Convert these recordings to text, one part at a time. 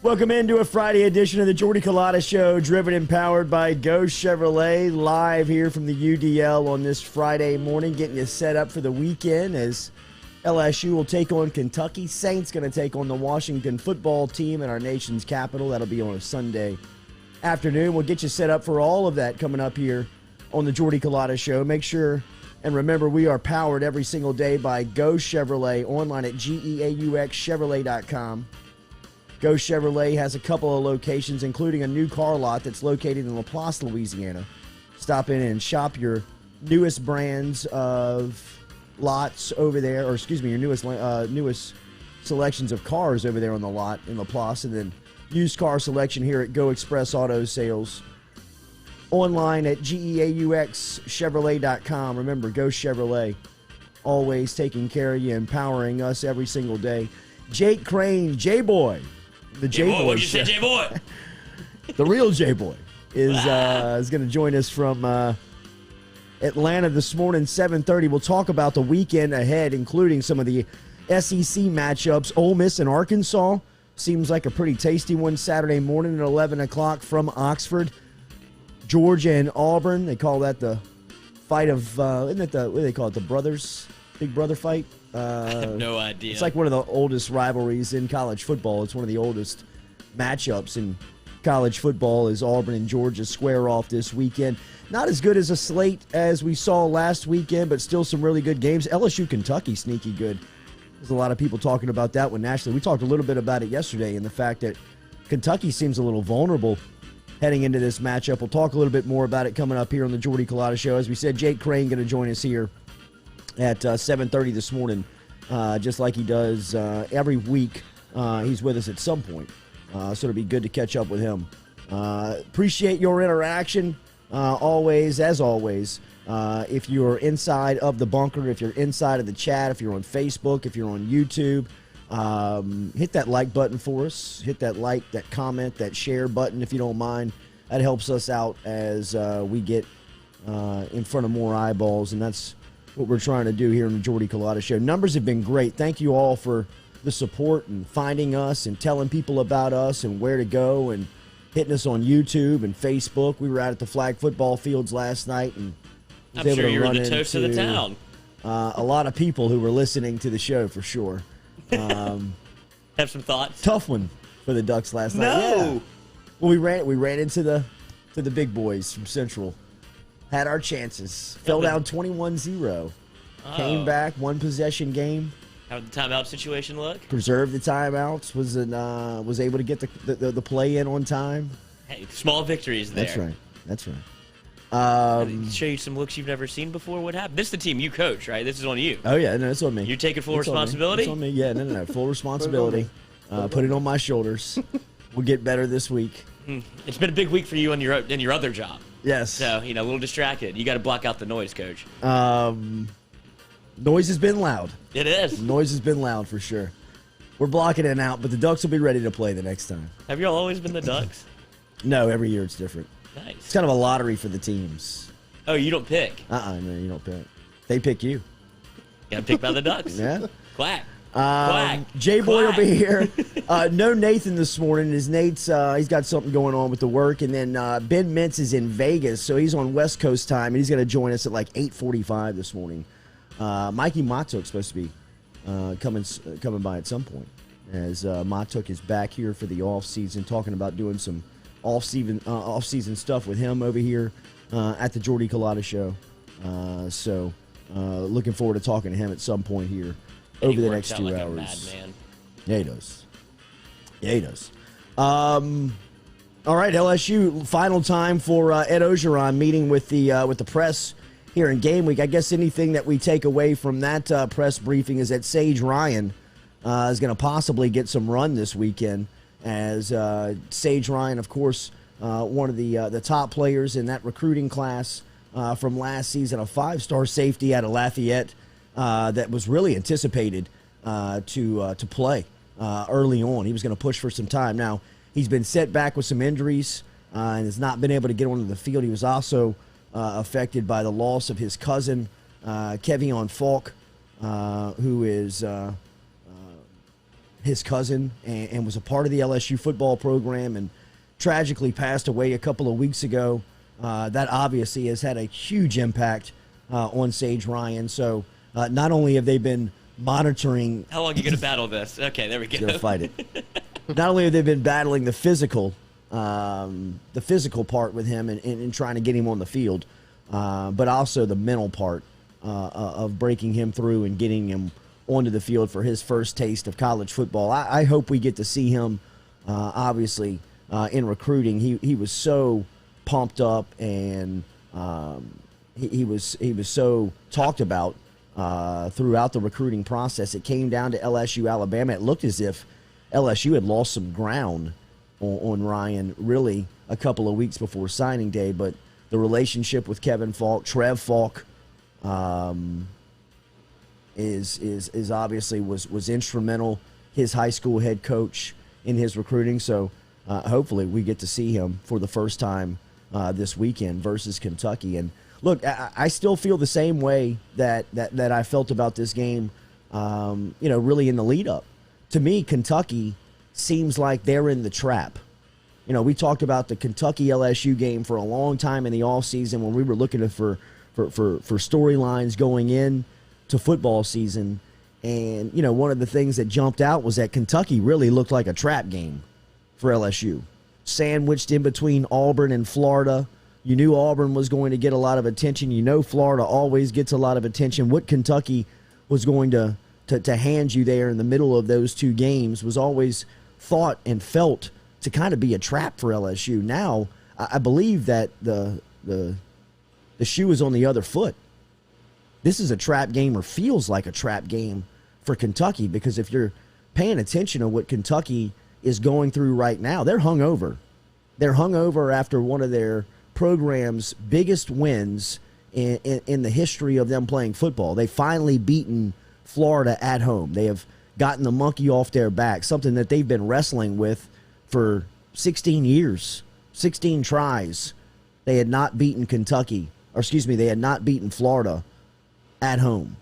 Welcome into a Friday edition of the Jordy Culotta Show, driven and powered by Go Chevrolet, live here from the UDL on this Friday morning, getting you set up for the weekend as LSU will take on Kentucky. Saints going to take on the Washington football team in our nation's capital. That'll be on a Sunday afternoon. We'll get you set up for all of that coming up here on the Jordy Culotta Show. Make sure and remember, we are powered every single day by Go Chevrolet, online at GEAUXchevrolet.com. Go Chevrolet has a couple of locations, including a new car lot that's located in LaPlace, Louisiana. Stop in and shop your newest brands of lots over there, or excuse me, your newest selections of cars over there on the lot in LaPlace, and then used car selection here at Go Express Auto Sales. Online at GEAUXchevrolet.com. Remember, Go Chevrolet, always taking care of you, empowering us every single day. Jake Crain, J-Boy. The J-Boy. What'd you say, J-Boy? The real J-Boy. is going to join us from Atlanta this morning, 7:30. We'll talk about the weekend ahead, including some of the SEC matchups. Ole Miss and Arkansas seems like a pretty tasty one Saturday morning at 11 o'clock from Oxford. Georgia and Auburn, they call that the fight of, isn't it what do they call it, the brothers, big brother fight? I have no idea. It's like one of the oldest rivalries in college football. It's one of the oldest matchups in college football as Auburn and Georgia square off this weekend. Not as good as a slate as we saw last weekend, but still some really good games. LSU, Kentucky, sneaky good. There's a lot of people talking about that one nationally. We talked a little bit about it yesterday and the fact that Kentucky seems a little vulnerable heading into this matchup. We'll talk a little bit more about it coming up here on the Jordy Culotta Show. As we said, Jake Crain going to join us here at 7:30 this morning, just like he does every week. He's with us at some point, so it'll be good to catch up with him. Appreciate your interaction, always, as always. If you're inside of the bunker, if you're inside of the chat, if you're on Facebook, if you're on YouTube, hit that like button for us. Hit that like, that comment, that share button if you don't mind. That helps us out as we get in front of more eyeballs, and that's what we're trying to do here in the Jordy Culotta Show. Numbers have been great. Thank you all for the support and finding us and telling people about us and where to go and hitting us on YouTube and Facebook. We were out at the flag football fields last night and I'm sure you were the toast of the town. A lot of people who were listening to the show for sure. Have some thoughts? Tough one for the Ducks last night. No. Yeah. Well, we ran into the big boys from Central. Had our chances. Fell down 21-0. Came back, one possession game. How did the timeout situation look? Preserved the timeouts. Was able to get the play in on time. Hey, small victories there. That's right. Show you some looks you've never seen before. What happened? This is the team you coach, right? This is on you. Oh yeah, no, it's on me. You taking full responsibility? It's on me. Yeah, no, full responsibility. Put it on my shoulders. We'll get better this week. It's been a big week for you in your other job. Yes. So, a little distracted. You got to block out the noise, Coach. Noise has been loud. It is. Noise has been loud for sure. We're blocking it out, but the Ducks will be ready to play the next time. Have y'all always been the Ducks? No, every year it's different. Nice. It's kind of a lottery for the teams. Oh, you don't pick? No, you don't pick. They pick you. Got to pick by the Ducks. Yeah. Quack. Quack. J-Boy will be here. No Nathan this morning. Nate's he's got something going on with the work. And then Ben Mintz is in Vegas, so he's on West Coast time, and he's going to join us at like 8:45 this morning. Mikie Mahtook's supposed to be coming by at some point, as Mahtook is back here for the off-season, talking about doing some off-season stuff with him over here at the Jordy Culotta Show. So looking forward to talking to him at some point here over the next 2 hours. Madman. Yeah, he does. All right, LSU, final time for Ed Ogeron meeting with the press here in game week. I guess anything that we take away from that press briefing is that Sage Ryan is going to possibly get some run this weekend, as Sage Ryan, of course, one of the top players in that recruiting class from last season, a 5-star safety out of Lafayette that was really anticipated to play early on. He was going to push for some time. Now, he's been set back with some injuries and has not been able to get onto the field. He was also affected by the loss of his cousin, Kevion Falk, who is his cousin and was a part of the LSU football program and tragically passed away a couple of weeks ago. That obviously has had a huge impact on Sage Ryan. So not only have they been monitoring... How long are you going to battle this? Okay, there we go. Going to fight it. Not only have they been battling the physical part with him and trying to get him on the field, but also the mental part of breaking him through and getting him onto the field for his first taste of college football. I hope we get to see him, obviously, in recruiting. He was so pumped up, and he was so talked about throughout the recruiting process. It came down to LSU, Alabama. It looked as if LSU had lost some ground on Ryan really a couple of weeks before signing day, but the relationship with Kevin Falk, Trev Falk, is obviously was instrumental. His high school head coach in his recruiting, so hopefully we get to see him for the first time this weekend versus Kentucky. And look, I still feel the same way that I felt about this game, really in the lead up. To me, Kentucky seems like they're in the trap. We talked about the Kentucky LSU game for a long time in the offseason when we were looking for storylines going in to football season. And, one of the things that jumped out was that Kentucky really looked like a trap game for LSU. Sandwiched in between Auburn and Florida. You knew Auburn was going to get a lot of attention. Florida always gets a lot of attention. What Kentucky was going to hand you there in the middle of those two games was always thought and felt to kind of be a trap for LSU. Now, I believe that the shoe is on the other foot. This is a trap game, or feels like a trap game for Kentucky, because if you're paying attention to what Kentucky is going through right now, they're hungover. They're hungover after one of their program's biggest wins in the history of them playing football. They've finally beaten Florida at home. They have gotten the monkey off their back, something that they've been wrestling with for 16 years, 16 tries. They had not beaten they had not beaten Florida at home.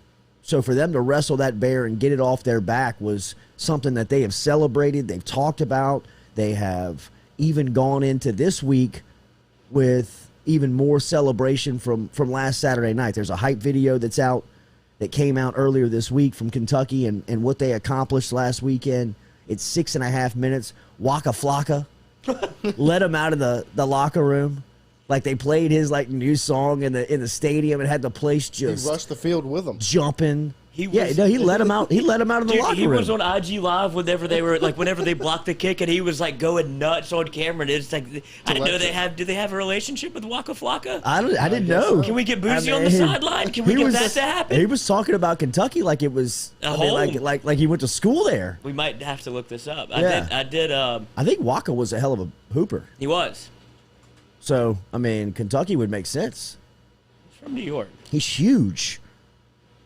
So for them to wrestle that bear and get it off their back was something that they have celebrated, they've talked about. They have even gone into this week with even more celebration from last Saturday night. There's a hype video that's out that came out earlier this week from Kentucky and what they accomplished last weekend. It's 6.5 minutes. Waka Flocka let him out of the locker room. Like they played his new song in the stadium and had the place just he rushed the field with him, jumping. He let him out. He let him out of the locker room. He was on IG Live whenever they blocked the kick, and he was going nuts on camera. And it's I didn't know do they have a relationship with Waka Flocka? I didn't know. Can we get Boozy on the sideline? Can we get that to happen? He was talking about Kentucky like it was like he went to school there. We might have to look this up. Yeah. I did. I think Waka was a hell of a hooper. He was. So, Kentucky would make sense. He's from New York. He's huge.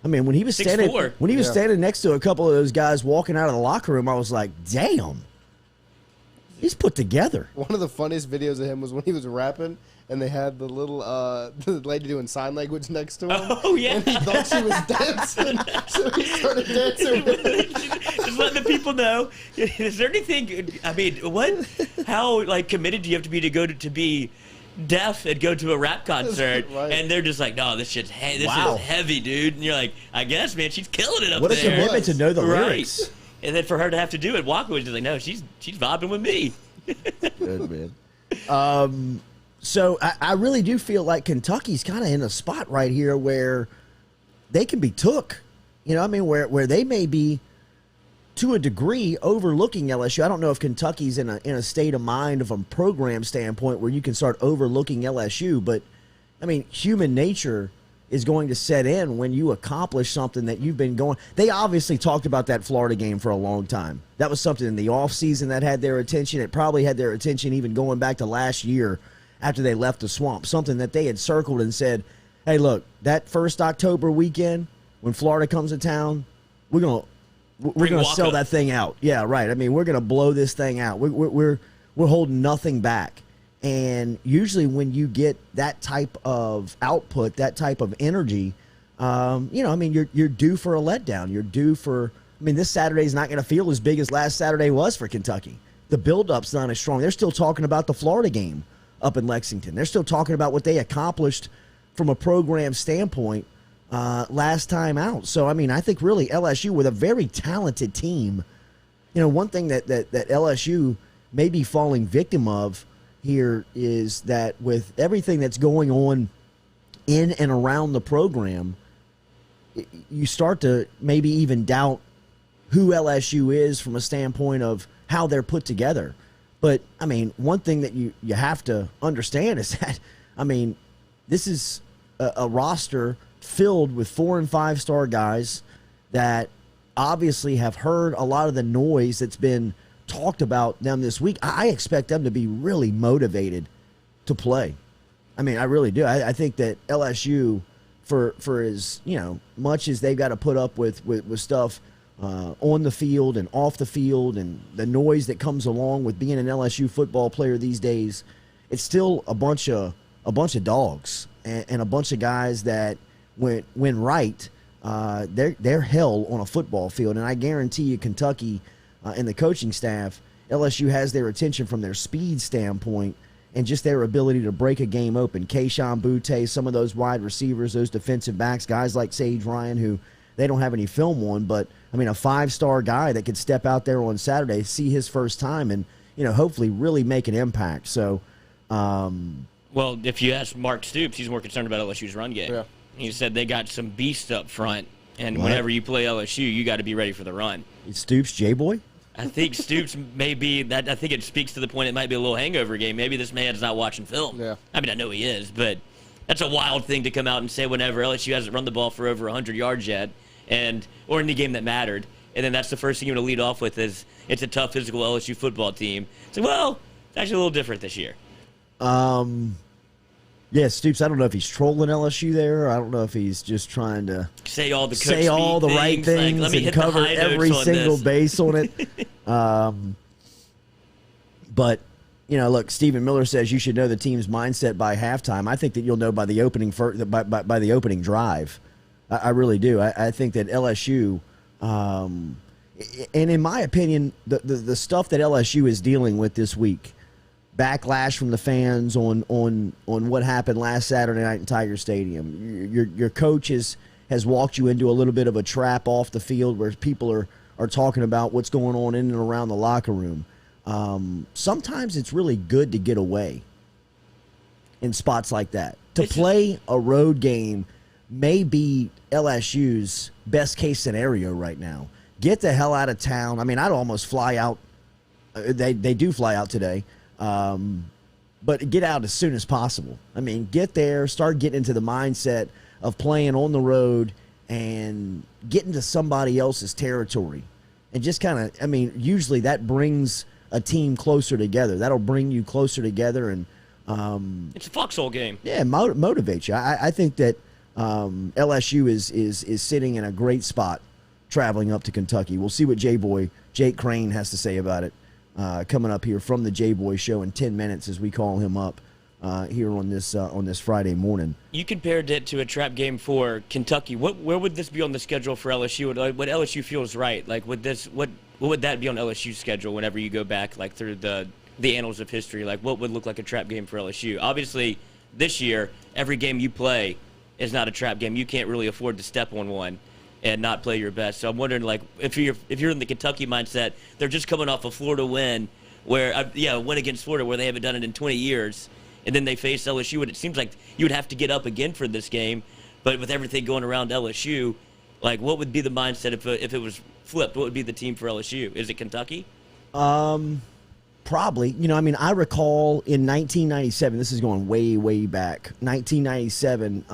When he was 6'4". Standing next to a couple of those guys walking out of the locker room, I was like, damn. He's put together. One of the funniest videos of him was when he was rapping, and they had the little the lady doing sign language next to him. Oh, yeah. And he thought she was dancing, so he started dancing with her. Just letting the people know. Is there anything, how committed do you have to be to be deaf and go to a rap concert? Right. And they're just like, no, this shit's shit is heavy, dude. And you're like, I guess, man, she's killing it up there. What a commitment to know the lyrics. And then for her to have to do it, Waka was just like, no, she's vibing with me. Good, man. So I really do feel like Kentucky's kind of in a spot right here where they can be took. Where they may be, to a degree, overlooking LSU. I don't know if Kentucky's in a state of mind of a program standpoint where you can start overlooking LSU, but human nature is going to set in when you accomplish something that you've been going. They obviously talked about that Florida game for a long time. That was something in the offseason that had their attention. It probably had their attention even going back to last year after they left the swamp, something that they had circled and said, hey, look, that first October weekend when Florida comes to town, we're going to sell that thing out. Yeah, right. We're going to blow this thing out. We're holding nothing back. And usually when you get that type of output, that type of energy, you're due for a letdown. You're due for, this Saturday's not going to feel as big as last Saturday was for Kentucky. The build-up's not as strong. They're still talking about the Florida game up in Lexington. They're still talking about what they accomplished from a program standpoint last time out. So, I think really LSU with a very talented team, one thing that LSU may be falling victim of here is that with everything that's going on in and around the program, you start to maybe even doubt who LSU is from a standpoint of how they're put together. But, one thing that you have to understand is that, this is a roster filled with 4- and 5-star guys that obviously have heard a lot of the noise that's been talked about them this week. I expect them to be really motivated to play. I really do. I think that LSU, for as much as they've got to put up with stuff on the field and off the field and the noise that comes along with being an LSU football player these days, it's still a bunch of dogs and a bunch of guys that when right, they're hell on a football field. And I guarantee you, Kentucky and the coaching staff, LSU has their attention from their speed standpoint and just their ability to break a game open. Keishawn Butte, some of those wide receivers, those defensive backs, guys like Sage Ryan, who they don't have any film on, but I mean, a 5-star guy that could step out there on Saturday, see his first time, and hopefully really make an impact. So, well, if you ask Mark Stoops, he's more concerned about LSU's run game. Yeah. He said they got some beasts up front, and whenever you play LSU, you got to be ready for the run. Is Stoops J-Boy? I think Stoops may be that. I think it speaks to the point it might be a little hangover game. Maybe this man's not watching film. Yeah. I mean, I know he is, but that's a wild thing to come out and say whenever LSU hasn't run the ball for over 100 yards yet, or in the game that mattered. And then that's the first thing you're going to lead off with is it's a tough physical LSU football team. So, well, it's actually a little different this year. Yeah, Stoops, I don't know if he's trolling LSU there. I don't know if he's just trying to say all the right things like, and cover every single base on it. But, look, Stephen Miller says you should know the team's mindset by halftime. I think that you'll know by the opening by the opening drive. I really do. I think that LSU, and in my opinion, the stuff that LSU is dealing with this week, backlash from the fans on what happened last Saturday night in Tiger Stadium. Your coach has walked you into a little bit of a trap off the field where people are talking about what's going on in and around the locker room. Sometimes it's really good to get away in spots like that. To play a road game may be LSU's best case scenario right now. Get the hell out of town. I mean, I'd almost fly out. They do fly out today. But get out as soon as possible. I mean, get there, start getting into the mindset of playing on the road and getting to somebody else's territory. And just kind of, I mean, usually that brings a team closer together. That'll bring you closer together. And it's a foxhole game. Yeah, motivate you. I think that LSU is sitting in a great spot traveling up to Kentucky. We'll see what Jake Crain has to say about it. Coming up here from the J-Boy Show in 10 minutes as we call him up here on this Friday morning. You compared it to a trap game for Kentucky. Where would this be on the schedule for LSU? What LSU feels right? Like, what would that be on LSU's schedule whenever you go back like through the annals of history? Like, what would look like a trap game for LSU? Obviously, this year, every game you play is not a trap game. You can't really afford to step on one and not play your best. So I'm wondering, like, if you're in the Kentucky mindset, they're just coming off a Florida win, where win against Florida, where they haven't done it in 20 years, and then they face LSU, and it seems like you would have to get up again for this game. But with everything going around LSU, like, what would be the mindset if it was flipped? What would be the team for LSU? Is it Kentucky? Probably. I mean, I recall in 1997. This is going way, way back. 1997,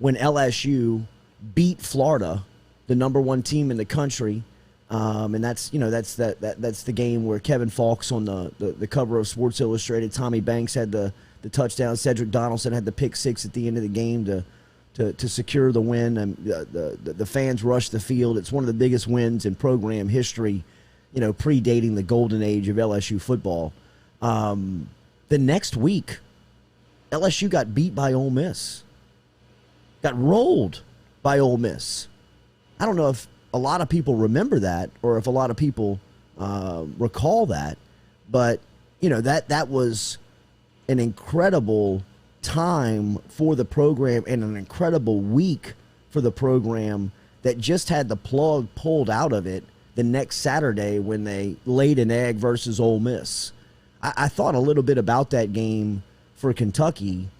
when LSU beat Florida, the number one team in the country, and that's the game where Kevin Falks on the cover of Sports Illustrated, Tommy Banks had the touchdown, Cedric Donaldson had the pick six at the end of the game to secure the win, and the fans rushed the field. It's one of the biggest wins in program history, predating the golden age of LSU football. The next week, LSU got beat by Ole Miss, got rolled by Ole Miss. I don't know if a lot of people remember that or if a lot of people recall that, but that was an incredible time for the program and an incredible week for the program that just had the plug pulled out of it the next Saturday when they laid an egg versus Ole Miss. I thought a little bit about that game for Kentucky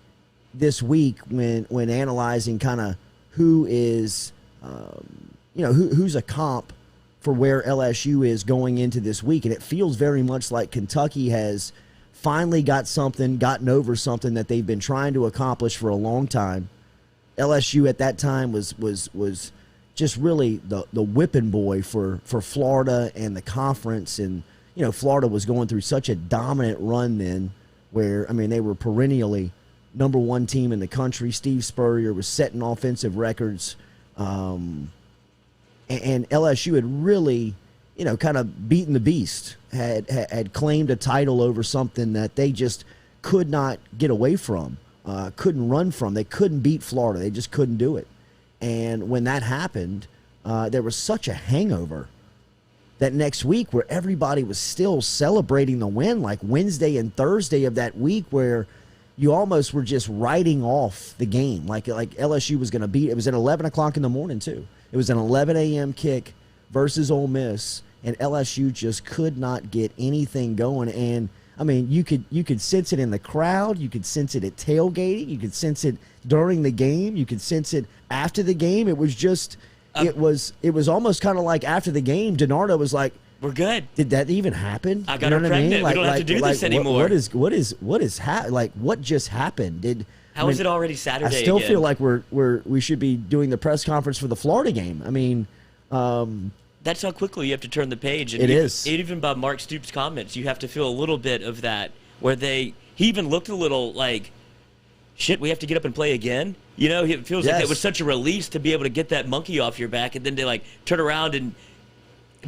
this week when analyzing kind of who is, who's a comp for where LSU is going into this week. And it feels very much like Kentucky has finally gotten over something that they've been trying to accomplish for a long time. LSU at that time was just really the whipping boy for Florida and the conference. And, Florida was going through such a dominant run then where, I mean, they were perennially number one team in the country. Steve Spurrier was setting offensive records. And LSU had really, kind of beaten the beast, had claimed a title over something that they just could not get away from, couldn't run from. They couldn't beat Florida. They just couldn't do it. And when that happened, there was such a hangover that next week where everybody was still celebrating the win, like Wednesday and Thursday of that week, where you almost were just writing off the game. Like LSU was going to beat. It was at 11 o'clock in the morning, too. It was an 11 a.m. kick versus Ole Miss, and LSU just could not get anything going. And, I mean, you could sense it in the crowd. You could sense it at tailgating. You could sense it during the game. You could sense it after the game. It was just it was almost kind of like after the game, DiNardo was like, "We're good. Did that even happen? I got her pregnant. I mean? We don't have to do this anymore." What just happened? How is it already Saturday? I still again? feel like we should be doing the press conference for the Florida game. I mean, that's how quickly you have to turn the page. And it is. Even by Mark Stoops' comments, you have to feel a little bit of that, where he even looked a little like, shit, we have to get up and play again. You know, it feels like it was such a release to be able to get that monkey off your back, and then to turn around and.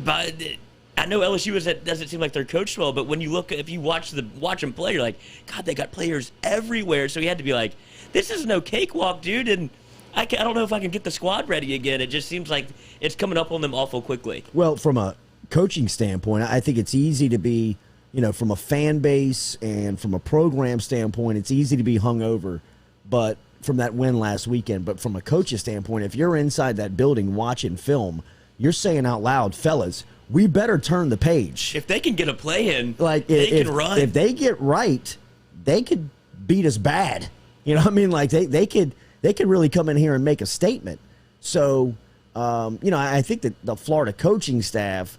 But I know LSU doesn't seem like they're coached well, but when you look, if you watch them play, you're like, God, they got players everywhere. So he had to be like, this is no cakewalk, dude, and I don't know if I can get the squad ready again. It just seems like it's coming up on them awful quickly. Well, from a coaching standpoint, I think it's easy to be, from a fan base and from a program standpoint, it's easy to be hungover, but from that win last weekend. But from a coach's standpoint, if you're inside that building watching film, you're saying out loud, fellas, we better turn the page. If they can get a play in, they can run. If they get right, they could beat us bad. You know what I mean? Like they could really come in here and make a statement. So, I think that the Florida coaching staff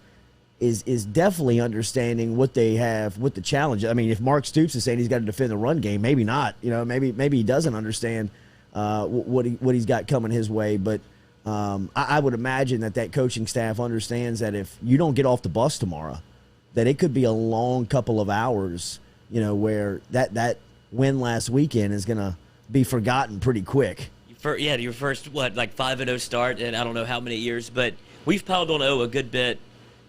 is definitely understanding what they have, what the challenge. I mean, if Mark Stoops is saying he's got to defend the run game, maybe not. Maybe he doesn't understand what he's got coming his way. But I would imagine that coaching staff understands that if you don't get off the bus tomorrow, that it could be a long couple of hours. Where that win last weekend is going to be forgotten pretty quick. Your first 5-0 start in I don't know how many years, but we've piled on a good bit.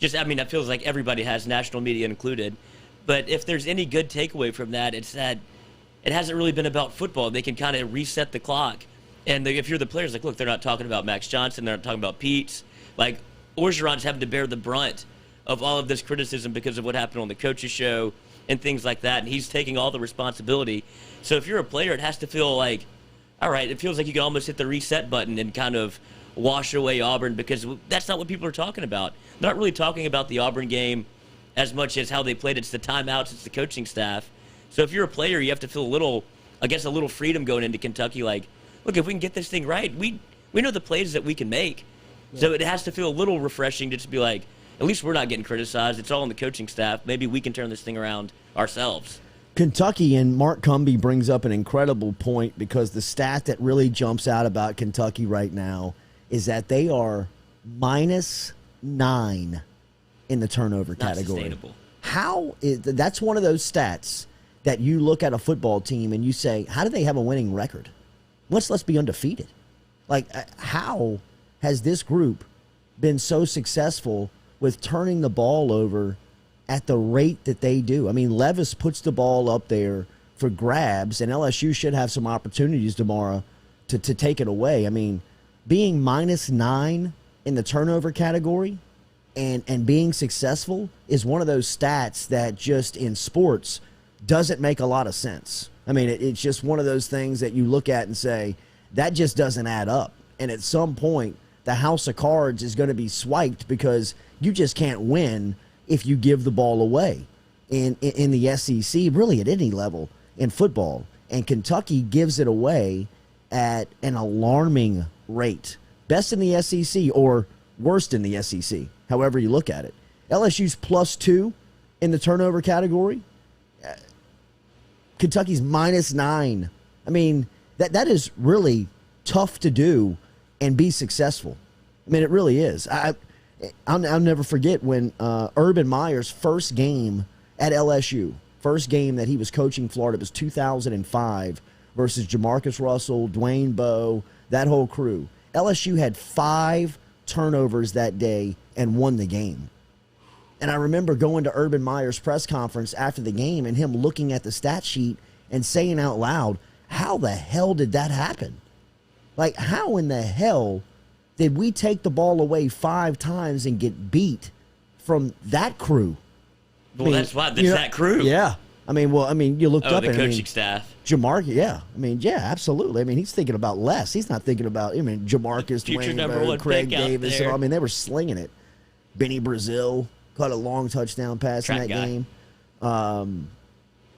That feels like everybody has, national media included. But if there's any good takeaway from that, it's that it hasn't really been about football. They can kind of reset the clock. And if you're the players, look, they're not talking about Max Johnson. They're not talking about Pete's. Orgeron's having to bear the brunt of all of this criticism because of what happened on the coaches show and things like that. And he's taking all the responsibility. So if you're a player, it has to feel like, all right, it feels like you can almost hit the reset button and kind of wash away Auburn, because that's not what people are talking about. They're not really talking about the Auburn game as much as how they played. It's the timeouts, it's the coaching staff. So if you're a player, you have to feel a little freedom going into Kentucky. Look, if we can get this thing right, we know the plays that we can make. Yeah. So it has to feel a little refreshing to just be like, at least we're not getting criticized. It's all on the coaching staff. Maybe we can turn this thing around ourselves. Kentucky, and Mark Cumbie brings up an incredible point, because the stat that really jumps out about Kentucky right now is that they are -9 in the turnover category. Sustainable. That's one of those stats that you look at a football team and you say, how do they have a winning record? Let's be undefeated. How has this group been so successful with turning the ball over at the rate that they do? I mean, Levis puts the ball up there for grabs, and LSU should have some opportunities tomorrow to take it away. I mean, being -9 in the turnover category and being successful is one of those stats that just in sports doesn't make a lot of sense. I mean, it's just one of those things that you look at and say, that just doesn't add up. And at some point, the house of cards is going to be swiped, because you just can't win if you give the ball away in the SEC, really at any level in football. And Kentucky gives it away at an alarming rate. Best in the SEC or worst in the SEC, however you look at it. LSU's +2 in the turnover category. Kentucky's -9. I mean, that is really tough to do and be successful. I mean, it really is. I'll never forget when Urban Meyer's first game at LSU, first game that he was coaching Florida, was 2005 versus Jamarcus Russell, Dwayne Bowe, that whole crew. LSU had 5 turnovers that day and won the game. And I remember going to Urban Meyer's press conference after the game and him looking at the stat sheet and saying out loud, how the hell did that happen? Like, how in the hell did we take the ball away 5 times and get beat from that crew? Well, that's why. That's that crew. Yeah. You looked up the and coaching staff. Jamarcus, yeah. Absolutely. He's thinking about less. He's not thinking about, Jamarcus, Future Dwayne number Bowe, one Craig pick out Davis. there. They were slinging it. Benny Brazil caught a long touchdown pass Track in that guy. game.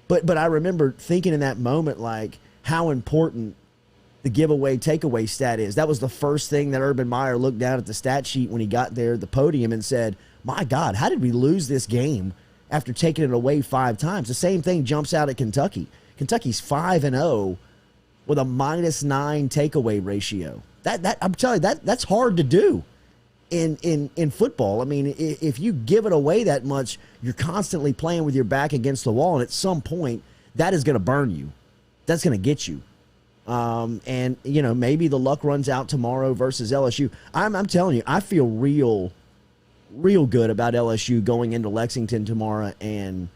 But I remember thinking in that moment, like, how important the giveaway takeaway stat is. That was the first thing that Urban Meyer looked down at the stat sheet when he got there at the podium and said, my God, how did we lose this game after taking it away 5 times? The same thing jumps out at Kentucky. Kentucky's 5-0 with a -9 takeaway ratio. That I'm telling you, that's hard to do in football. If you give it away that much, you're constantly playing with your back against the wall, and at some point, that is going to burn you. That's going to get you. Maybe the luck runs out tomorrow versus LSU. I'm telling you, I feel real good about LSU going into Lexington tomorrow and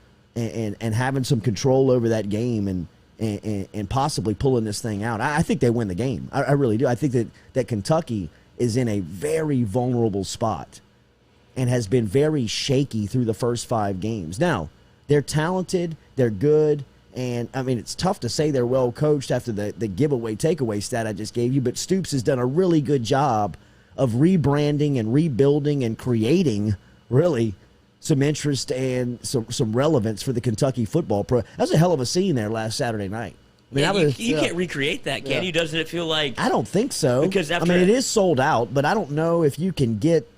having some control over that game and possibly pulling this thing out. I think they win the game. I really do. I think that Kentucky is in a very vulnerable spot and has been very shaky through the first 5 games. Now, they're talented, they're good, and it's tough to say they're well coached after the giveaway takeaway stat I just gave you, but Stoops has done a really good job of rebranding and rebuilding and creating really some interest and some relevance for the Kentucky football pro. That was a hell of a scene there last Saturday night. You can't recreate that, can you? Doesn't it feel like... I don't think so. Because after it is sold out, but I don't know if you can get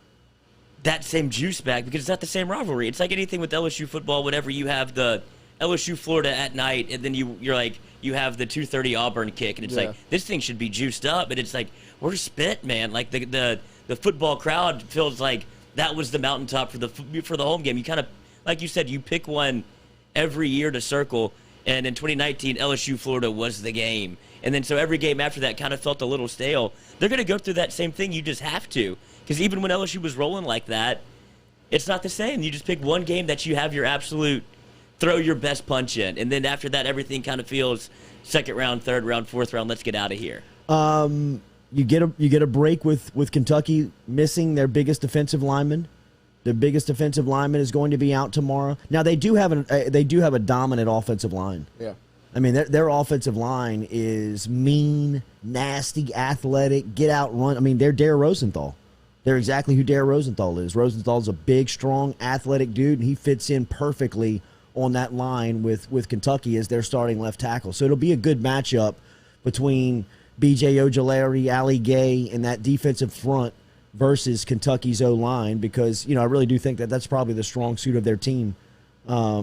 that same juice back because it's not the same rivalry. It's like anything with LSU football. Whenever you have the LSU Florida at night, and then you have the 2:30 Auburn kick, and it's like this thing should be juiced up, and it's like we're spent, man. Like the football crowd feels like that was the mountaintop for the home game. You kind of, like you said, you pick one every year to circle, and in 2019 LSU Florida was the game, and then so every game after that kind of felt a little stale. They're going to go through that same thing. You just have to, because even when LSU was rolling like that, it's not the same. You just pick one game that you have your absolute throw your best punch in, and then after that, everything kind of feels second round, third round, fourth round. Let's get out of here. You get a break with Kentucky missing their biggest defensive lineman. Their biggest defensive lineman is going to be out tomorrow. Now they do have a dominant offensive line. Yeah. Their offensive line is mean, nasty, athletic, get out, run. They're Dare Rosenthal. They're exactly who Dare Rosenthal is. Rosenthal's a big, strong, athletic dude, and he fits in perfectly on that line with Kentucky as their starting left tackle. So it'll be a good matchup between B.J. Ojulari, Ali Gay, and that defensive front versus Kentucky's O-line because, I really do think that that's probably the strong suit of their team. How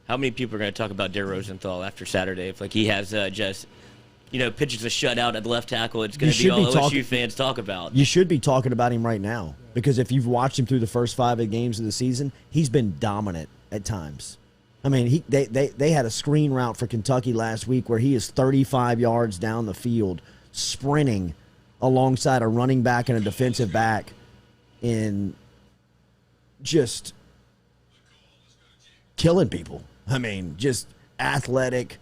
many people are going to talk about Dare Rosenthal after Saturday? If he has pitches a shutout at the left tackle, it's going to be all LSU fans talk about. You should be talking about him right now because if you've watched him through the first 5 games of the season, he's been dominant at times. They had a screen route for Kentucky last week where he is 35 yards down the field sprinting alongside a running back and a defensive back in just killing people. Just athletic.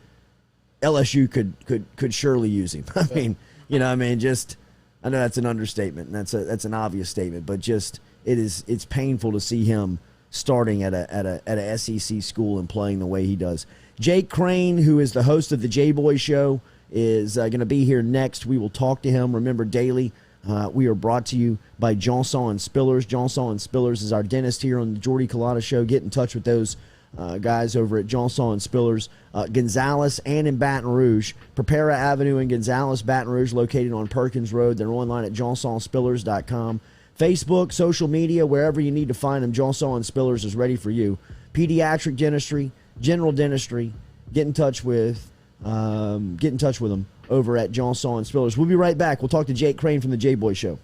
LSU could surely use him. I know that's an understatement and that's an obvious statement, but just it's painful to see him starting at a SEC school and playing the way he does. Jake Crain, who is the host of the J-Boy Show, is going to be here next. We will talk to him. Remember, daily, we are brought to you by Johnson and Spillers. Johnson and Spillers is our dentist here on the Jordy Culotta Show. Get in touch with those guys over at Johnson and Spillers, Gonzales, and in Baton Rouge. Prepara Avenue in Gonzales, Baton Rouge, located on Perkins Road. They're online at johnsonspillers.com. Facebook, social media, wherever you need to find them, Johnson and Spillers is ready for you. Pediatric dentistry, general dentistry. Get in touch with them over at Johnson and Spillers. We'll be right back. We'll talk to Jake Crain from the J-Boy Show.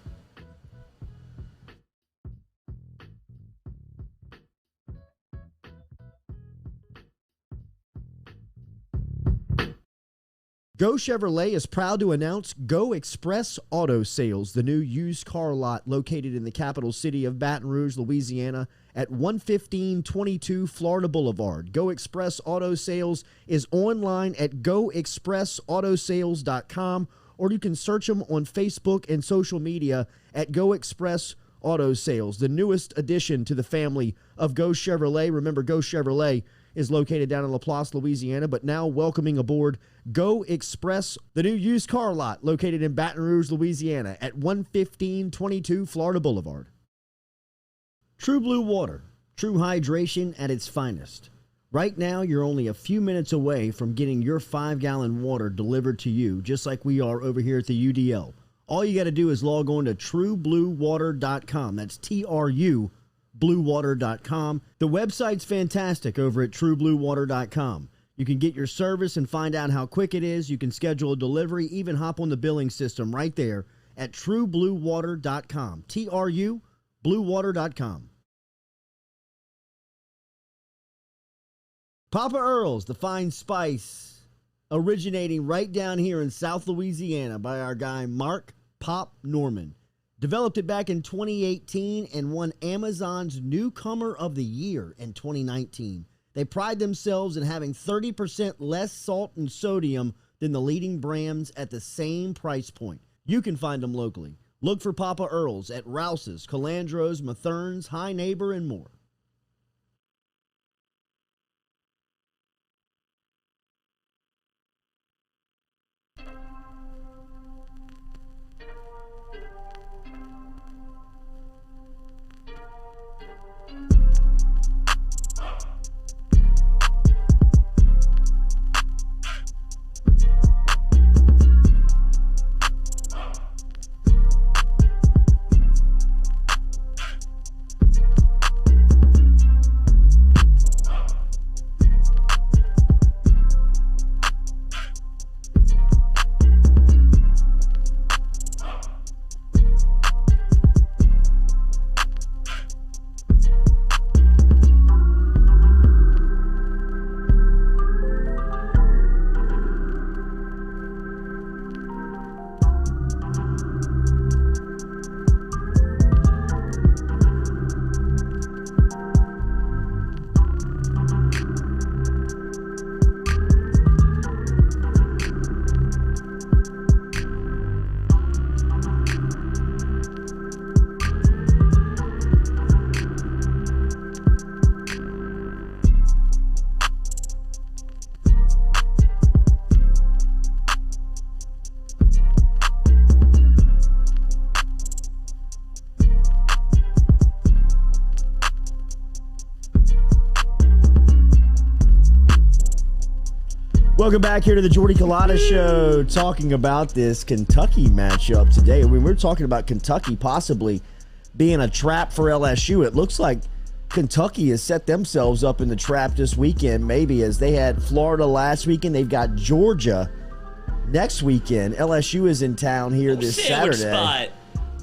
Go Chevrolet is proud to announce Go Express Auto Sales, the new used car lot located in the capital city of Baton Rouge, Louisiana, at 11522 Florida Boulevard. Go Express Auto Sales is online at goexpressautosales.com, or you can search them on Facebook and social media at Go Express Auto Sales, the newest addition to the family of Go Chevrolet. Remember, Go Chevrolet is located down in Laplace, Louisiana, but now welcoming aboard Go Express, the new used car lot located in Baton Rouge, Louisiana at 11522 Florida Boulevard. True Blue Water, true hydration at its finest. Right now, you're only a few minutes away from getting your 5-gallon water delivered to you, just like we are over here at the UDL. All you got to do is log on to truebluewater.com. That's TRU bluewater.com. The website's fantastic over at truebluewater.com. You can get your service and find out how quick it is. You can schedule a delivery, even hop on the billing system right there at truebluewater.com. TRU bluewater.com. Papa Earl's, the fine spice, originating right down here in South Louisiana by our guy Mark Pop Norman. Developed it back in 2018 and won Amazon's Newcomer of the Year in 2019. They pride themselves in having 30% less salt and sodium than the leading brands at the same price point. You can find them locally. Look for Papa Earl's at Rouse's, Calandro's, Mathern's, High Neighbor, and more. Welcome back here to the Jordy Culotta Show, talking about this Kentucky matchup today. I mean, we're talking about Kentucky possibly being a trap for LSU. It looks like Kentucky has set themselves up in the trap this weekend, maybe, as they had Florida last weekend. They've got Georgia next weekend. LSU is in town here this Saturday. Spot.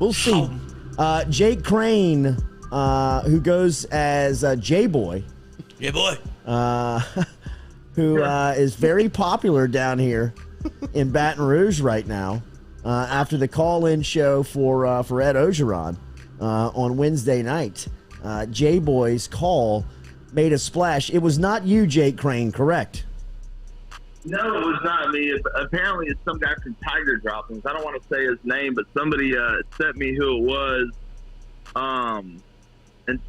We'll see. Jake Crain, who goes as J-Boy. Yeah, boy. Who is very popular down here in Baton Rouge right now after the call-in show for Ed Ogeron on Wednesday night. J-Boy's call made a splash. It was not you, Jake Crain, correct? No, it was not me. Apparently, it's some guy from Tiger Droppings. I don't want to say his name, but somebody sent me who it was and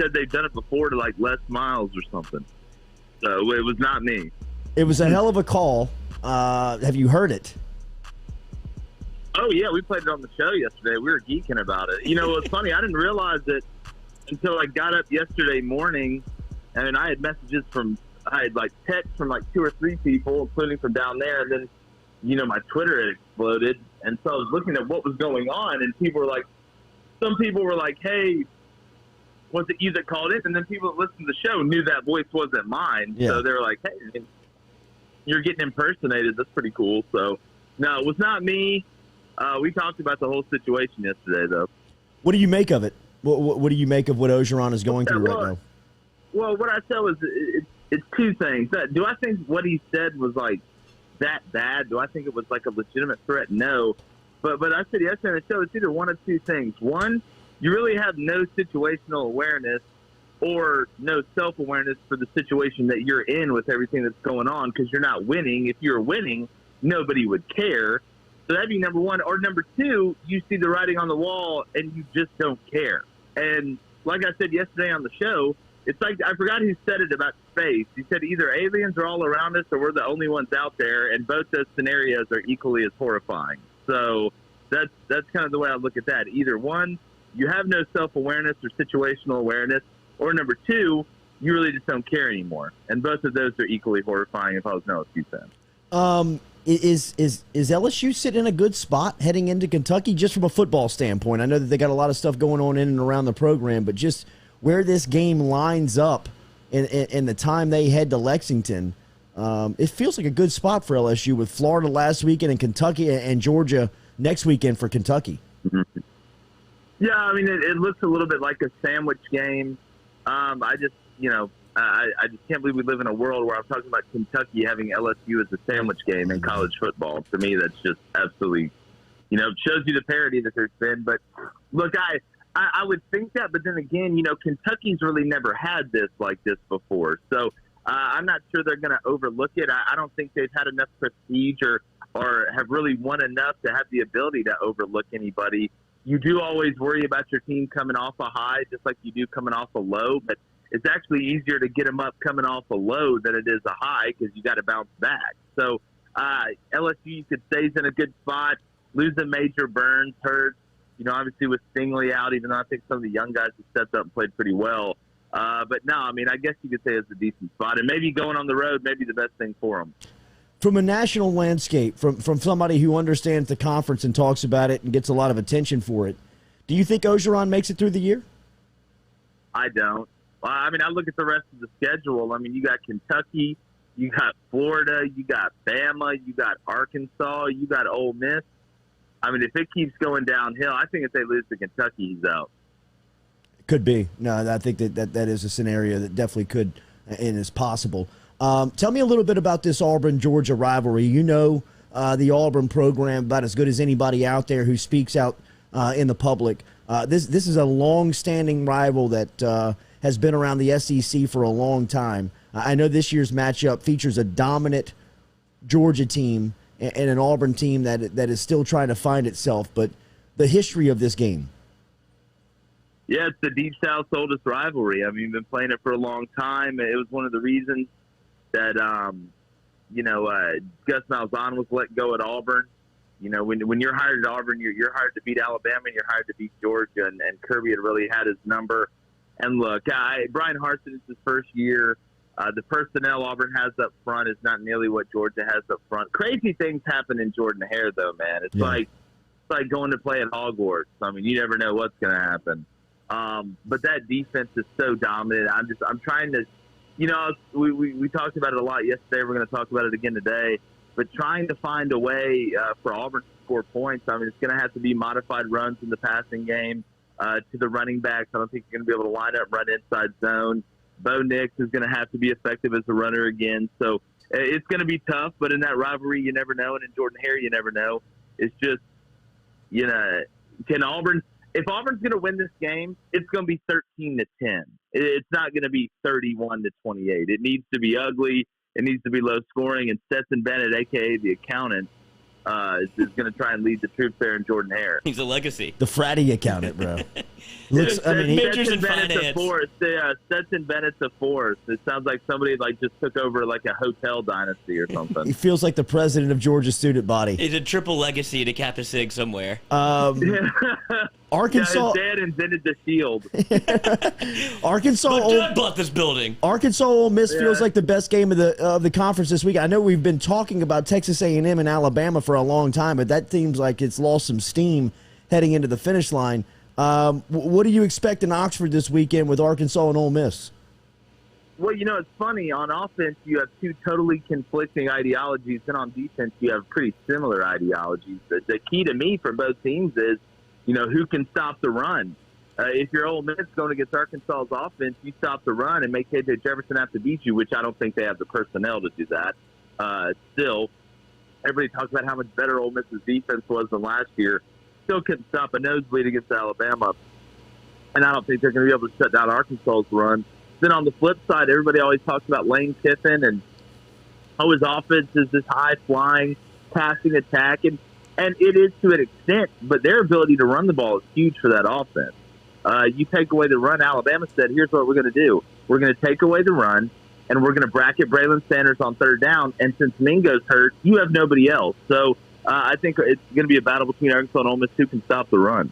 said they've done it before to, like, Les Miles or something. So it was not me. It was a hell of a call. Have you heard it? Oh, yeah, we played it on the show yesterday. We were geeking about it. You know, what's funny, I didn't realize it until I got up yesterday morning, and I had messages I had, like, texts from, like, 2 or 3 people, including from down there, and then, you know, my Twitter had exploded, and so I was looking at what was going on, and some people were like, hey, was it you that called it? And then people that listened to the show knew that voice wasn't mine, so they were like, hey, you're getting impersonated. That's pretty cool. So, no, it was not me. We talked about the whole situation yesterday, though. What do you make of it? What do you make of what Ogeron is going through right now? Well, what I said was it's 2 things. Do I think what he said was, like, that bad? Do I think it was, like, a legitimate threat? No. But I said yesterday on the show, it's either one of 2 things. One, you really have no situational awareness, or no self-awareness for the situation that you're in with everything that's going on because you're not winning. If you're winning, nobody would care. So that'd be number one. Or number two, you see the writing on the wall and you just don't care. And like I said yesterday on the show, it's like, I forgot who said it about space. He said either aliens are all around us or we're the only ones out there, and both those scenarios are equally as horrifying. So that's kind of the way I look at that. Either one, you have no self-awareness or situational awareness, or number two, you really just don't care anymore. And both of those are equally horrifying if I was an LSU fan. Is LSU sitting in a good spot heading into Kentucky just from a football standpoint? I know that they got a lot of stuff going on in and around the program, but just where this game lines up in the time they head to Lexington, it feels like a good spot for LSU with Florida last weekend and Kentucky and Georgia next weekend for Kentucky. Mm-hmm. Yeah, I mean, it looks a little bit like a sandwich game. I just can't believe we live in a world where I'm talking about Kentucky having LSU as a sandwich game in college football. To me, that's just absolutely, shows you the parity that there's been. But look, I would think that, but then again, Kentucky's really never had this like this before. So I'm not sure they're going to overlook it. I don't think they've had enough prestige or have really won enough to have the ability to overlook anybody. You do always worry about your team coming off a high, just like you do coming off a low, but it's actually easier to get them up coming off a low than it is a high because you got to bounce back. So LSU, you could say, is in a good spot. Losing Major Burns hurts. Obviously with Stingley out, even though I think some of the young guys have stepped up and played pretty well. But no, I mean, I guess you could say it's a decent spot. And maybe going on the road may be the best thing for them. From a national landscape, from somebody who understands the conference and talks about it and gets a lot of attention for it, do you think Orgeron makes it through the year? I don't. I mean, I look at the rest of the schedule. I mean, you got Kentucky, you got Florida, you got Bama, you got Arkansas, you got Ole Miss. I mean, if it keeps going downhill, I think if they lose to Kentucky, he's out. Could be. No, I think that is a scenario that definitely could and is possible. Tell me a little bit about this Auburn-Georgia rivalry. The Auburn program about as good as anybody out there who speaks out in the public. This is a long-standing rival that has been around the SEC for a long time. I know this year's matchup features a dominant Georgia team and an Auburn team that is still trying to find itself. But the history of this game. Yeah, it's the Deep South's oldest rivalry. I mean, we've been playing it for a long time. It was one of the reasons that, Gus Malzahn was let go at Auburn. When you're hired at Auburn, you're hired to beat Alabama and you're hired to beat Georgia, and Kirby had really had his number. And look, Brian Harsin is his first year. The personnel Auburn has up front is not nearly what Georgia has up front. Crazy things happen in Jordan-Hare, though, man. It's like going to play at Hogwarts. I mean, you never know what's going to happen. But that defense is so dominant. I'm trying to, we talked about it a lot yesterday. We're going to talk about it again today. But trying to find a way for Auburn to score points, I mean, it's going to have to be modified runs in the passing game to the running backs. I don't think you're going to be able to line up, run inside zone. Bo Nix is going to have to be effective as a runner again. So it's going to be tough, but in that rivalry, you never know. And in Jordan-Hare, you never know. It's just, can Auburn – if Auburn's going to win this game, it's going to be 13-10. It's not going to be 31-28. It needs to be ugly. It needs to be low scoring. And Stetson Bennett, a.k.a. the accountant, is going to try and lead the troops there in Jordan-Hare. He's a legacy. The fratty accountant, bro. Majors in finance. Stetson Bennett's a force. It sounds like somebody just took over like a hotel dynasty or something. He feels like the president of Georgia's student body. He's a triple legacy to Kappa Sig somewhere. Arkansas. His dad invented the shield. Arkansas. Dad bought this building. Arkansas Ole Miss feels like the best game of the conference this week. I know we've been talking about Texas A&M and Alabama for a long time, but that seems like it's lost some steam heading into the finish line. What do you expect in Oxford this weekend with Arkansas and Ole Miss? Well, it's funny. On offense, you have two totally conflicting ideologies, and on defense, you have pretty similar ideologies. The key to me for both teams is, who can stop the run. If you're Ole Miss going against Arkansas's offense, you stop the run and make KJ Jefferson have to beat you, which I don't think they have the personnel to do that. Still, everybody talks about how much better Ole Miss's defense was than last year. Still couldn't stop a nosebleed against Alabama. And I don't think they're going to be able to shut down Arkansas's run. then on the flip side, everybody always talks about Lane Kiffin and how his offense is this high-flying, passing attack. And it is to an extent, but their ability to run the ball is huge for that offense. You take away the run, Alabama said, here's what we're going to do. We're going to take away the run, and we're going to bracket Braylon Sanders on third down. And since Mingo's hurt, you have nobody else. So I think it's going to be a battle between Arkansas and Ole Miss who can stop the run.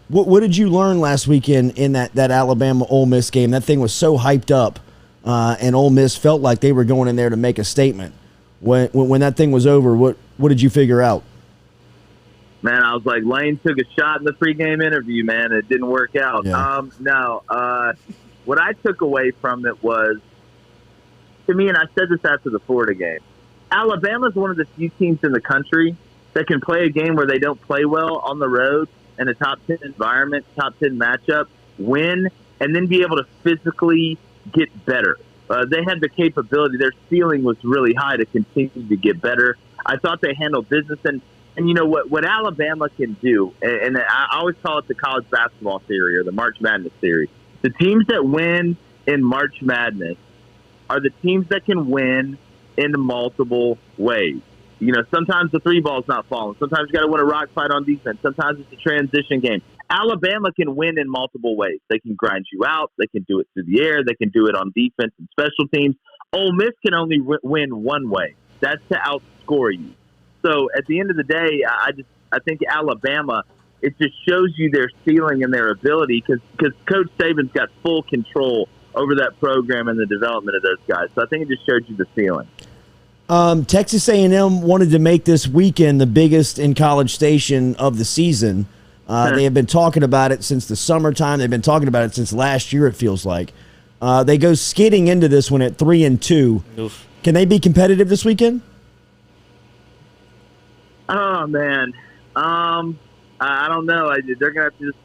What did you learn last weekend in that Alabama-Ole Miss game? That thing was so hyped up, and Ole Miss felt like they were going in there to make a statement. When that thing was over, what did you figure out? Man, I was like, Lane took a shot in the pregame interview, man. It didn't work out. Yeah. What I took away from it was, to me, and I said this after the Florida game, Alabama's one of the few teams in the country that can play a game where they don't play well on the road in a top 10 environment, top 10 matchup, win, and then be able to physically get better. They had the capability. Their ceiling was really high to continue to get better. I thought they handled business. And you know what Alabama can do, and I always call it the college basketball theory or the March Madness theory. The teams that win in March Madness are the teams that can win in multiple ways. You know, sometimes the three ball's not falling. Sometimes you got to win a rock fight on defense. Sometimes it's a transition game. Alabama can win in multiple ways. They can grind you out. They can do it through the air. They can do it on defense and special teams. Ole Miss can only win one way. That's to outscore you. So at the end of the day, I think Alabama, it just shows you their ceiling and their ability because Coach Saban's got full control over that program and the development of those guys. So I think it just shows you the ceiling. Texas A&M wanted to make this weekend the biggest in College Station of the season. They have been talking about it since the summertime. They've been talking about it since last year, it feels like. They go skidding into this one at 3-2. Oof. Can they be competitive this weekend? Oh, man. I don't know. They're going to have to just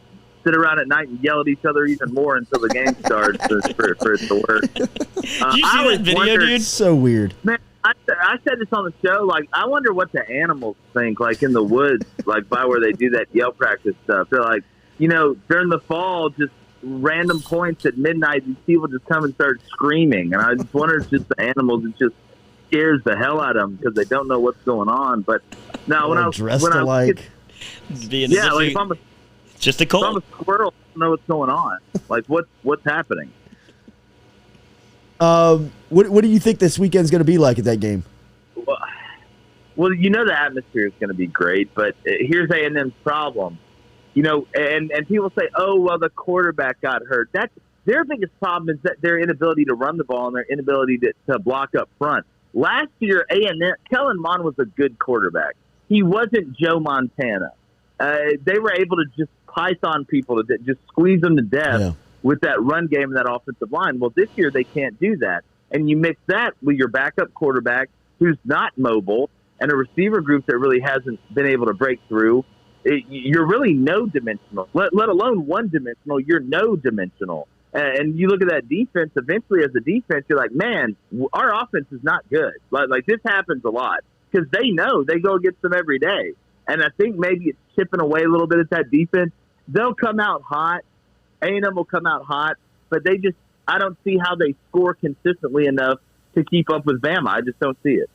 sit around at night and yell at each other even more until the game starts for it to work. Did you see that video, dude? It's so weird. Man, I said this on the show. Like, I wonder what the animals think, like, in the woods, like, by where they do that yell practice stuff. They're like, you know, during the fall, just random points at midnight, these people just come and start screaming. And I just wonder if it's just the animals. It just scares the hell out of them because they don't know what's going on. But now, when I was alike. If I'm just a cold. If I'm a squirrel, I don't know what's going on. Like, what's happening? What do you think this weekend's going to be like at that game? Well, you know the atmosphere is going to be great, but here's A&M's problem. You know, and people say, oh, well, the quarterback got hurt. That's their biggest problem is that their inability to run the ball and their inability to block up front. Last year, A&M, Kellen Mond was a good quarterback. He wasn't Joe Montana. They were able to just python people, to just squeeze them to death with that run game and that offensive line. Well, this year they can't do that. And you mix that with your backup quarterback who's not mobile and a receiver group that really hasn't been able to break through. You're really no-dimensional, let alone one-dimensional. You're no-dimensional. And you look at that defense, eventually as a defense, you're like, man, our offense is not good. Like this happens a lot because they know they go against them every day. And I think maybe it's chipping away a little bit at that defense. They'll come out hot. A&M will come out hot, but I don't see how they score consistently enough to keep up with Bama. I just don't see it.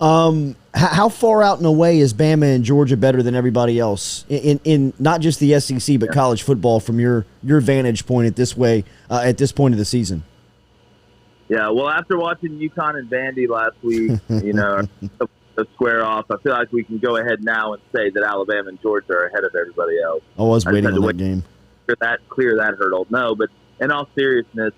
How far out and away is Bama and Georgia better than everybody else in not just the SEC but college football from your vantage point at this point of the season? Yeah, well, after watching UConn and Vandy last week, you know, to square off, I feel like we can go ahead now and say that Alabama and Georgia are ahead of everybody else. I was waiting on that game. Clear that hurdle. No, but in all seriousness,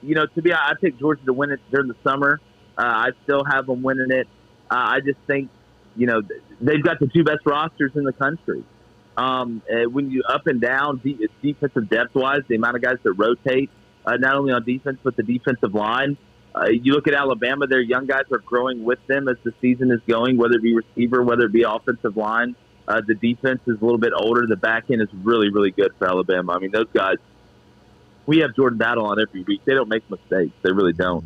you know, I picked Georgia to win it during the summer. I still have them winning it. I just think, you know, they've got the two best rosters in the country. When you up and down, defensive depth-wise, the amount of guys that rotate, not only on defense but the defensive line. You look at Alabama, their young guys are growing with them as the season is going, whether it be receiver, whether it be offensive line. The defense is a little bit older. The back end is really, really good for Alabama. I mean, those guys, we have Jordan Battle on every week. They don't make mistakes. They really don't.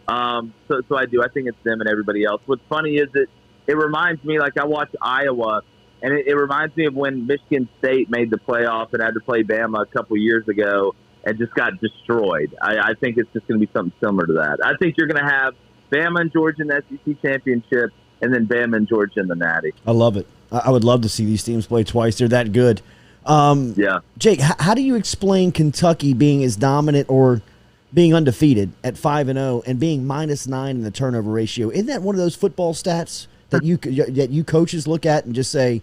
So I do. I think it's them and everybody else. What's funny is that it reminds me, like I watch Iowa, and it reminds me of when Michigan State made the playoff and had to play Bama a couple years ago. and just got destroyed. I think it's just going to be something similar to that. I think you're going to have Bama and Georgia in the SEC championship, and then Bama and Georgia in the Natty. I love it. I would love to see these teams play twice. They're that good. Yeah. Jake, how do you explain Kentucky being as dominant or being undefeated at 5-0 and being -9 in the turnover ratio? Isn't that one of those football stats that you coaches look at and just say,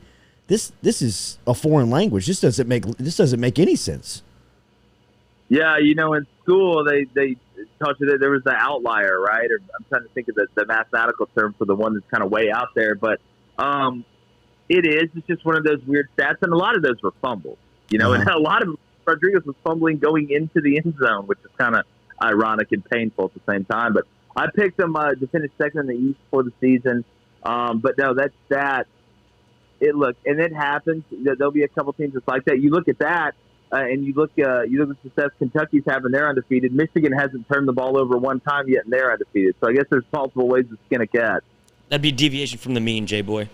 this is a foreign language. This doesn't make any sense. Yeah, in school they taught you that there was the outlier, right? Or I'm trying to think of the mathematical term for the one that's kind of way out there, but it's just one of those weird stats, and a lot of those were fumbles. And a lot of Rodriguez was fumbling going into the end zone, which is kind of ironic and painful at the same time. But I picked them to finish second in the East for the season. But no, that stat, and it happens. There'll be a couple teams that's like that. You look at that, and you look at the success Kentucky's having. They're undefeated. Michigan hasn't turned the ball over one time yet, and they're undefeated. So I guess there's multiple ways to skin a cat. That'd be deviation from the mean, J-Boy.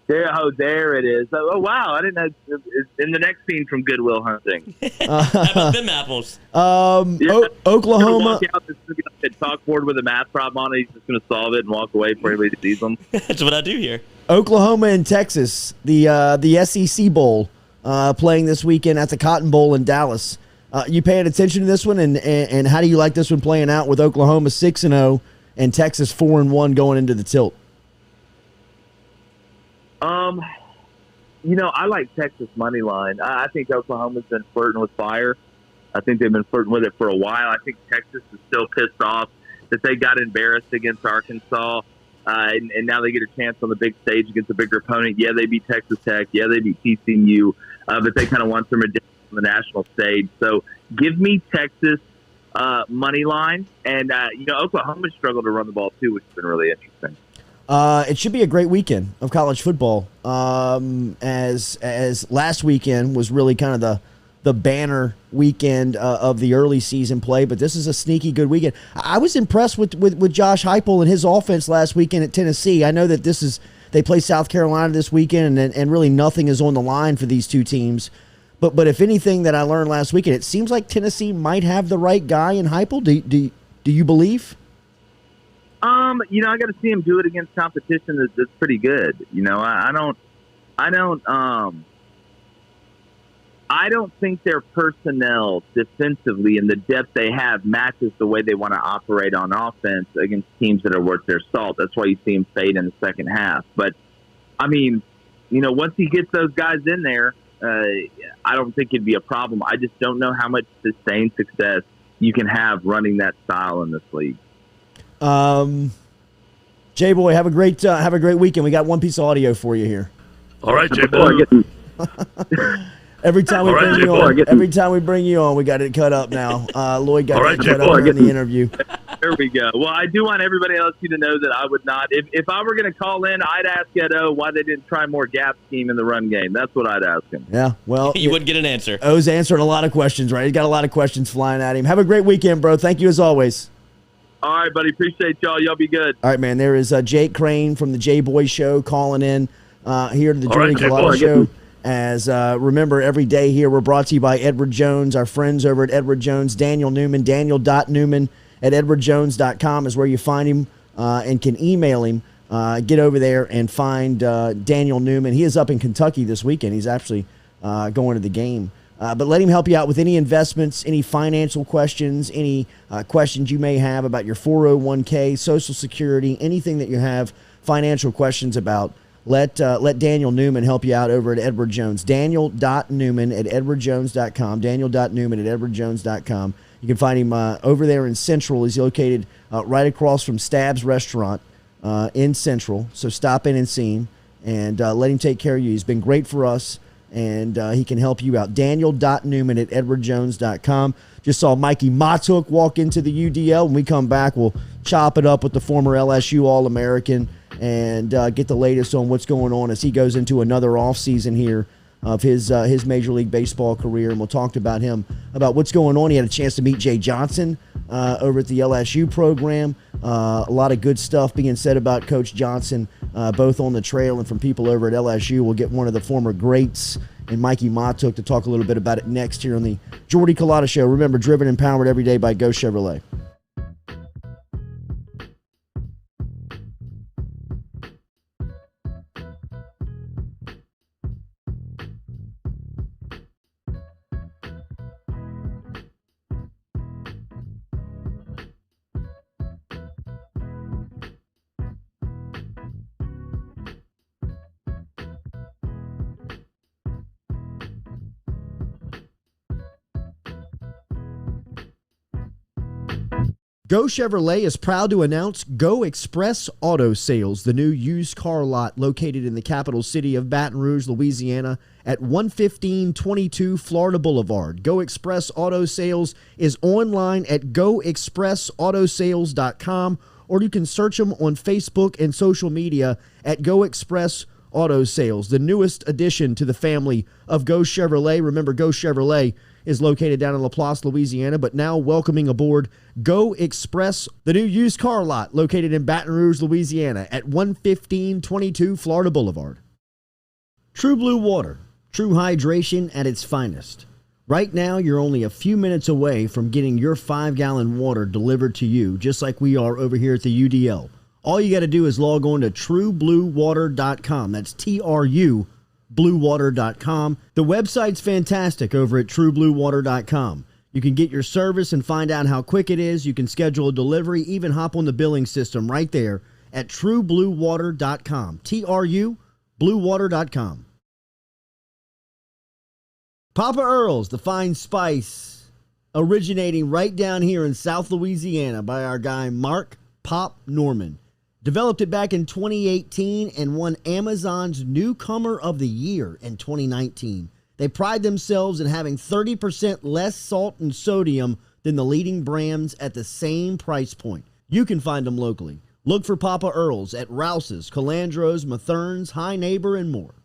There it is. Oh, wow. I didn't know. It's in the next scene from Good Will Hunting. How about them apples? Oklahoma. Walk out this chalkboard with a math problem on it. He's just going to solve it and walk away before anybody sees him. That's what I do here. Oklahoma and Texas, the SEC Bowl, playing this weekend at the Cotton Bowl in Dallas. You paying attention to this one, and how do you like this one playing out with Oklahoma 6-0 and Texas 4-1 going into the tilt? I like Texas money line. I think Oklahoma's been flirting with fire. I think they've been flirting with it for a while. I think Texas is still pissed off that they got embarrassed against Arkansas, and now they get a chance on the big stage against a bigger opponent. Yeah, they beat Texas Tech. Yeah, they beat TCU, but they kind of want some redemption on the national stage. So give me Texas money line, and Oklahoma struggled to run the ball too, which has been really interesting. It should be a great weekend of college football. As last weekend was really kind of the banner weekend of the early season play, but this is a sneaky good weekend. I was impressed with Josh Heupel and his offense last weekend at Tennessee. I know that they play South Carolina this weekend, and really nothing is on the line for these two teams. But if anything that I learned last weekend, it seems like Tennessee might have the right guy in Heupel. Do you believe? I got to see him do it against competition that's pretty good. I don't think their personnel defensively and the depth they have matches the way they want to operate on offense against teams that are worth their salt. That's why you see him fade in the second half. But once he gets those guys in there, I don't think it'd be a problem. I just don't know how much sustained success you can have running that style in this league. J-Boy, have a great weekend. We got one piece of audio for you here. All right, J-Boy. Every time we bring you on, we got it cut up now. Lloyd got it cut up in the interview. There we go. Well, I do want everybody else to know that I would not. If I were going to call in, I'd ask Edo why they didn't try more gap scheme in the run game. That's what I'd ask him. Yeah, well. You wouldn't get an answer. O's answering a lot of questions, right? He's got a lot of questions flying at him. Have a great weekend, bro. Thank you as always. All right, buddy. Appreciate y'all. Y'all be good. All right, man. There is Jake Crain from the J-Boy Show calling in here to the Jordy Culotta Show. As remember, every day here we're brought to you by Edward Jones, our friends over at Edward Jones, Daniel Newman, Daniel.Newman at edwardjones.com is where you find him and can email him. Get over there and find Daniel Newman. He is up in Kentucky this weekend. He's actually going to the game. But let him help you out with any investments, any financial questions, any questions you may have about your 401k, Social Security, anything that you have financial questions about. Let Daniel Newman help you out over at Edward Jones. Daniel.Newman at edwardjones.com. Daniel.Newman at edwardjones.com. You can find him over there in Central. He's located right across from Stab's Restaurant in Central. So stop in and see him and let him take care of you. He's been great for us, and he can help you out. Daniel.Newman at edwardjones.com. Just saw Mikie Mahtook walk into the UDL. When we come back, we'll chop it up with the former LSU All-American and get the latest on what's going on as he goes into another offseason here of his Major League Baseball career. And we'll talk about him, about what's going on. He had a chance to meet Jay Johnson over at the LSU program. A lot of good stuff being said about Coach Johnson, both on the trail and from people over at LSU. We'll get one of the former greats and Mikie Mahtook to talk a little bit about it next here on the Jordy Culotta Show. Remember, driven and powered every day by Go Chevrolet. Go Chevrolet is proud to announce Go Express Auto Sales, the new used car lot located in the capital city of Baton Rouge, Louisiana at 11522 Florida Boulevard. Go Express Auto Sales is online at goexpressautosales.com, or you can search them on Facebook and social media at Go Express Auto Sales, the newest addition to the family of Go Chevrolet. Remember, Go Chevrolet is located down in Laplace, Louisiana, but now welcoming aboard Go Express, the new used car lot located in Baton Rouge, Louisiana at 11522 Florida Boulevard. True Blue Water, true hydration at its finest. Right now, you're only a few minutes away from getting your 5-gallon water delivered to you, just like we are over here at the UDL. All you got to do is log on to truebluewater.com. That's TRU bluewater.com. The website's fantastic over at truebluewater.com. You can get your service and find out how quick it is. You can schedule a delivery, even hop on the billing system right there at truebluewater.com. TRU bluewater.com. Papa Earl's, the fine spice, originating right down here in South Louisiana by our guy Mark Pop Norman. Developed it back in 2018 and won Amazon's Newcomer of the Year in 2019. They pride themselves in having 30% less salt and sodium than the leading brands at the same price point. You can find them locally. Look for Papa Earl's at Rouse's, Calandro's, Mathern's, High Neighbor, and more.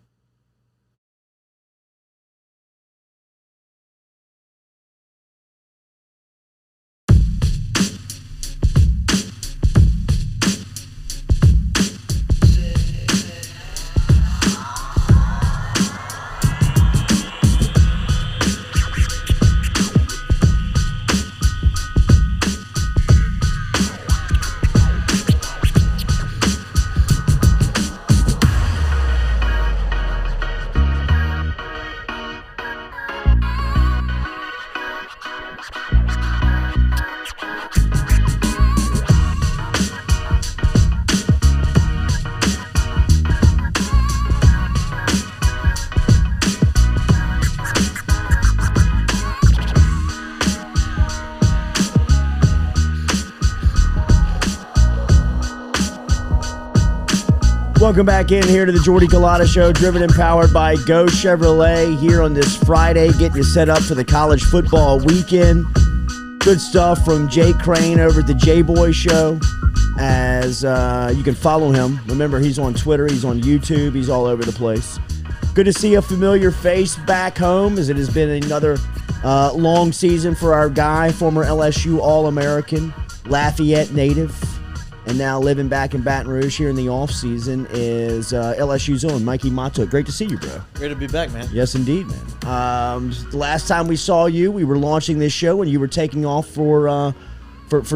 Welcome back in here to the Jordy Culotta Show, driven and powered by Go Chevrolet here on this Friday, getting you set up for the college football weekend. Good stuff from Jay Crain over at the J-Boy Show, as you can follow him. Remember, he's on Twitter, he's on YouTube, he's all over the place. Good to see a familiar face back home, as it has been another long season for our guy, former LSU All-American, Lafayette native, and now living back in Baton Rouge here in the offseason is LSU's own Mikie Mahtook. Great to see you, bro. Great to be back, man. Yes, indeed, man. The last time we saw you, we were launching this show, and you were taking off for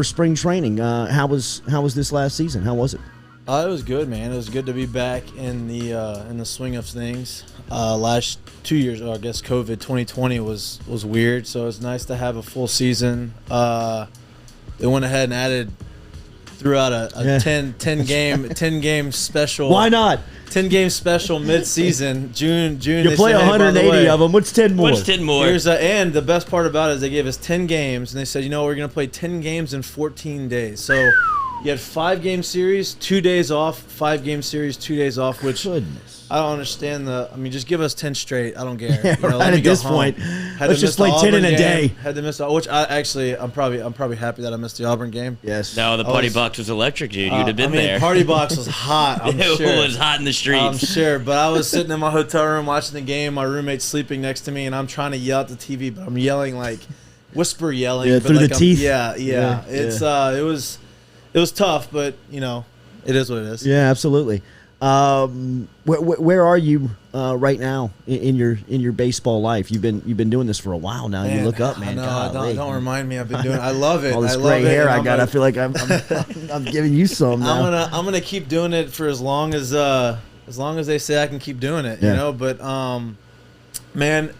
spring training. How was this last season? How was it? It was good, man. It was good to be back in the swing of things. Last 2 years, I guess COVID 2020 was weird, so it's nice to have a full season. They went ahead and added throughout a 10 game special. Why not? 10 game special mid-season. June. You play 180 of them. What's 10 more? What's 10 more? And the best part about it is they gave us 10 games, and they said, we're going to play 10 games in 14 days. So you had 5-game series, 2 days off, 5-game series, 2 days off, which Goodness. I don't understand just give us 10 straight. I don't care. Yeah, right at this point, let's just play 10 in a day. Had to miss, which I'm probably happy that I missed the Auburn game. Yes. No, the party box was electric, dude. You'd have been there. Party box was hot. I'm sure. It was hot in the streets. I'm sure, but I was sitting in my hotel room watching the game. My roommate's sleeping next to me, and I'm trying to yell at the TV, but I'm yelling whisper yelling. Yeah, but through the teeth. Yeah. It's it was tough, but it is what it is. Yeah, absolutely. Where are you right now in your baseball life? You've been doing this for a while now. Man, you look up, man. No, don't remind me. I've been doing. I love it. All this I gray love it, hair and I got. I feel like I'm giving you some now. I'm gonna keep doing it for as long as they say I can keep doing it. Yeah. You know, but man,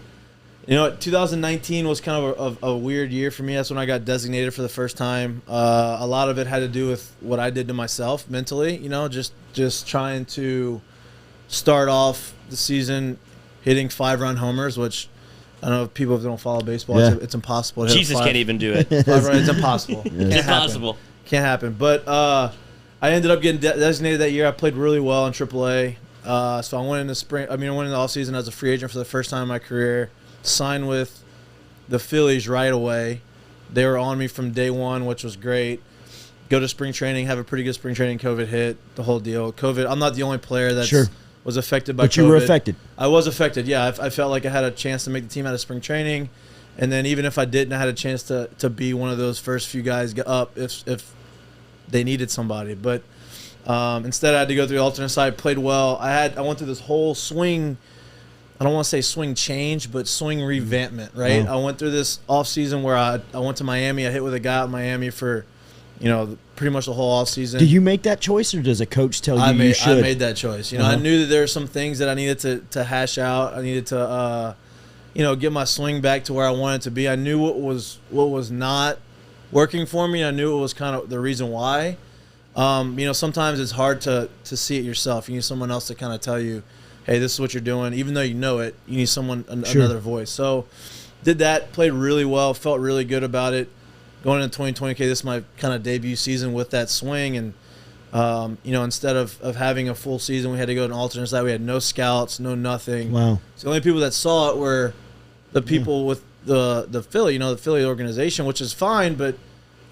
2019 was kind of a weird year for me. That's when I got designated for the first time. A lot of it had to do with what I did to myself mentally. Just trying to start off the season hitting 5-run homers, which I don't know if people don't follow baseball. Yeah. It's impossible. To hit Jesus can't even do it. 5-run, it's impossible. It's impossible. Can't happen. But I ended up getting designated that year. I played really well in AAA. So I went in the offseason as a free agent for the first time in my career. Signed with the Phillies right away. They were on me from day one, which was great. Go to spring training, have a pretty good spring training. COVID hit, the whole deal. COVID, I'm not the only player that was affected by COVID. But you were affected. I was affected, yeah. I felt like I had a chance to make the team out of spring training. And then even if I didn't, I had a chance to be one of those first few guys get up if they needed somebody. But instead, I had to go through the alternate side, played well. I went through this whole swing. I don't want to say swing change, but swing revampment, right? Oh. I went through this offseason where I went to Miami. I hit with a guy out in Miami for, pretty much the whole offseason. Did you make that choice, or does a coach tell you you should? I made that choice. I knew that there were some things that I needed to hash out. I needed to, get my swing back to where I wanted it to be. I knew what was not working for me. I knew it was kind of the reason why. Sometimes it's hard to see it yourself. You need someone else to kind of tell you, hey, this is what you're doing. Even though you know it, you need another voice. So did that, played really well, felt really good about it. Going into 2020, this is my kind of debut season with that swing. And, instead of having a full season, we had to go to an alternate side. We had no scouts, no nothing. Wow. So the only people that saw it were the people with the Philly, the Philly organization, which is fine. But,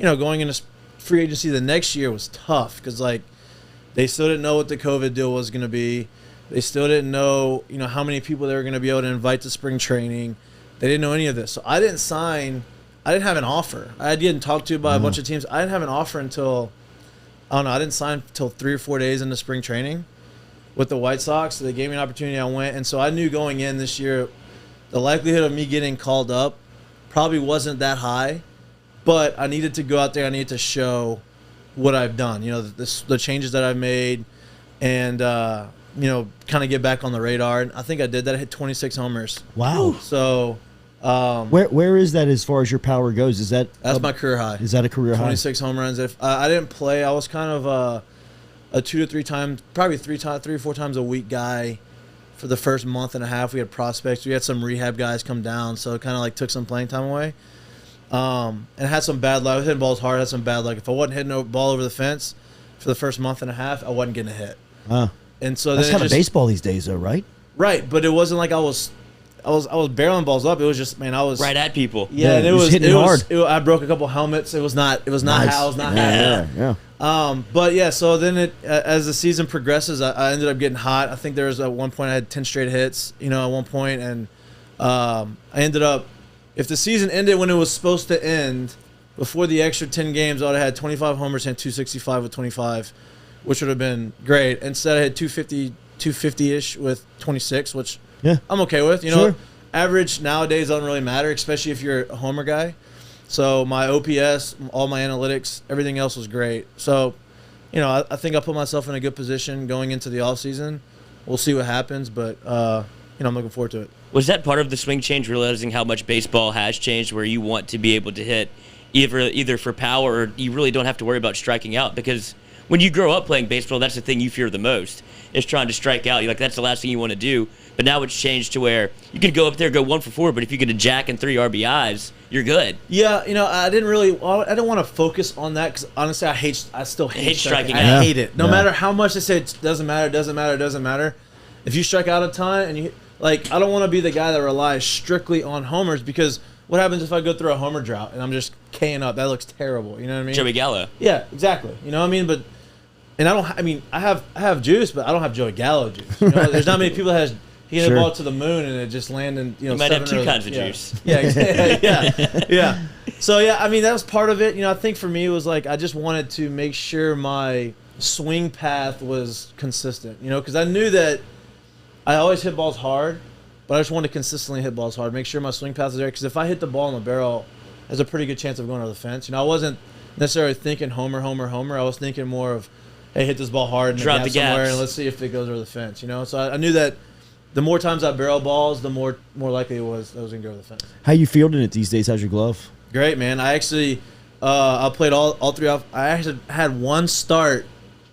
going into free agency the next year was tough because, they still didn't know what the COVID deal was going to be. They still didn't know, how many people they were going to be able to invite to spring training. They didn't know any of this. So I didn't sign. I didn't have an offer. I had getting talked to by a bunch of teams. I didn't have an offer until, I didn't sign until 3 or 4 days into spring training with the White Sox. So they gave me an opportunity. I went. And so I knew going in this year, the likelihood of me getting called up probably wasn't that high. But I needed to go out there. I needed to show what I've done, the changes that I've made and, kind of get back on the radar. And I think I did that. I hit 26 homers. Wow. So where is that as far as your power goes? That's my career high. Is that a career 26 home runs. If I didn't play, I was kind of a 2 to 3 times, probably 3 or 4 times a week guy for the first month and a half. We had prospects. We had some rehab guys come down, so it kind of took some playing time away. And had some bad luck. I was hitting balls hard. Had some bad luck. If I wasn't hitting a ball over the fence for the first month and a half, I wasn't getting a hit. And so that's kind of baseball these days, though, right? Right, but it wasn't like I was barreling balls up. It was just, I was right at people. Yeah, and it was hitting hard. I broke a couple helmets. It was not Nice. how. It was not happy. Yeah. But yeah, so then as the season progresses, I ended up getting hot. I think there was at one point I had 10 straight hits, at one point, and I ended up. If the season ended when it was supposed to end, before the extra 10 games, I would have had 25 homers and 265 with 25, which would have been great. Instead, I had 250-ish with 26, which I'm okay with. Sure. Average nowadays doesn't really matter, especially if you're a homer guy. So my OPS, all my analytics, everything else was great. So, I think I put myself in a good position going into the offseason. We'll see what happens, but, I'm looking forward to it. Was that part of the swing change, realizing how much baseball has changed, where you want to be able to hit either for power or you really don't have to worry about striking out? Because when you grow up playing baseball, that's the thing you fear the most, is trying to strike out. You're like, that's the last thing you want to do. But now it's changed to where you can go up there, go 1 for 4, but if you get a jack and 3 RBIs, you're good. Yeah, I didn't want to focus on that because honestly, I still hate striking out. Yeah. I hate it. No matter how much they say it doesn't matter. If you strike out a ton and I don't want to be the guy that relies strictly on homers because what happens if I go through a homer drought and I'm just K'ing up? That looks terrible. You know what I mean? Joey Gallo. Yeah, exactly. You know what I mean? But I have juice, but I don't have Joey Gallo juice. There's not many people that he hit the ball to the moon and it just landed. You might have 2 kinds of juice. Yeah. So that was part of it. I think for me it was I just wanted to make sure my swing path was consistent. Because I knew that I always hit balls hard, but I just want to consistently hit balls hard. Make sure my swing path is there, because if I hit the ball in the barrel, there's a pretty good chance of going over the fence. I wasn't necessarily thinking homer. I was thinking more of, hey, hit this ball hard and drop the gap somewhere, and let's see if it goes over the fence. So I knew that the more times I barrel balls, the more likely it was that I was going to go over the fence. How you fielding it these days? How's your glove? Great, man. I actually I played all three off. I actually had one start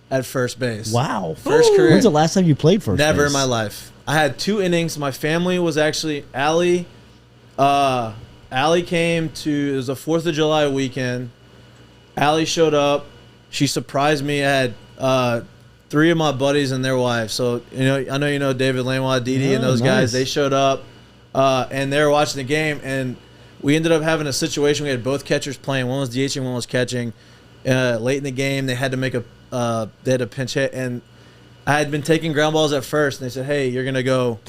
at first base. Wow. First career. When's the last time you played first Never base? in my life. I had 2 innings. My family was actually Allie. Allie came to, it was the 4th of July weekend. Allie showed up. She surprised me. I had 3 of my buddies and their wives. So, I know you know David Lanois, Didi, and those guys. They showed up, and they were watching the game. And we ended up having a situation. We had both catchers playing. One was DHing, one was catching. Late in the game, they had to make they had a pinch hit, and I had been taking ground balls at first, and they said, "Hey, you're gonna go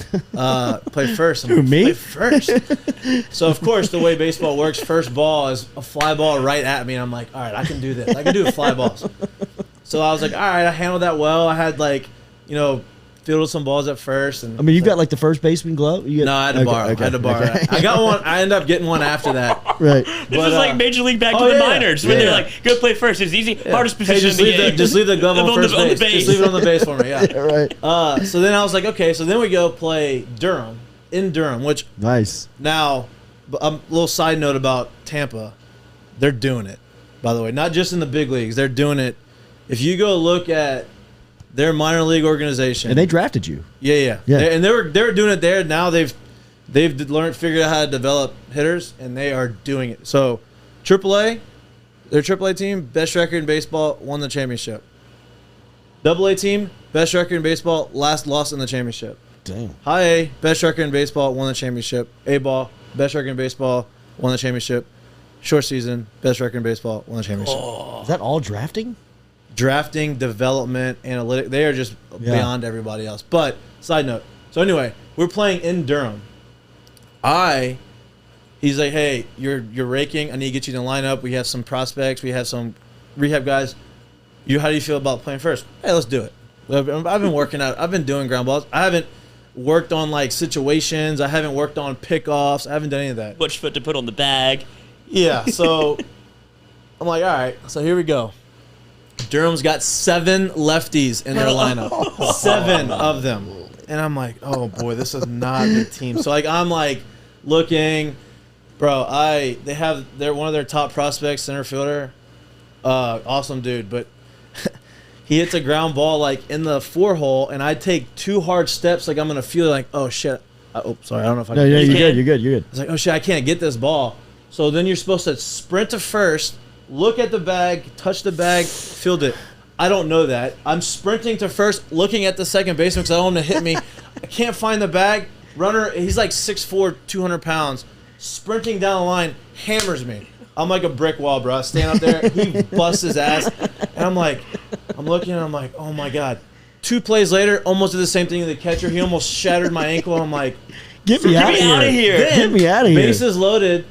play first." I'm like, me? Play first. So of course, the way baseball works, first ball is a fly ball right at me, and I'm like, "All right, I can do this. I can do fly balls." So I was like, "All right, I handled that well." I had fielded some balls at first, and I mean, you've got like the first baseman glove. No, I had to borrow. I had to borrow. Okay. I got one. I ended up getting one after that. Right. This is like Major League back to the minors when they're like, go play first. It's easy. Hardest position in the game. Just leave the glove on first base. Just leave it on the base for me. Yeah. Yeah, right. So then I was like, okay. So then we go play Durham in Durham, which Nice. now a little side note about Tampa, they're doing it. By the way, not just in the big leagues, they're doing it. If you go look at their minor league organization, And they drafted you. yeah. And they were doing it there. Now they've figured out how to develop hitters, and they are doing it. So, AAA, their AAA team, best record in baseball, won the championship. AA team, best record in baseball, lost in the championship. Damn. High A, best record in baseball, won the championship. A ball, best record in baseball, won the championship. Short season, best record in baseball, won the championship. Is that all drafting? Drafting, development, analytic, they are just beyond everybody else. But side note, so anyway, we're playing in Durham. He's like, hey, you're raking. I need to get you in the lineup. We have some prospects. We have some rehab guys. How do you feel about playing first? Hey, let's do it. I've been working out. I've been doing ground balls. I haven't worked on situations. I haven't worked on pickoffs. I haven't done any of that. Which foot to put on the bag. Yeah, so I'm like, all right, so here we go. Durham's got 7 lefties in their lineup. 7 of them. And I'm like, oh boy, this is not the team. So I'm looking, bro, they're one of their top prospects, center fielder. Awesome dude, but he hits a ground ball in the 4-hole, and I take 2 hard steps I'm gonna feel oh shit. Sorry, I don't know if I can. No, you're good. I was like, oh shit, I can't get this ball. So then you're supposed to sprint to first, look at the bag, touch the bag, field it. I don't know that. I'm sprinting to first, looking at the second baseman because I don't want him to hit me. I can't find the bag. Runner, he's 6'4", 200 pounds. Sprinting down the line, hammers me. I'm like a brick wall, bro. I stand up there, he busts his ass. And I'm looking and I'm like, oh my God. 2 plays later, almost did the same thing to the catcher. He almost shattered my ankle. I'm like, Get me out of here. Then, Get me out of here. Bases loaded.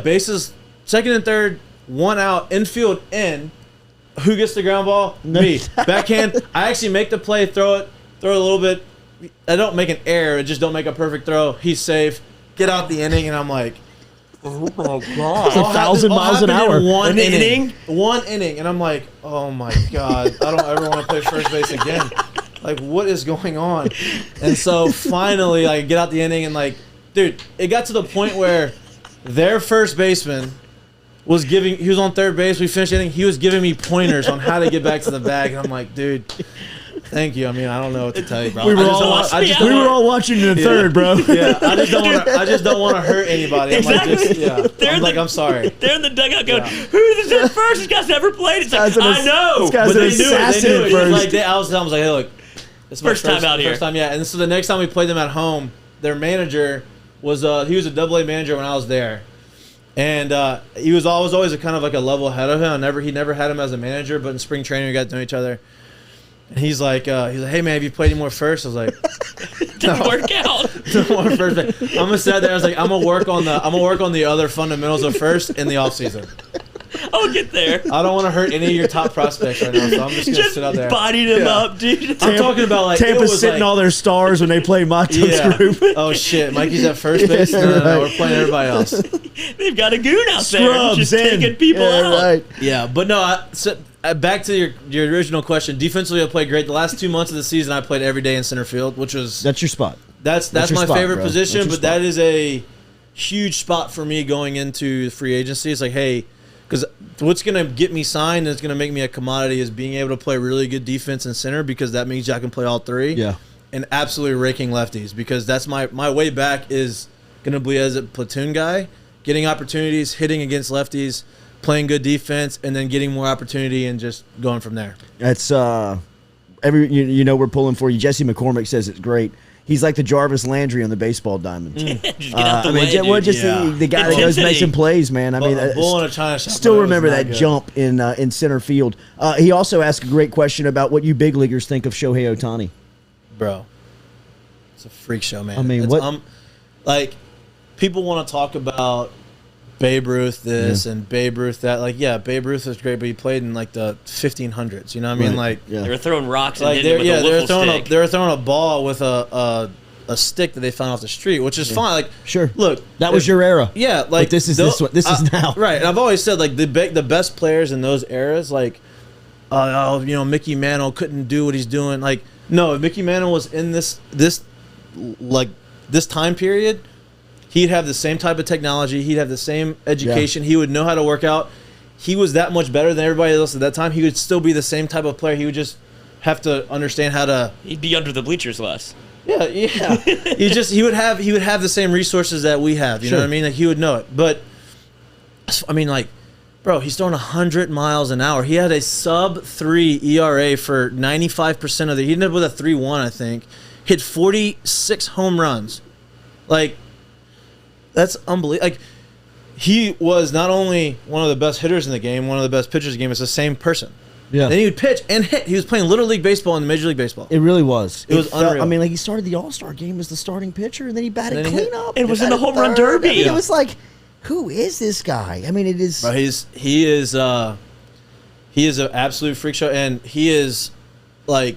Bases second and third, 1 out, infield in. Who gets the ground ball? Me. Backhand. I actually make the play, throw it a little bit. I don't make an error. I just don't make a perfect throw. He's safe. Get out the inning, and I'm like, oh my God. It's 1,000 miles an hour. One inning? One inning. And I'm like, oh my God. I don't ever want to play first base again. What is going on? And so finally, I get out the inning, and dude, it got to the point where their first baseman he was on third base. We finished inning. He was giving me pointers on how to get back to the bag. And I'm like, dude, thank you. I mean, I don't know what to tell you, bro. We were all watching in the third, bro. Yeah, I just don't want to hurt anybody. Exactly. I'm sorry. They're in the dugout going, who's this first? This guy's never played. It's I know. This guy's But an assassin they knew it. first. I was like, hey, look. This is my First time out here. First time, yeah. And so the next time we played them at home, their manager was he was a AA manager when I was there. And he was always a kind of a level ahead of him. He never had him as a manager, but in spring training we got to know each other. And he's like, hey man, have you played any more first? I was like, Didn't work out. no more first. I'm gonna sit there. I was like, I'm gonna work on the other fundamentals of first in the off season. I'll get there. I don't want to hurt any of your top prospects right now, so I'm just going to sit out there. Bodied him up, dude. I'm talking about like Tampa's it was sitting like, all their stars when they play Mahtook's group. Oh shit, Mikey's at first base. No, we're playing everybody else. They've got a goon out there Scrubs just in. taking people out. Right. Yeah, but no. Back to your original question. Defensively, I played great. The last 2 months of the season, I played every day in center field, which was That's your spot. that's your my spot, favorite bro. position. That's your But that is a huge spot for me going into free agency. It's like, hey, because what's gonna get me signed and it's gonna make me a commodity is being able to play really good defense and center, because that means I can play all three. Yeah. And absolutely raking lefties, because that's my way back is gonna be as a platoon guy, getting opportunities, hitting against lefties, playing good defense, and then getting more opportunity and just going from there. That's we're pulling for you. Jesse McCormick says it's great. He's like the Jarvis Landry on the baseball diamond. Just get out the way, dude. The guy that goes Intensity. making plays, man. I mean, A bull in a china shop. still That was remember not that good. jump in center field. He also asked a great question about what you big leaguers think of Shohei Ohtani. Bro. It's a freak show, man. I mean, what- like, people want to talk about Babe Ruth this and Babe Ruth that. Like, yeah, Babe Ruth was great, but he played in like the 1500s. You know what I mean? Like, yeah. They were throwing rocks and like hitting it with a wiffle stick. they were throwing a ball with a stick that they found off the street, which is fine. Like, Sure. look, That was your era. Yeah, like But this is this one. This is now. right. And I've always said like the best players in those eras, like, Mickey Mantle couldn't do what he's doing. Like, no, if Mickey Mantle was in this time period, he'd have the same type of technology. He'd have the same education. He would know how to work out. He was that much better than everybody else at that time. He would still be the same type of player. He would just have to understand how to. He'd be under the bleachers less. Yeah. He would have the same resources that we have. You know what I mean? Like, he would know it. But I mean, like, bro, he's throwing 100 miles an hour. He had a sub-3 ERA for 95% of the. He ended up with a 3.1, I think. Hit 46 home runs. Like, that's unbelievable. Like, he was not only one of the best hitters in the game, one of the best pitchers in the game. It's the same person. Yeah. Then he would pitch and hit. He was playing Little League Baseball and Major League Baseball. It really was. It was unreal. I mean, like, he started the All-Star game as the starting pitcher, and then he batted And then he hit. cleanup. It was in the home run third. derby. I mean, Yeah. it was like, who is this guy? I mean, it is. Bro, he is an absolute freak show, and he is like,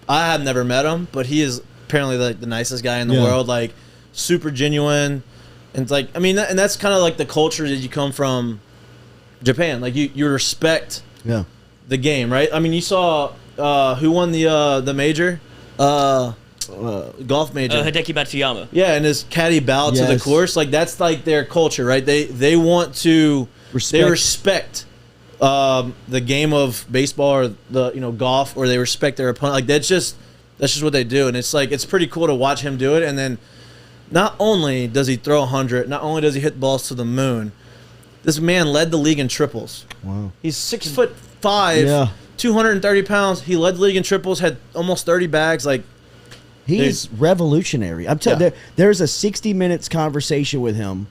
I have never met him, but he is apparently like the nicest guy in the world. Like, super genuine, and it's like, I mean, and that's kind of like the culture that you come from Japan. Like, you respect the game, right? I mean, you saw who won the major, golf major. Hideki Matsuyama. Yeah, and his caddy bowed to the Yes. course. Like, that's like their culture, right? They want to respect the game of baseball or the golf, or they respect their opponent. Like, that's just what they do, and it's like, it's pretty cool to watch him do it. And then not only does he throw 100, not only does he hit balls to the moon, this man led the league in triples. Wow. He's 6'5", 230 pounds. He led the league in triples, had almost 30 bags. Like, He dude. is revolutionary. I'm telling you, there's a 60 Minutes conversation with him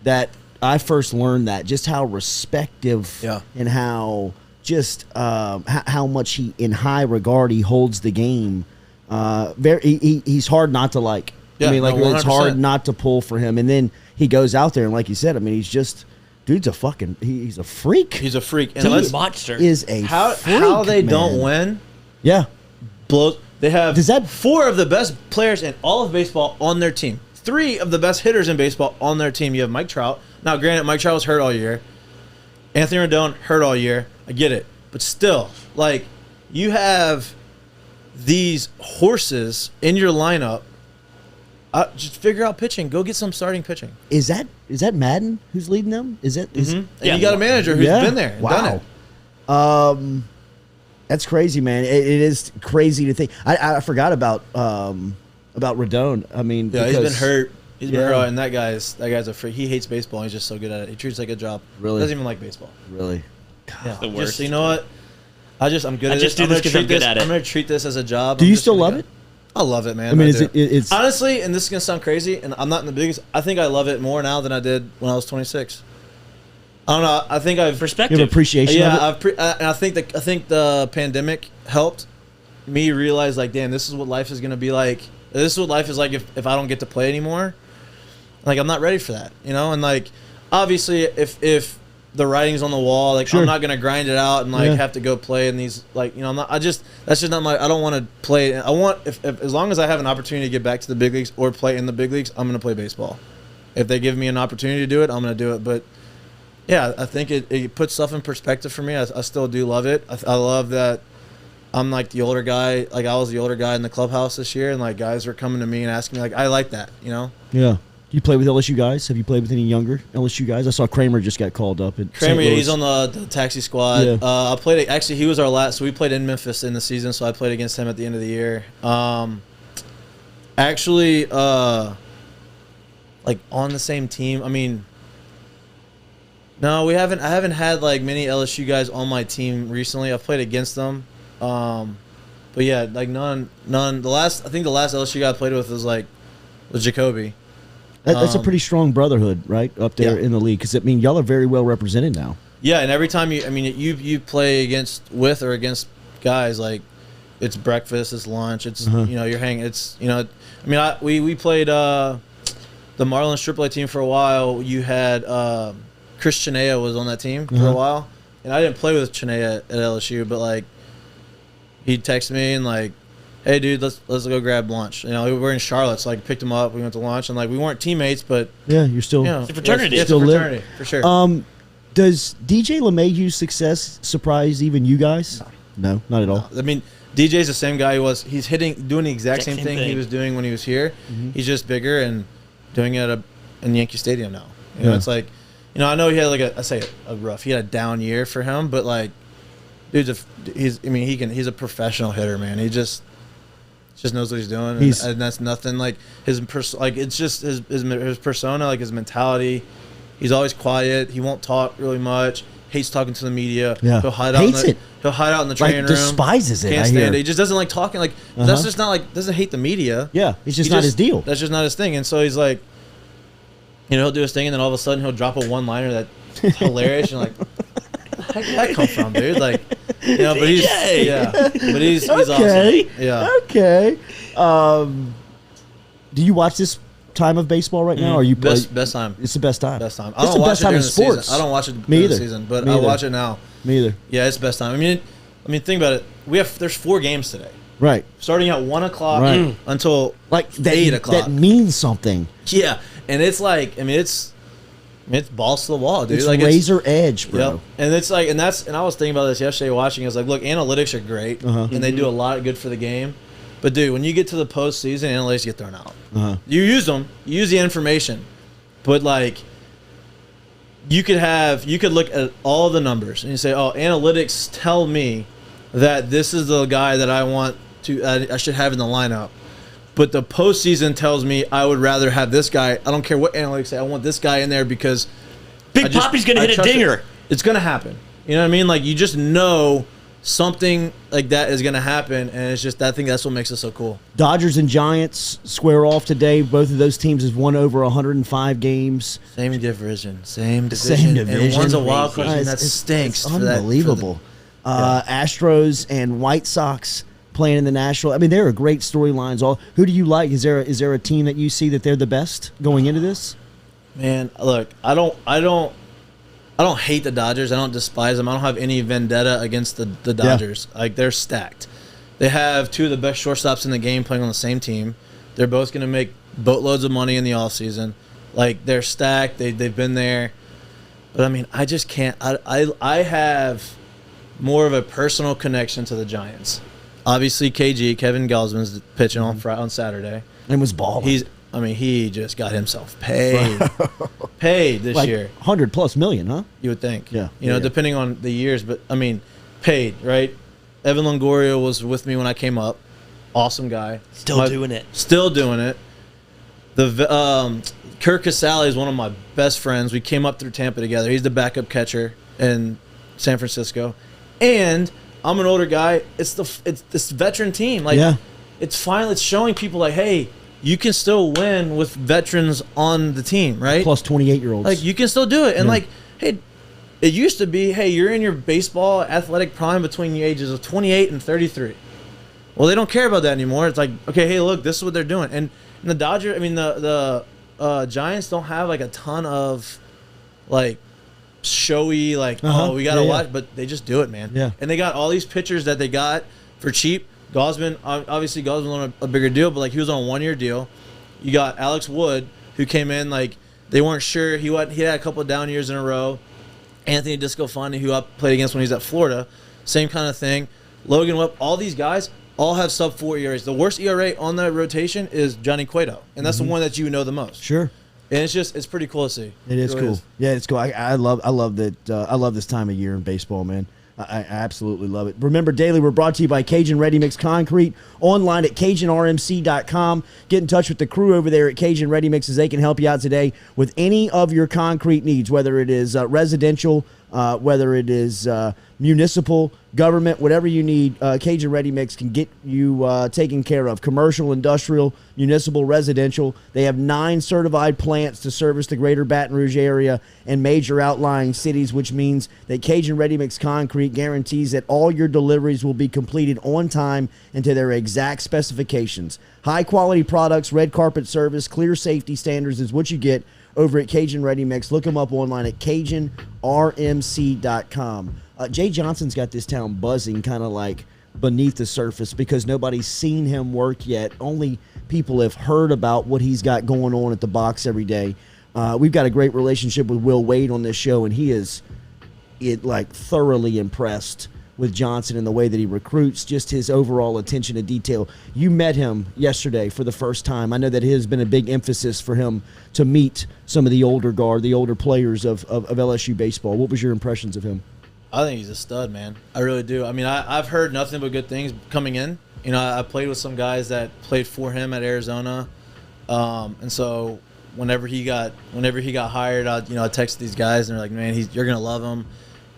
that I first learned that just how respective and how just how much he in high regard he holds the game. He's hard not to like. Yeah, I mean, like, no, it's 100%. hard not to pull for him. And then he goes out there and, like you said, I mean, he's just dude's a fucking he's a freak. He's a freak. And He's let's, a monster. Is a how freak, they man. don't win Yeah. blows. They have Does that- 4 of the best players in all of baseball on their team. 3 of the best hitters in baseball on their team. You have Mike Trout. Now, granted, Mike Trout was hurt all year. Anthony Rendon hurt all year. I get it, but still, like, you have these horses in your lineup. Just figure out pitching. Go get some starting pitching. Is that Madden who's leading them? Is that is And you got a manager who's been there and done it. That's crazy, man. It is crazy to think. I forgot about Rendon. I mean, Yeah, he's been because- hurt. He's been Yeah. hurt, and that guy's a freak. He hates baseball. He's just so good at it. He treats it like a job. Really? Doesn't even like baseball. Really. Yeah. the worst. Just, you know what? I'm good I at just this. do this 'cause I'm good at it. I'm going to treat this as a job. Do you still love it? I love it, man. I mean, I is do. it's Honestly, and this is going to sound crazy, and I'm not in the biggest. I think I love it more now than I did when I was 26. I don't know. I think I've you Perspective. have appreciation yeah, of it? and I think the pandemic helped me realize, like, damn, this is what life is going to be like. This is what life is like if I don't get to play anymore. Like, I'm not ready for that, you know? And, like, obviously, if the writing's on the wall. Like Sure. I'm not gonna grind it out and like Yeah. have to go play in these like I'm not. That's just not my. I don't want to play. I want if as long as I have an opportunity to get back to the big leagues or play in the big leagues, I'm gonna play baseball. If they give me an opportunity to do it, I'm gonna do it. But yeah, I think it puts stuff in perspective for me. I still do love it. I love that I'm like the older guy. Like I was the older guy in the clubhouse this year, and like guys were coming to me and asking me like, I like that, Yeah. Do you play with LSU guys? Have you played with any younger LSU guys? I saw Kramer just got called up. At Kramer, St. yeah, Louis. he's on the taxi squad. Yeah. I played. Actually, he was our last. So we played in Memphis in the season. So I played against him at the end of the year. Actually, like on the same team. I mean, no, we haven't. I haven't had like many LSU guys on my team recently. I've played against them. But yeah, like none. I think the last LSU guy I played with was Jacoby. That's a pretty strong brotherhood, right, up there Yeah. in the league. Because I mean, y'all are very well represented now. Yeah, and every time you play with or against guys like it's breakfast, it's lunch, it's you're hanging, it's we played the Marlins AAA team for a while. You had Chris Chinea was on that team for a while, and I didn't play with Chinea at LSU, but like he'd text me and like, hey dude, let's go grab lunch. We're in Charlotte, so like picked him up, we went to lunch, and like we weren't teammates, but Yeah, you're still. It's a fraternity. It's a Still live. fraternity for sure. Does DJ LeMahieu's success surprise even you guys? No, not at all. I mean, DJ's the same guy he was. He's doing the exact same thing he thing. was doing when he was here. He's just bigger and doing it in Yankee Stadium now. Yeah. It's like, I know he had like he had a down year for him, but like, dude's he's a professional hitter, man. He just knows what he's doing, and that's nothing like it's just his persona, like his mentality. He's always quiet. He won't talk really much. Hates talking to the media. Yeah. He'll hide out in the training room. Despises it. Can't I stand hear. it. He just doesn't like talking. Like that's just not like doesn't hate the media. Yeah, it's just He not his deal. That's just not his thing. And so he's like, he'll do his thing, and then all of a sudden he'll drop a one-liner that's hilarious. And like, where did that come from, dude? Like, but he's but he's Okay. awesome. Yeah. Okay. Do you watch this time of baseball right now? Or you Best time. It's the best time. Best time. It's the best time in during the season. sports. I don't watch it Me during either. the season, but Me I either. watch it now. Me either. Yeah, it's best time. I mean, think about it. There's 4 games today, Right. starting at 1 o'clock Right. until Like that, 8 o'clock. That means something. Yeah, and it's like it's balls to the wall, dude. It's like razor edge, bro. Yep. And it's like, and I was thinking about this yesterday watching. I was like, look, analytics are great, and they do a lot of good for the game. But dude, when you get to the postseason, analytics get thrown out. You use them, you use the information, but like, you could look at all the numbers and you say, oh, analytics tell me that this is the guy that I want I should have in the lineup. But the postseason tells me I would rather have this guy. I don't care what analytics say. I want this guy in there because Big Poppy's going to hit a trust dinger. it. It's going to happen. You know what I mean? Like, you just know something like that is going to happen, and it's just, I think that's what makes it so cool. Dodgers and Giants square off today. Both of those teams have won over 105 games. Same division. Same division. And one's a wild card, and that It's stinks. It's for that- unbelievable. Astros and White Sox playing in the National. I mean, there are great storylines. Who do you like? Is there a team that you see that they're the best going into this? Man, look, I don't hate the Dodgers. I don't despise them. I don't have any vendetta against the Dodgers. Like, they're stacked. They have 2 of the best shortstops in the game playing on the same team. They're both going to make boatloads of money in the offseason. Like, they're stacked. They've been there. But, I mean, I just can't. I have more of a personal connection to the Giants. Obviously, Kevin Gausman's pitching on Saturday. And was balling. He just got himself paid this year. $100+ million, huh? You would think. Yeah. Depending on the years, but I mean, paid, right? Evan Longoria was with me when I came up. Awesome guy. Still doing it. Still doing it. Kirk Casale is one of my best friends. We came up through Tampa together. He's the backup catcher in San Francisco. And I'm an older guy. It's this veteran team. Like, it's finally showing people like, hey, you can still win with veterans on the team, right? Plus 28-year-olds. Like, you can still do it. And like, hey, it used to be, hey, you're in your baseball athletic prime between the ages of 28 and 33. Well, they don't care about that anymore. It's like, okay, hey, look, this is what they're doing. And the Dodgers, I mean, the Giants don't have like a ton of like showy, like, oh, we got to watch, but they just do it, man. Yeah. And they got all these pitchers that they got for cheap. Gosman, obviously Gosman on a bigger deal, but like he was on a 1-year deal. You got Alex Wood, who came in, like they weren't sure. He had a couple of down years in a row. Anthony Discofani, who I played against when he was at Florida, same kind of thing. Logan Webb, all these guys all have sub-4 ERAs. The worst ERA on that rotation is Johnny Cueto, and that's the one that you know the most. Sure. And it's pretty cool to see. It is really cool. is. Yeah, it's cool. I love that. I love this time of year in baseball, man. I absolutely love it. Remember, Daily, we're brought to you by Cajun Ready Mix Concrete, online at CajunRMC.com. Get in touch with the crew over there at Cajun Ready Mix as they can help you out today with any of your concrete needs, whether it is residential, whether it is municipal, government, whatever you need. Cajun Ready Mix can get you taken care of. Commercial, industrial, municipal, residential. They have 9 certified plants to service the greater Baton Rouge area and major outlying cities, which means that Cajun Ready Mix Concrete guarantees that all your deliveries will be completed on time and to their exact specifications. High quality products, red carpet service, clear safety standards is what you get over at Cajun Ready Mix. Look them up online at CajunRMC.com. Jay Johnson's got this town buzzing kind of like beneath the surface because nobody's seen him work yet. Only people have heard about what he's got going on at the box every day. We've got a great relationship with Will Wade on this show, and he is thoroughly impressed with Johnson and the way that he recruits, just his overall attention to detail. You met him yesterday for the first time. I know that it has been a big emphasis for him to meet some of the older guard, the older players of LSU baseball. What was your impressions of him? I think he's a stud, man. I really do. I mean, I've heard nothing but good things coming in. You know, I played with some guys that played for him at Arizona, and so whenever he got hired, I texted these guys and they're like, "Man, you're gonna love him.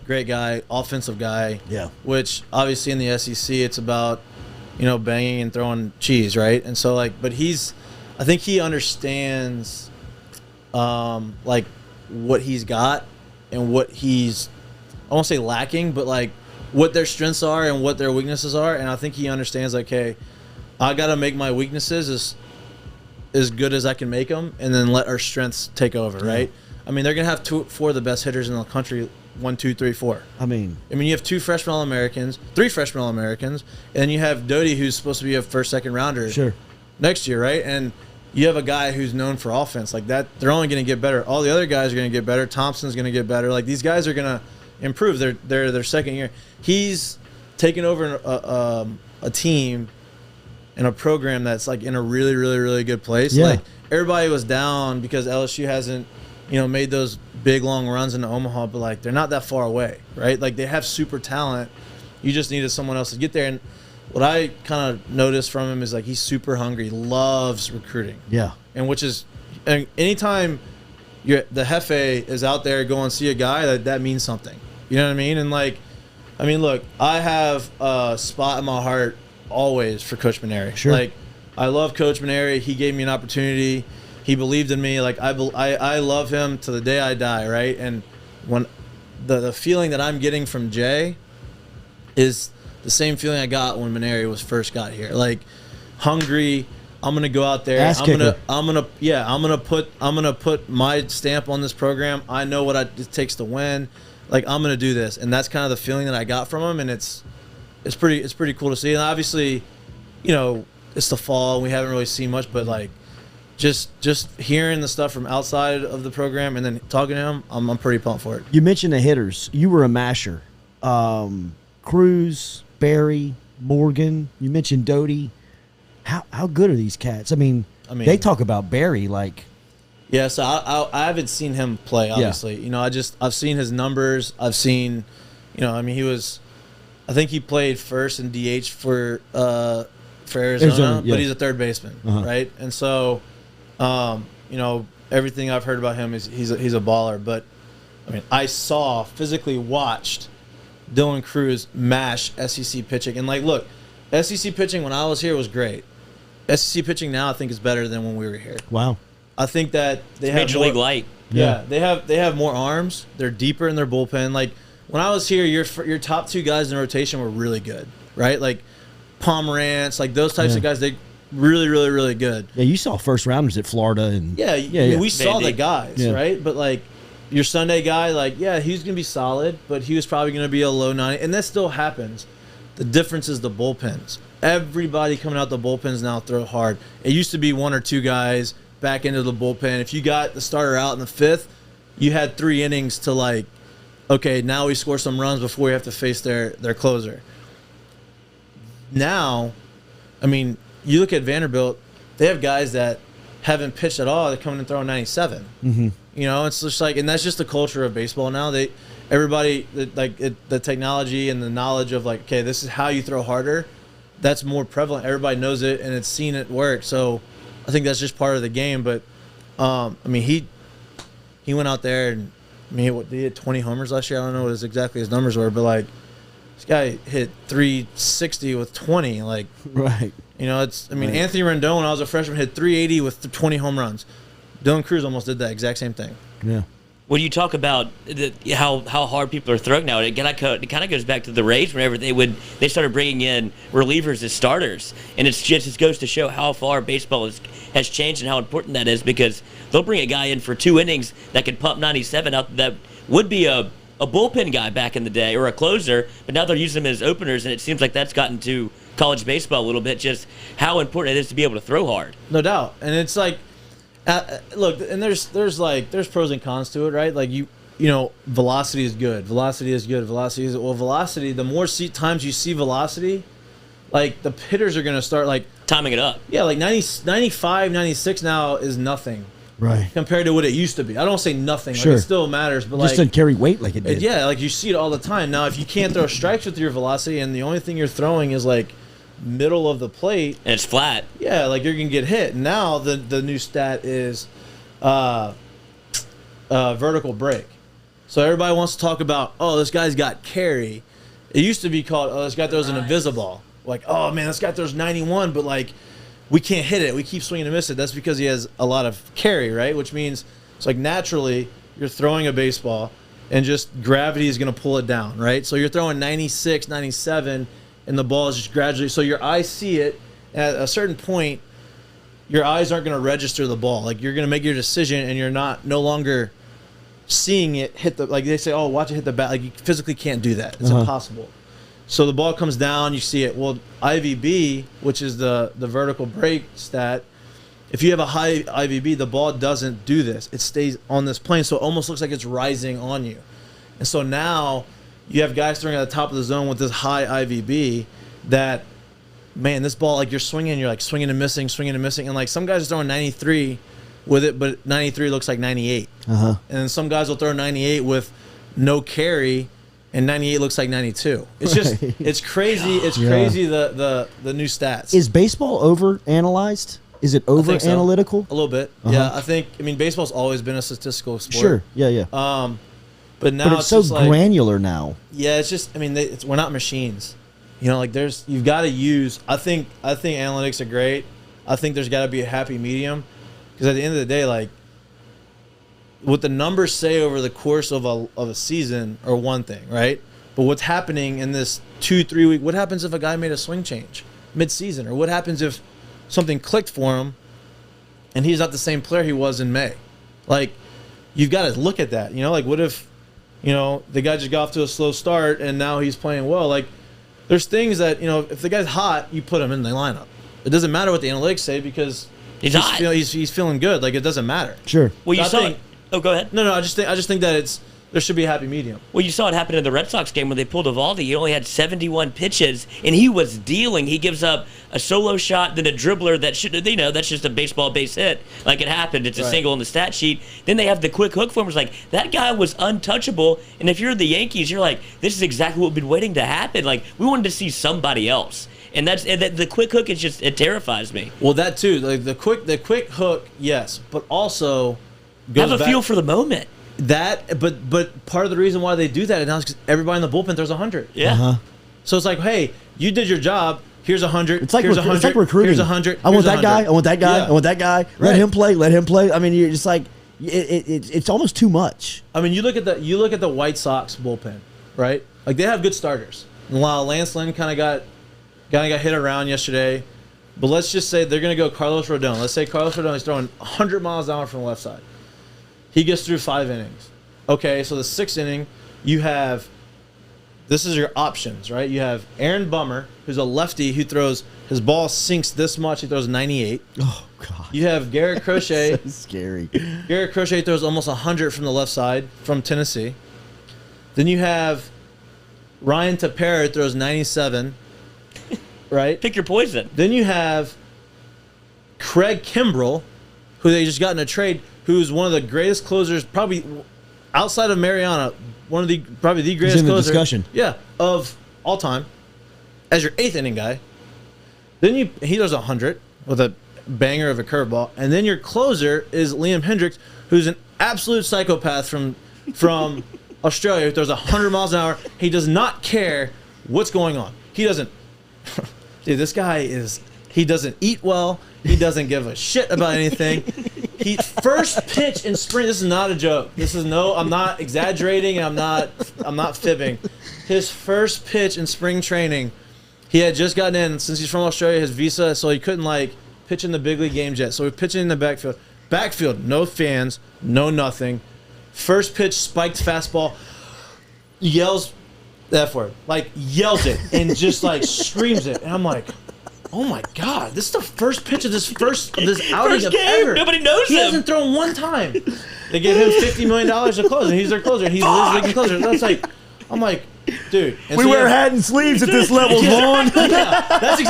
Great guy, offensive guy." Yeah. Which obviously in the SEC, it's about banging and throwing cheese, right? And so but I think he understands what he's got and what he's, I won't say lacking, but what their strengths are and what their weaknesses are. And I think he understands, hey, I got to make my weaknesses as good as I can make them and then let our strengths take over, right? I mean, they're going to have 4 of the best hitters in the country, 1, 2, 3, 4. I mean, you have 2 freshman All-Americans, 3 freshman All-Americans, and you have Doty, who's supposed to be a first, second rounder next year, right? And you have a guy who's known for offense like that. They're only going to get better. All the other guys are going to get better. Thompson's going to get better. These guys are going to improve. They're their second year. He's taken over a team and a program that's in a really, really, really good place. Yeah. Everybody was down because LSU hasn't, made those big long runs into Omaha, but they're not that far away, right? They have super talent. You just needed someone else to get there. And what I kind of noticed from him is he's super hungry, loves recruiting. Yeah. And anytime the Hefe is out there going see a guy, that means something. You know what I mean? And look, I have a spot in my heart always for Coach Maneri. Sure. I love Coach Maneri. He gave me an opportunity. He believed in me. I love him to the day I die, right? And when the feeling that I'm getting from Jay is the same feeling I got when Maneri was first got here. Hungry. I'm gonna go out there. I'm gonna put my stamp on this program. I know what it takes to win. I'm gonna do this, and that's kind of the feeling that I got from him, and it's pretty cool to see. And obviously, it's the fall, and we haven't really seen much, but just hearing the stuff from outside of the program and then talking to him, I'm pretty pumped for it. You mentioned the hitters. You were a masher. Cruz, Barry, Morgan. You mentioned Doty. How good are these cats? I mean, they talk about Barry Yeah, so I haven't seen him play, obviously. Yeah. I've seen his numbers. I've seen, I think he played first in DH for Arizona, but he's a third baseman, right? And so, everything I've heard about him is he's a baller. But, I physically watched Dylan Cruz mash SEC pitching. And, look, SEC pitching when I was here was great. SEC pitching now I think is better than when we were here. Wow. I think that they have Major League light. Yeah, they have more arms. They're deeper in their bullpen. When I was here, your top 2 guys in rotation were really good, right? Pomerantz, those types of guys. They really, really, really good. Yeah, you saw first rounders at Florida, and we saw the guys, right? But your Sunday guy, like, yeah, he's going to be solid, but he was probably going to be a low 90. And that still happens. The difference is the bullpens. Everybody coming out the bullpens now throw hard. It used to be 1 or 2 guys back into the bullpen. If you got the starter out in the 5th, you had 3 innings to, like, okay, now we score some runs before we have to face their closer. Now, I mean, you look at Vanderbilt, they have guys that haven't pitched at all. They're coming and throwing 97. Mm-hmm. You know, it's just like, and that's just the culture of baseball now. The technology and the knowledge of, like, okay, this is how you throw harder. That's more prevalent. Everybody knows it, and it's seen it work. So I think that's just part of the game. But I mean, he went out there and he hit 20 homers last year. I don't know what exactly his numbers were, but, like, this guy hit 360 with 20. Like, right. You know, Anthony Rendon, when I was a freshman, hit 380 with 20 home runs. Dylan Cruz almost did that exact same thing. Yeah. When you talk about how hard people are throwing now, it kind of goes back to the Rays whenever they started bringing in relievers as starters, and it goes to show how far baseball has changed and how important that is, because they'll bring a guy in for 2 innings that can pump 97 out that would be a bullpen guy back in the day or a closer, but now they're using them as openers, and it seems like that's gotten to college baseball a little bit, just how important it is to be able to throw hard. No doubt, and it's like. Look, and there's pros and cons to it, right? Like you know, velocity is good. Velocity is good. Velocity. The more times you see velocity, like the hitters are gonna start like timing it up. Yeah, like 90, 95, 96 now is nothing, right? Compared to what it used to be. I don't say nothing. Sure. Like it still matters, but just doesn't carry weight like it did. Yeah, like you see it all the time. Now, if you can't throw strikes with your velocity, and the only thing you're throwing is like middle of the plate and it's flat, yeah, like you're gonna get hit. Now the new stat is vertical break. So everybody wants to talk about, oh, this guy's got carry. It used to be called, oh, this guy throws an invisible. Like, oh man, this guy throws 91, but like we can't hit it, we keep swinging and miss it. That's because he has a lot of carry, right? Which means it's like naturally you're throwing a baseball and just gravity is gonna pull it down, right? So you're throwing 96, 97, and the ball is just gradually, so your eyes see it. At a certain point, your eyes aren't going to register the ball. Like, you're going to make your decision, and you're no longer seeing it hit the, like they say, oh, watch it hit the bat. Like, you physically can't do that. It's impossible. So the ball comes down, you see it. Well, IVB, which is the vertical break stat, if you have a high IVB, the ball doesn't do this. It stays on this plane, so it almost looks like it's rising on you. And so now you have guys throwing at the top of the zone with this high IVB that, man, this ball, like you're like swinging and missing. And like some guys are throwing 93 with it, but 93 looks like 98. And then some guys will throw 98 with no carry, and 98 looks like 92. It's just, it's crazy. It's crazy the new stats. Is baseball over-analyzed? Is it over-analytical? A little bit. Yeah, I mean, baseball's always been a statistical sport. Sure, yeah. But now it's so granular now. Yeah, it's just, I mean, we're not machines. You know, like you've got to use. I think analytics are great. I think there's got to be a happy medium, because at the end of the day, like what the numbers say over the course of a season are one thing, right? But what's happening in this 2-3 week? What happens if a guy made a swing change mid-season, or what happens if something clicked for him, and he's not the same player he was in May? Like, you've got to look at that. You know, like what if, you know, the guy just got off to a slow start and now he's playing well. Like, there's things that, you know, if the guy's hot, you put him in the lineup. It doesn't matter what the analytics say, because he's hot. He's feeling good. Like, it doesn't matter. Sure. Well, you saw it. Oh, go ahead. No, I just think that there should be a happy medium. Well, you saw it happen in the Red Sox game when they pulled Evaldi. He only had 71 pitches, and he was dealing. He gives up a solo shot, then a dribbler that should, you know, that's just a baseball base hit. Like it happened. It's a single on the stat sheet. Then they have the quick hook for him. It's like, that guy was untouchable. And if you're the Yankees, you're like, this is exactly what we've been waiting to happen. Like, we wanted to see somebody else. And the quick hook is just, it terrifies me. Well, that too. Like the quick hook, yes, but also goes have a feel for the moment. That, but part of the reason why they do that now is because everybody in the bullpen throws 100. Yeah. So it's like, hey, you did your job. Here's 100. It's like here's 100. It's like recruiting. Here's 100. I want that guy. I want that guy. Yeah. I want that guy. Let him play. Let him play. I mean, you're just like, it's almost too much. I mean, you look at the White Sox bullpen, right? Like, they have good starters. And while Lance Lynn kind of got hit around yesterday, but let's just say they're going to go Carlos Rodon. Let's say Carlos Rodon is throwing 100 miles an hour from the left side. He gets through 5 innings. Okay, so the 6th inning, you have this is your options, right? You have Aaron Bummer, who's a lefty who throws his ball sinks this much. He throws 98. Oh God. You have Garrett Crochet. So scary. Garrett Crochet throws almost 100 from the left side from Tennessee. Then you have Ryan Tepera, who throws 97. Right? Pick your poison. Then you have Craig Kimbrell, who they just got in a trade, who's one of the greatest closers, probably outside of Mariana, probably the greatest in the closer. discussion. Yeah, of all time. As your 8th inning guy. Then he does 100 with a banger of a curveball, and then your closer is Liam Hendricks, who's an absolute psychopath from Australia, who throws 100 miles an hour. He does not care what's going on. He doesn't. Dude, this guy he doesn't eat well. He doesn't give a shit about anything. First pitch in spring. This is not a joke. I'm not exaggerating. I'm not fibbing. His first pitch in spring training, he had just gotten in. Since he's from Australia, his visa, so he couldn't pitch in the big league games yet. So he's pitching in the backfield. Backfield, no fans, no nothing. First pitch, spiked fastball. Yells the F word. Yells it and just screams it. And I'm like, oh my God, this is the first pitch of this outing of game. ever. Nobody knows he him. Hasn't thrown one time. They gave him $50 million to close, and he's their closer. He's the league closer. That's I'm like, dude. And We wear hat and sleeves at this level, Vaughn. Yeah, that's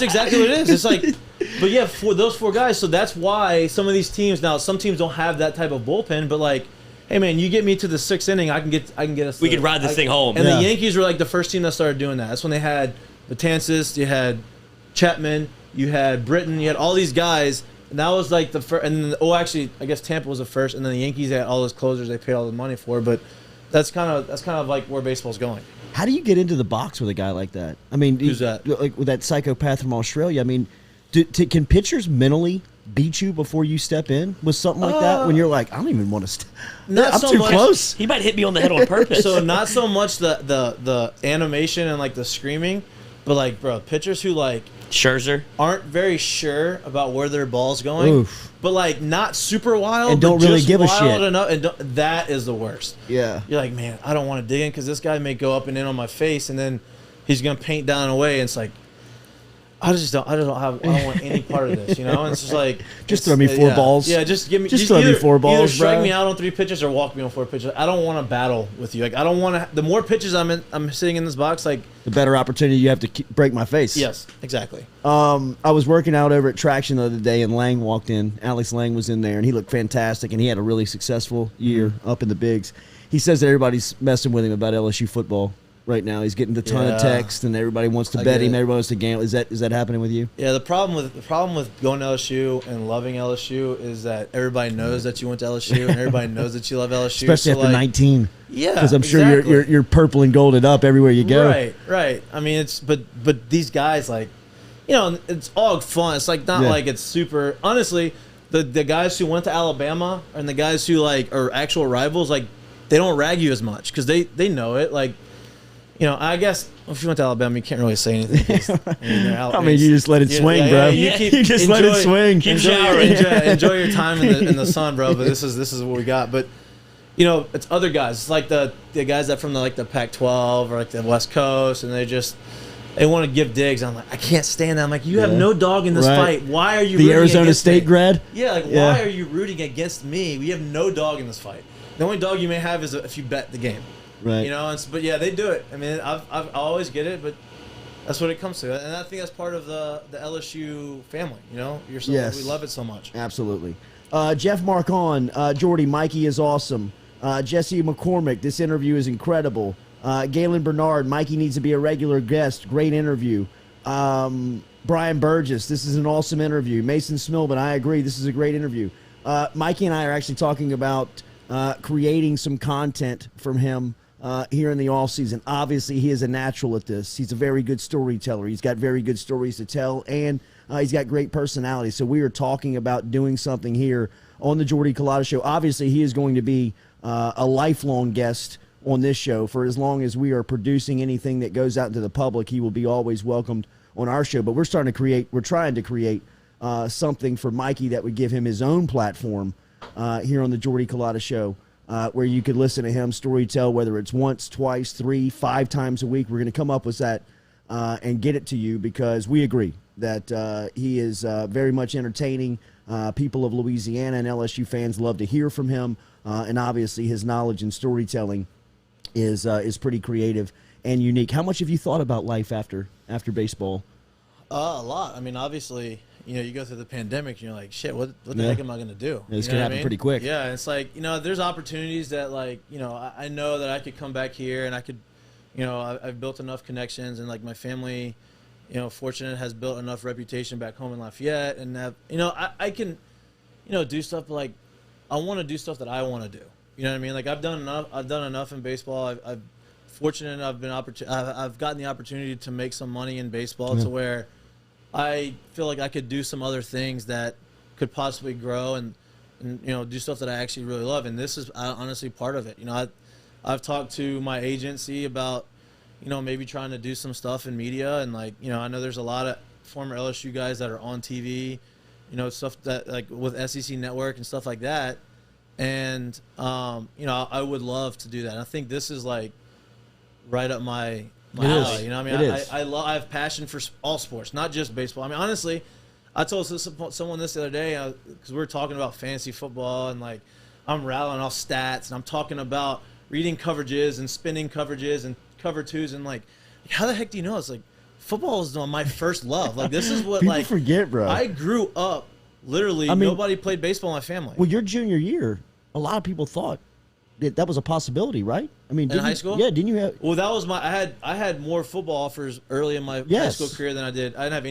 exactly what it is. It's but yeah, for those 4 guys, so that's why some of these teams now, some teams don't have that type of bullpen, but hey man, you get me to the 6th inning, I can get us. We could ride this thing home. And the Yankees were the first team that started doing that. That's when they had Betances, you had Chapman, you had Britton, you had all these guys, and that was the first. And then, actually, I guess Tampa was the first, and then the Yankees had all those closers they paid all the money for. But that's kind of where baseball's going. How do you get into the box with a guy like that? I mean, who's that? With that psychopath from Australia. I mean, can pitchers mentally beat you before you step in with something like that? When you're I don't even want to. I'm so too much. close. He might hit me on the head on purpose. So not so much the animation and the screaming, but bro, pitchers who Scherzer aren't very sure about where their ball's going. Oof. But not super wild and don't but really just give a wild shit enough, and that is the worst. Yeah, you're man, I don't want to dig in because this guy may go up and in on my face, and then he's gonna paint down away, and it's I don't want any part of this, And it's just just throw me 4 balls. Yeah, just give me. Just throw me 4 balls, Either strike bro. me out on 3 pitches or walk me on 4 pitches. I don't want to battle with you. I don't want to. The more pitches I'm sitting in this box, the better opportunity you have to break my face. Yes, exactly. I was working out over at Traction the other day, and Lang walked in. Alex Lang was in there, and he looked fantastic, and he had a really successful year up in the bigs. He says that everybody's messing with him about LSU football right now. He's getting a ton of texts, and everybody wants to bet him. Everybody wants to gamble. Is that happening with you? Yeah, the problem with going to LSU and loving LSU is that everybody knows that you went to LSU, and everybody knows that you love LSU. Especially after 19. Yeah, because I'm sure you're purple and golded up everywhere you go. Right. I mean, it's but these guys it's all fun. It's not it's super. Honestly, the guys who went to Alabama and the guys who are actual rivals, they don't rag you as much because they know it. I guess if you went to Alabama, you can't really say anything. I mean, you just let it swing, bro. You just let it swing. Keep showering. Enjoy your time in the sun, bro. But this is what we got. But it's other guys. It's the guys that from the Pac-12 or the West Coast, and they want to give digs. I'm I can't stand that. I'm you have no dog in this fight. Why are you the rooting Arizona State me? Grad? Yeah, why are you rooting against me? We have no dog in this fight. The only dog you may have is if you bet the game. Right. But yeah, they do it. I mean, I always get it, but that's what it comes to, and I think that's part of the LSU family. Yes. We love it so much. Absolutely. Jeff Marcon, Jordy, Mikie is awesome. Jesse McCormick, this interview is incredible. Galen Bernard, Mikie needs to be a regular guest. Great interview. Brian Burgess, this is an awesome interview. Mason Smilman, I agree. This is a great interview. Mikie and I are actually talking about creating some content from him here in the off season. Obviously, he is a natural at this. He's a very good storyteller. He's got very good stories to tell, and he's got great personality. So we are talking about doing something here on the Jordy Culotta Show. Obviously, he is going to be a lifelong guest on this show. For as long as we are producing anything that goes out into the public, he will be always welcomed on our show. But we're trying to create something for Mikie that would give him his own platform here on the Jordy Culotta Show. where you could listen to him storytell, whether it's once, twice, 3, 5 times a week. We're going to come up with that and get it to you because we agree that he is very much entertaining. People of Louisiana and LSU fans love to hear from him, and obviously his knowledge and storytelling is pretty creative and unique. How much have you thought about life after baseball? A lot. I mean, obviously, you go through the pandemic and you're like, shit, what the heck am I going to do? It's going to happen pretty quick. Yeah, it's like, there's opportunities that, like, I know that I could come back here and I could, I've built enough connections and, like, my family, fortunate has built enough reputation back home in Lafayette and have, I can, do stuff like, I want to do stuff that I want to do. You know what I mean? Like, I've done enough in baseball. I've fortunate I've gotten the opportunity to make some money in baseball to where I feel like I could do some other things that could possibly grow and do stuff that I actually really love. And this is honestly part of it. I've talked to my agency about, maybe trying to do some stuff in media. And, like, I know there's a lot of former LSU guys that are on TV, stuff that, like, with SEC Network and stuff like that. And, I would love to do that. And I think this is, like, right up my alley. I have passion for all sports, not just baseball. I mean, honestly, I told someone this the other day because we were talking about fantasy football and, like, I'm rattling off stats and I'm talking about reading coverages and spinning coverages and cover twos and, like, how the heck do you know? It's like football is my first love. Like, this is what people like forget, bro. I grew up literally. Nobody played baseball in my family. Well, your junior year, a lot of people thought that was a possibility, right? I mean, in high school, yeah. Didn't you have? Well, that was I had more football offers early in my high school career than I did. I didn't have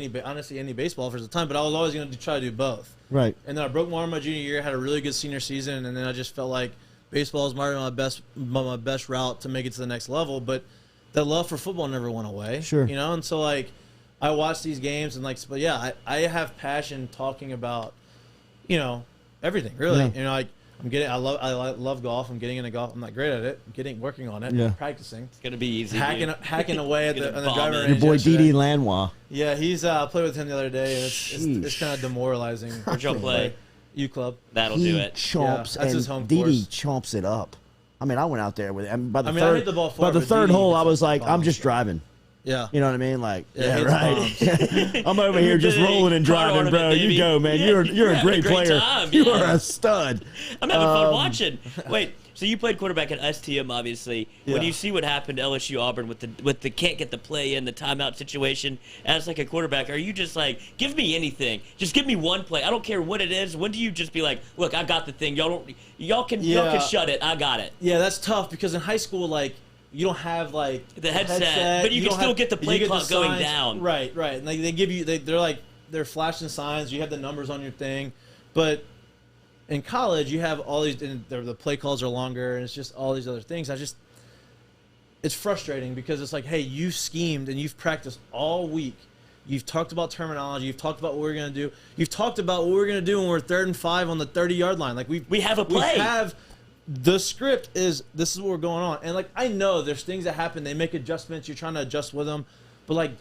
any baseball offers at the time, but I was always going to try to do both. Right. And then I broke my arm my junior year, had a really good senior season, and then I just felt like baseball is my best route to make it to the next level. But that love for football never went away. Sure. And so, like, I watch these games and, like, but yeah, I have passion talking about, everything really. Yeah. I love golf. I'm getting into golf. I'm not great at it. Working on it. Yeah. practicing. It's gonna be easy. Hacking away on the driver range. Your boy yesterday. Didi Lanois. Yeah, he's played with him the other day, and it's kind of demoralizing. Where'd y'all play? U Club. That'll He do it. chomps, Yeah, that's his home Didi course. chomps it up. I mean, I went out there with him. By the I third, hit the ball by far, the but third Didi hole, hits I was like, bombs. I'm just driving. Yeah. You know what I mean? Like, Yeah, yeah, hits right. I'm over here just rolling and Car driving, bro. ornament, You baby. go, man. Yeah, You're you're a having great a great player. time, You yeah. are a stud. I'm having fun watching. Wait, so you played quarterback at STM, obviously. Yeah. When you see what happened to LSU Auburn with the can't get the play in, the timeout situation, as like a quarterback, are you just like, give me anything, just give me one play? I don't care what it is. When do you just be like, look, I got the thing. Y'all can shut it. I got it. Yeah, that's tough because in high school, like, you don't have, like, The headset, but you can still get the play clock going down. Right. And like, they give you, they're flashing signs. You have the numbers on your thing, but in college you have all these, and the play calls are longer, and it's just all these other things. It's frustrating because it's like, hey, you've schemed and you've practiced all week. You've talked about terminology. You've talked about what we're going to do. You've talked about what we're going to do when we're 3rd and 5 on the 30-yard line. Like, We have a play. The script is, this is what we're going on. And, like, I know there's things that happen. They make adjustments. You're trying to adjust with them. But, like,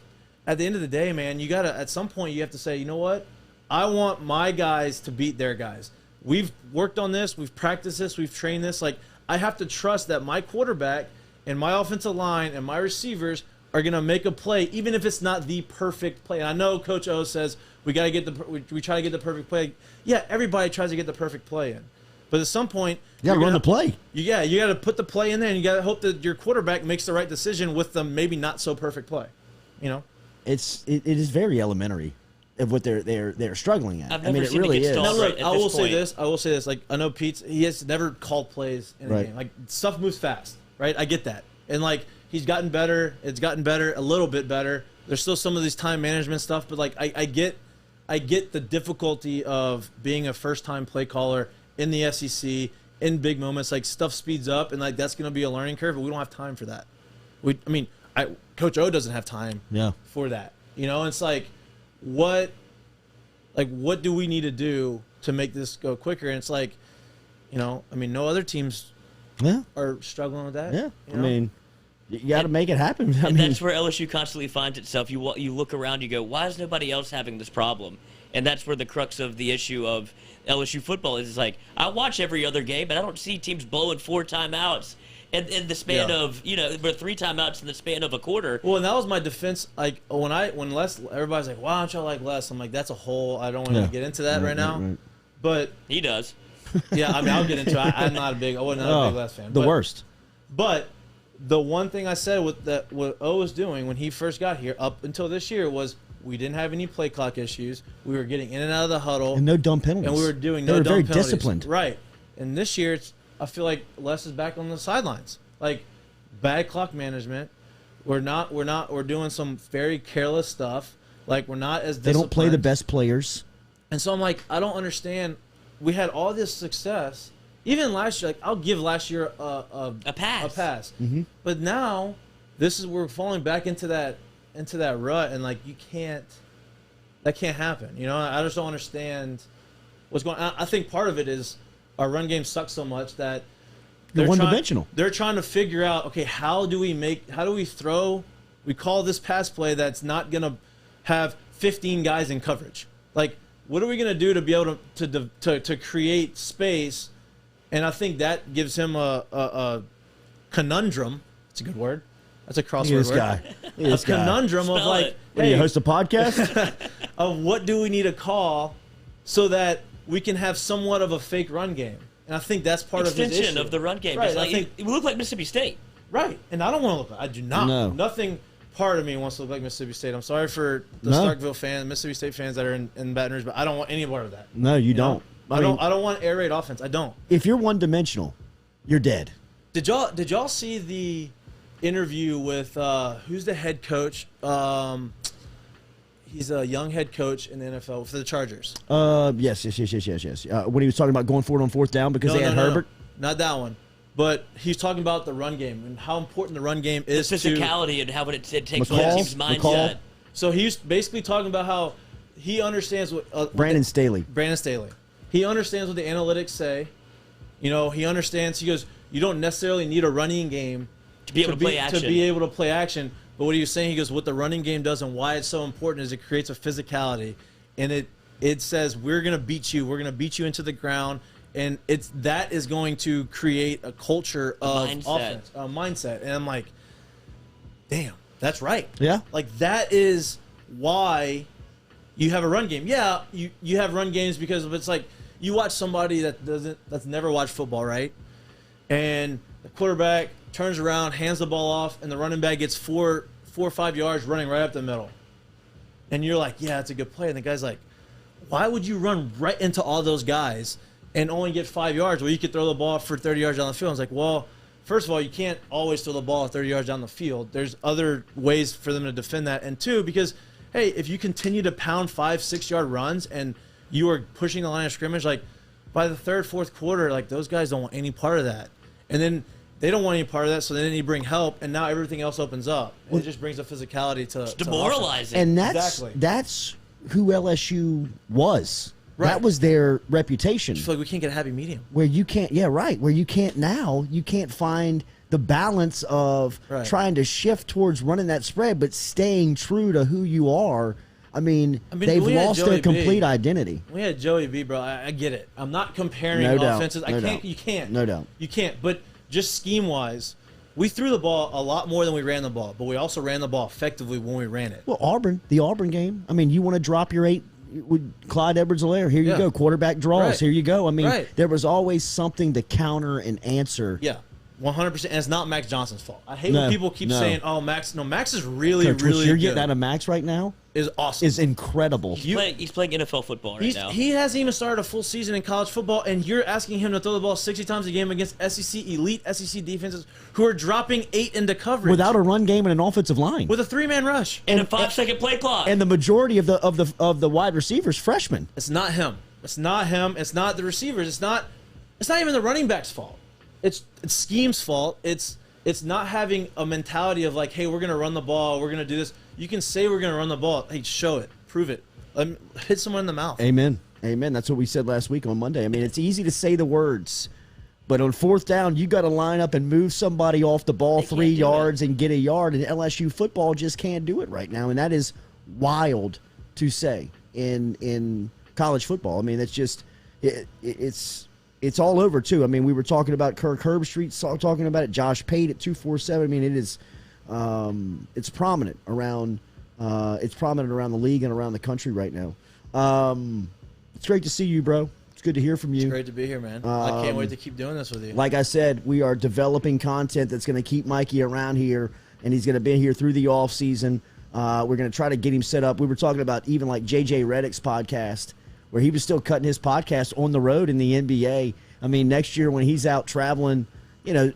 at the end of the day, man, you got to, at some point, you have to say, you know what? I want my guys to beat their guys. We've worked on this. We've practiced this. We've trained this. Like, I have to trust that my quarterback and my offensive line and my receivers are going to make a play, even if it's not the perfect play. And I know Coach O says we try to get the perfect play. Yeah, everybody tries to get the perfect play in. But at some point, You got to run the play. you got to put the play in there, and you got to hope that your quarterback makes the right decision with the maybe not so perfect play. It is very elementary of what they're struggling at. I've I mean, never it seen it really get is. stalled. Now, Right, look, at I this will say point. this. Like, I know he has never called plays in a Right. game. Like, stuff moves fast, right? I get that. And, like, he's gotten better. It's gotten better, a little bit better. There's still some of these time management stuff, but, like, I get the difficulty of being a first-time play caller in the SEC, in big moments. Like, stuff speeds up, and, like, that's going to be a learning curve, but we don't have time for that. Coach O doesn't have time for that. It's like, what do we need to do to make this go quicker? And it's like, no other teams are struggling with that. Yeah. you I know? mean, you got to make it happen. I And mean, that's where LSU constantly finds itself. You look around, you go, why is nobody else having this problem? And that's where the crux of the issue of LSU football is like, I watch every other game, but I don't see teams blowing 4 timeouts in the span of, but 3 timeouts in the span of a quarter. Well, and that was my defense. Like when Les, everybody's like, "Why don't y'all like Les?" I'm like, "That's a whole. I don't want to get into that right now." Right. But he does. Yeah, I mean, I'll get into it. I'm not a big. I wasn't a big Les fan. The worst. But the one thing I said what O was doing when he first got here, up until this year, was we didn't have any play clock issues. We were getting in and out of the huddle, and no dumb penalties. And we were doing they no were dumb very penalties. Disciplined. Right. And this year, I feel like Les is back on the sidelines. Like, bad clock management. We're doing some very careless stuff. Like, we're not as disciplined. They don't play the best players. And so I'm like, I don't understand. We had all this success. Even last year, like, I'll give last year a pass. Mm-hmm. But now, we're falling back into that rut, and like, that can't happen. I just don't understand what's going on. I think part of it is our run game sucks so much that they're one-dimensional. They're trying to figure out, okay, how do we throw? We call this pass play that's not going to have 15 guys in coverage. Like, what are we going to do to be able to create space? And I think that gives him a conundrum. It's a good word. That's a crossword word. A conundrum of like, hey, what, do you host a podcast? Of what do we need to call so that we can have somewhat of a fake run game. And I think that's part of his issue. Extension of the run game. Right, Like, we look like Mississippi State. Right. And I don't want to look like, I do not. No. Nothing part of me wants to look like Mississippi State. I'm sorry for the Starkville fans, Mississippi State fans that are in Baton Rouge, but I don't want any part of that. No, you don't. I don't want air raid offense. I don't. If you're one-dimensional, you're dead. Did y'all see the interview with who's the head coach? He's a young head coach in the NFL for the Chargers. Yes. When he was talking about going for it on 4th down because they had Herbert. No, not that one. But he's talking about the run game and how important the run game is. The physicality and how it takes one team's mindset. McCall. So he's basically talking about how he understands what Brandon Staley. He understands what the analytics say. He understands. He goes, you don't necessarily need a running game to be able to play action. But what he was saying, he goes, what the running game does and why it's so important is it creates a physicality, and it says we're gonna beat you into the ground, and that is going to create a culture of offense, a mindset. And I'm like, damn, that's right. Yeah, like that is why you have a run game. Yeah, you have run games because it's like you watch somebody that's never watched football, right? And the quarterback turns around, hands the ball off, and the running back gets 4 or 5 yards running right up the middle. And you're like, yeah, it's a good play. And the guy's like, why would you run right into all those guys and only get 5 yards where you could throw the ball for 30 yards down the field? I was like, well, first of all, you can't always throw the ball 30 yards down the field. There's other ways for them to defend that. And two, because, hey, if you continue to pound 5-6 yard runs and you are pushing the line of scrimmage, like by the 3rd, 4th quarter, like those guys don't want any part of that. And then they don't want any part of that, so then you bring help, and now everything else opens up. And it just brings a physicality to it's demoralizing. And that's who LSU was. Right. That was their reputation. I feel like we can't get a happy medium. Where you can't, where you can't find the balance of trying to shift towards running that spread, but staying true to who you are. I mean they've lost their complete identity. We had Joey B, bro. I get it. I'm not comparing offenses. You can't. No doubt. You can't. But just scheme-wise, we threw the ball a lot more than we ran the ball, but we also ran the ball effectively when we ran it. Well, the Auburn game. I mean, you want to drop your 8 with Clyde Edwards-Helaire. Here you go. Quarterback draws. Right. Here you go. I mean, there was always something to counter and answer. Yeah, 100%. And it's not Max Johnson's fault. I hate when people keep saying, oh, Max. No, Max is really Coach, really what you're good. Getting out of Max right now is awesome. Is incredible. He's playing NFL football right now. He hasn't even started a full season in college football, and you're asking him to throw the ball 60 times a game against elite SEC defenses who are dropping 8 into coverage without a run game and an offensive line, with a 3-man rush and a 5-second play clock, and the majority of the wide receivers freshmen. It's not him. It's not the receivers. It's not even the running back's fault. It's scheme's fault. It's not having a mentality of like, hey, we're gonna run the ball. We're gonna do this. You can say we're gonna run the ball. Hey, show it. Prove it. Hit someone in the mouth. Amen. That's what we said last week on Monday. I mean, it's easy to say the words, but on 4th down, you got to line up and move somebody off the ball 3 yards and get a yard. And LSU football just can't do it right now, and that is wild to say. in college football. I mean, that's just it's all over too. I mean, we were talking about Kirk Herbstreit, talking about it. Josh Pate at 247. I mean, it is it's prominent around the league and around the country right now. It's great to see you, bro. It's good to hear from you. It's great to be here, man. I can't wait to keep doing this with you. Like I said, we are developing content that's going to keep Mikie around here, and he's going to be here through the off season. We're going to try to get him set up. We were talking about even like JJ Redick's podcast, where he was still cutting his podcast on the road in the NBA. I mean, next year when he's out traveling,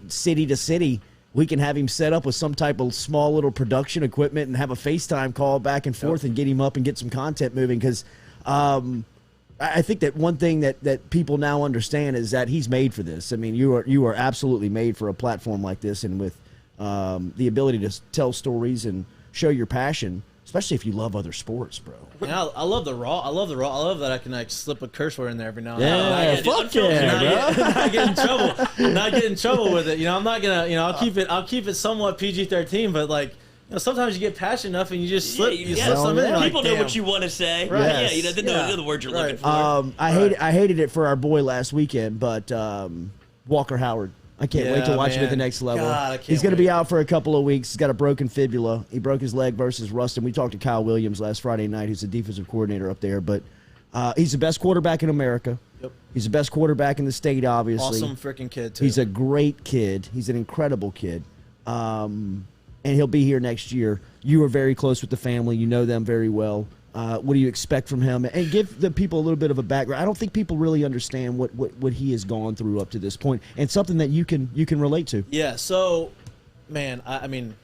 city to city, we can have him set up with some type of small little production equipment and have a FaceTime call back and forth and get him up and get some content moving. Because I think that one thing that people now understand is that he's made for this. I mean, you are absolutely made for a platform like this, and with the ability to tell stories and show your passion, especially if you love other sports, bro. Yeah, I love the raw. I love that I can slip a curse word in there every now and then. Yeah, fuck yeah, bro. Not get in trouble. Not get in trouble with it. I'm not gonna. I'll keep it somewhat PG-13, but sometimes you get passionate enough and you just slip. You slip something in. People know what you want to say. Right. Yes. Yeah, they know the words you're looking for. I hated it for our boy last weekend, but Walker Howard. I can't wait to watch him at the next level. He's going to be out for a couple of weeks. He's got a broken fibula. He broke his leg versus Ruston. We talked to Kyle Williams last Friday night, who's the defensive coordinator up there. But he's the best quarterback in America. Yep. He's the best quarterback in the state, obviously. Awesome freaking kid, too. He's a great kid. He's an incredible kid. And he'll be here next year. You are very close with the family. You know them very well. What do you expect from him? And give the people a little bit of a background. I don't think people really understand what he has gone through up to this point, and something that you can relate to. Yeah. So, man, I mean,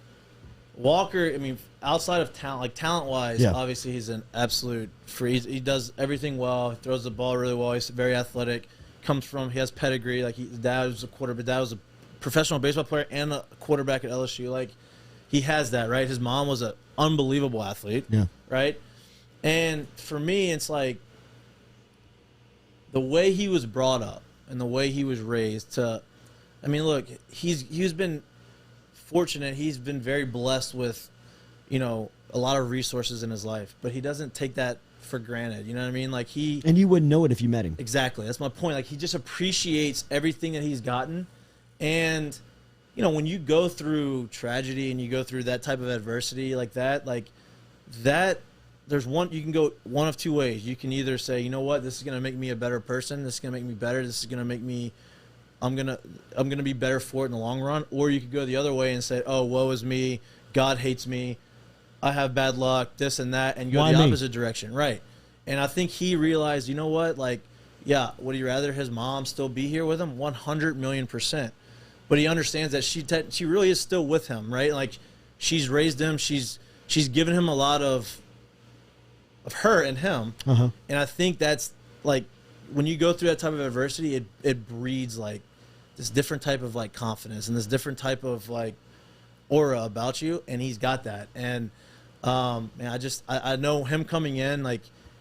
Walker. I mean, outside of talent, talent-wise, obviously he's an absolute freak. He does everything well. He throws the ball really well. He's very athletic. He has pedigree. His dad was a quarterback. Dad was a professional baseball player and a quarterback at LSU. He has that, right? His mom was an unbelievable athlete. Yeah. Right. And for me, it's the way he was brought up and the way he was raised look, he's been fortunate. He's been very blessed with, a lot of resources in his life, but he doesn't take that for granted. You know what I mean? And you wouldn't know it if you met him. Exactly. That's my point. He just appreciates everything that he's gotten. And, when you go through tragedy and you go through that type of adversity like that, you can go one of two ways. You can either say, you know what, this is going to make me a better person. This is going to make me better. This is going to make me, I'm going to be better for it in the long run. Or you could go the other way and say, oh, woe is me. God hates me. I have bad luck, this and that, and go the opposite direction. Right. And I think he realized, you know what, would he rather his mom still be here with him? 100,000,000%. But he understands that she really is still with him, right? She's raised him. She's given him a lot of her and him. Uh-huh. And I think that's when you go through that type of adversity, it breeds this different type of confidence and this different type of aura about you, and he's got that. And I know him coming in,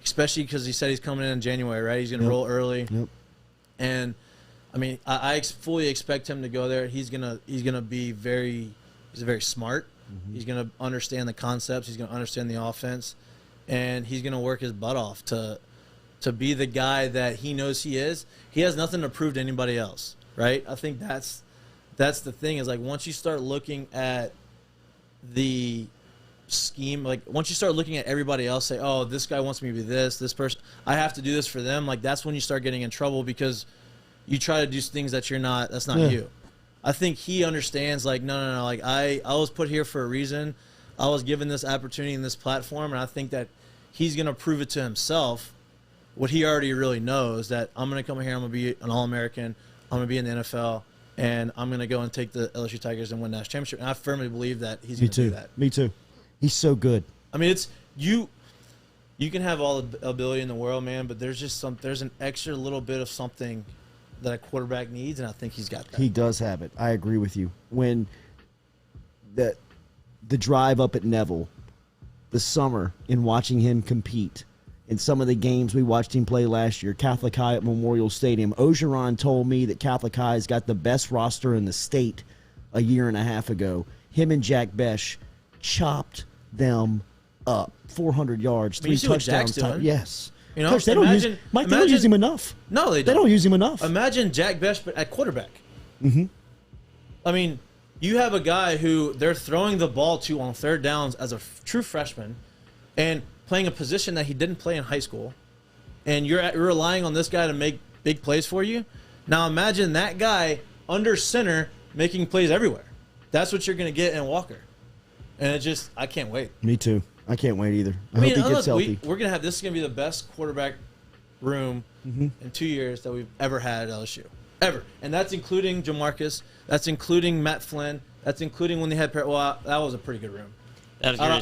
especially because he said he's coming in January, right? He's gonna roll early. Yep. And I mean, I fully expect him to go there. He's gonna be he's very smart. Mm-hmm. He's gonna understand the concepts. He's gonna understand the offense. And he's going to work his butt off to be the guy that he knows he is. He has nothing to prove to anybody else, right? I think that's the thing is once you start looking at the scheme, once you start looking at everybody else, say, oh, this guy wants me to be this person, I have to do this for them. That's when you start getting in trouble because you try to do things that's not you. I think he understands no. I was put here for a reason. I was given this opportunity and this platform, and I think that he's going to prove it to himself what he already really knows, that I'm going to come here, I'm going to be an All-American, I'm going to be in the NFL, and I'm going to go and take the LSU Tigers and win national championship. And I firmly believe that he's going to do that. Me too. He's so good. I mean, it's you can have all the ability in the world, man, but there's an extra little bit of something that a quarterback needs, and I think he's got that. He does have it. I agree with you. When the drive up at Neville, the summer, in watching him compete in some of the games we watched him play last year, Catholic High at Memorial Stadium. Ogeron told me that Catholic High's got the best roster in the state a year and a half ago. Him and Jack Besh chopped them up, 400 yards, I mean, 3 you see what Jack's touchdowns. doing. Yes. You know, Coach, they don't use Mike. They don't use him enough. No, they don't. They don't use him enough. Imagine Jack Best at quarterback. Mm-hmm. I mean, you have a guy who they're throwing the ball to on third downs as a true freshman, and playing a position that he didn't play in high school, and you're relying on this guy to make big plays for you. Now imagine that guy under center making plays everywhere. That's what you're going to get in Walker, and I can't wait. Me too. I can't wait either. I mean, hope he gets healthy. We're going to have this is going to be the best quarterback room in 2 years that we've ever had at LSU. Ever. And that's including Jamarcus. That's including Matt Flynn. That's including when they had that was a pretty good room.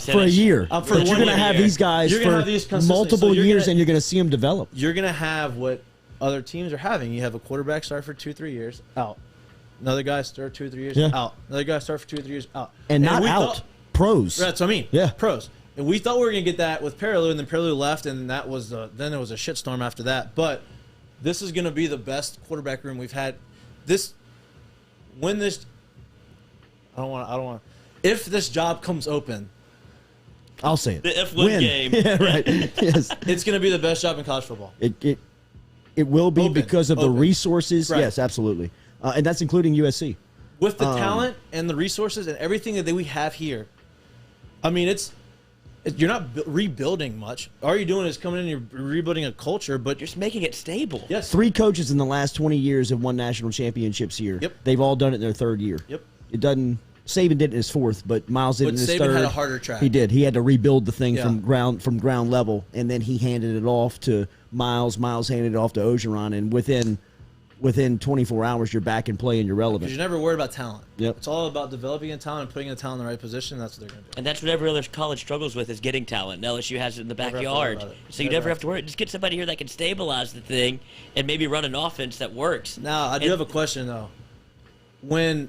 For a year. For but you're going to have these guys for multiple years, and you're going to see them develop. You're going to have what other teams are having. You have a quarterback start for 2-3 years, out. Another guy start 2 or 3 years, out. Another guy start for 2 or 3 years, out. And not out. Pros. That's what I mean. Yeah. Pros. And we thought we were going to get that with Perilou, and then Perilou left, and that was then it was a shitstorm after that. But this is going to be the best quarterback room we've had. If this job comes open, I'll say it. The F1 game. Yeah, right. Yes. It's going to be the best job in college football. It will be because of the resources. Right. Yes, absolutely. And that's including USC. With the talent and the resources and everything that we have here, I mean, you're not rebuilding much. All you're doing is coming in and you're rebuilding a culture, but you're just making it stable. Yes. 3 coaches in the last 20 years have won national championships here. Yep. They've all done it in their 3rd year. Yep. It doesn't. Saban did it in his 4th, but Miles did it in his 3rd. Saban had a harder track. He did. He had to rebuild the thing from ground level, and then he handed it off to Miles. Miles handed it off to Ogeron, and within 24 hours, you're back in play and you're relevant. Because you're never worried about talent. Yep. It's all about developing a talent and putting a talent in the right position. That's what they're going to do. And that's what every other college struggles with is getting talent. And LSU has it in the backyard. So you never have to worry. Just get somebody here that can stabilize the thing and maybe run an offense that works. Now, I do have a question, though. When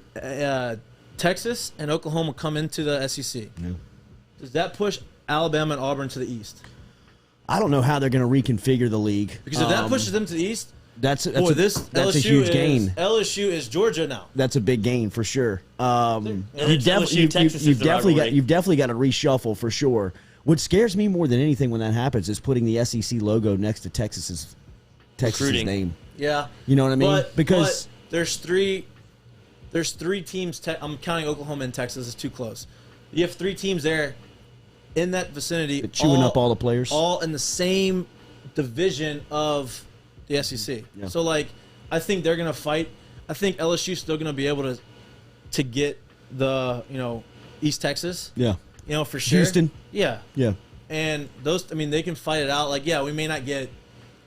Texas and Oklahoma come into the SEC, does that push Alabama and Auburn to the East? I don't know how they're going to reconfigure the league. Because if that pushes them to the East, that's a LSU huge gain. LSU is Georgia now. That's a big gain for sure. You've definitely got to reshuffle for sure. What scares me more than anything when that happens is putting the SEC logo next to Texas's name. Yeah, you know what I mean? But there's three teams. I'm counting Oklahoma and Texas as too close. You have 3 teams there in that vicinity, chewing up all the players, all in the same division of the SEC. Yeah. So, I think they're going to fight. I think LSU's still going to be able to get the, East Texas. Yeah. For sure. Houston. Yeah. Yeah. And those, they can fight it out. We may not get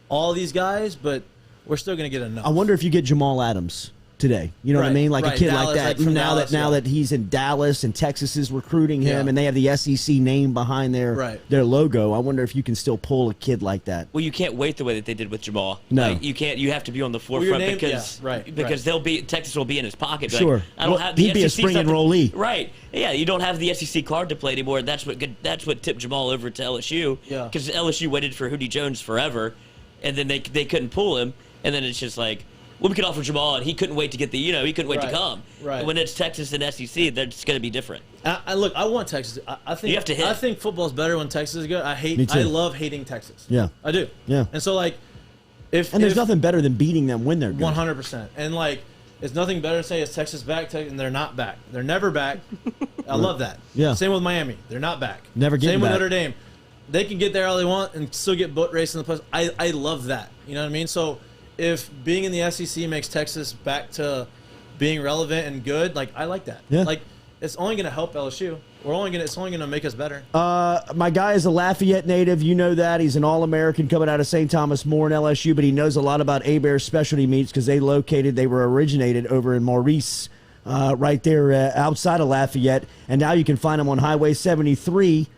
all these guys, but we're still going to get enough. I wonder if you get Jamal Adams today. You know what I mean? A kid Dallas, like that. Now that he's in Dallas and Texas is recruiting him and they have the SEC name behind their logo, I wonder if you can still pull a kid like that. Well, you can't wait the way that they did with Jamal. No. You can't. You have to be on the forefront because Texas will be in his pocket. Sure. I don't have the he'd be a SEC spring enrollee. Right. Yeah, you don't have the SEC card to play anymore. That's what tipped Jamal over to LSU. Yeah. Because LSU waited for Hootie Jones forever, and then they couldn't pull him, and then it's just like, well, we could offer Jamal, and he couldn't wait to get he couldn't wait to come. Right. When it's Texas and SEC, that's going to be different. I want Texas. I think you have to hit. I think football's better when Texas is good. I love hating Texas. Yeah, I do. Yeah. And so there's nothing better than beating them when they're good. 100%. And it's nothing better to say is Texas back, and they're not back. They're never back. I love that. Yeah. Same with Miami. They're not back. Never getting Same back. with Notre Dame. They can get there all they want and still get boat racing the place. I love that. You know what I mean? So if being in the SEC makes Texas back to being relevant and good, I like that. Yeah. It's only going to help LSU. It's only going to make us better. My guy is a Lafayette native. You know that. He's an All-American coming out of St. Thomas More in LSU, but he knows a lot about Hebert's specialty meats because they were originated over in Maurice, right there outside of Lafayette. And now you can find them on Highway 73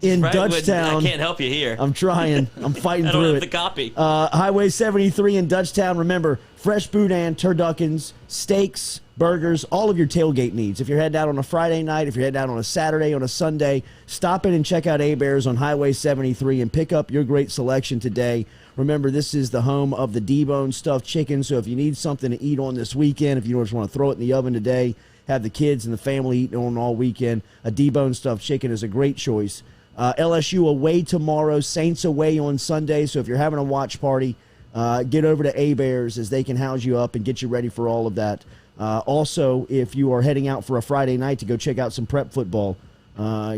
in Dutchtown. I can't help you here. I'm trying. I'm fighting I don't through have it. the copy. Highway 73 in Dutchtown. Remember, fresh boudin, turduckens, steaks, burgers, all of your tailgate needs. If you're heading out on a Friday night, if you're heading out on a Saturday, on a Sunday, stop in and check out Hebert's on Highway 73 and pick up your great selection today. Remember, this is the home of the debone stuffed chicken, so if you need something to eat on this weekend, if you just want to throw it in the oven today, have the kids and the family eating on all weekend, a debone stuffed chicken is a great choice. LSU away tomorrow, Saints away on Sunday. So if you're having a watch party, get over to A-Bears as they can house you up and get you ready for all of that. Also, if you are heading out for a Friday night to go check out some prep football,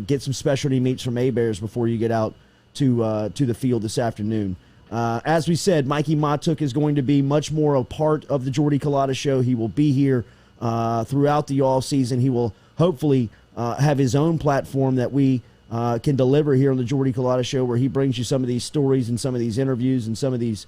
get some specialty meats from A-Bears before you get out to the field this afternoon. As we said, Mikie Mahtook is going to be much more a part of the Jordy Culotta show. He will be here throughout the offseason. He will hopefully have his own platform that we can deliver here on the Jordy Culotta show, where he brings you some of these stories and some of these interviews and some of these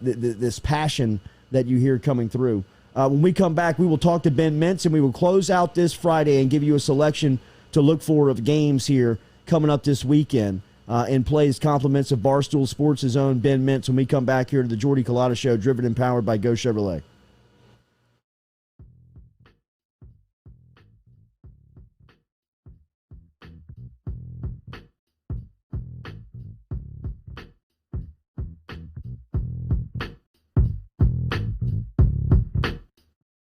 this passion that you hear coming through. When we come back, we will talk to Ben Mintz, and we will close out this Friday and give you a selection to look for of games here coming up this weekend. And plays compliments of Barstool Sports' own Ben Mintz when we come back here to the Jordy Culotta show, driven and powered by Go Chevrolet.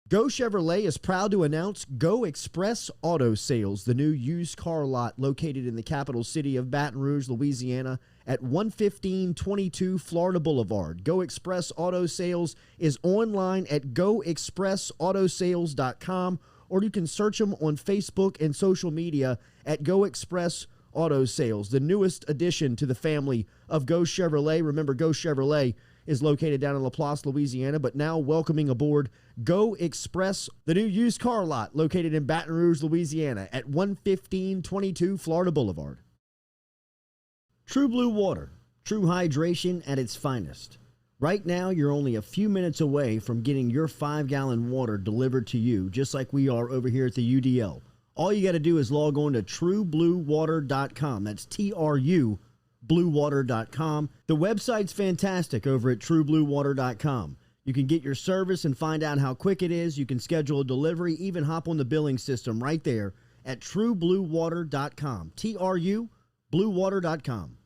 Go Chevrolet is proud to announce Go Express Auto Sales, the new used car lot located in the capital city of Baton Rouge, Louisiana, at 11522 Florida Boulevard. Go Express Auto Sales is online at goexpressautosales.com, or you can search them on Facebook and social media at Go Express Auto Sales, the newest addition to the family of Go Chevrolet. Remember, Go Chevrolet is located down in Laplace, Louisiana, but now welcoming aboard Go Express, the new used car lot located in Baton Rouge, Louisiana at 11522 Florida Boulevard. True Blue Water, true hydration at its finest. Right now, you're only a few minutes away from getting your 5-gallon water delivered to you, just like we are over here at the UDL. All you got to do is log on to truebluewater.com. That's TRU bluewater.com. The website's fantastic over at truebluewater.com. You can get your service and find out how quick it is. You can schedule a delivery, even hop on the billing system right there at truebluewater.com. TRU bluewater.com.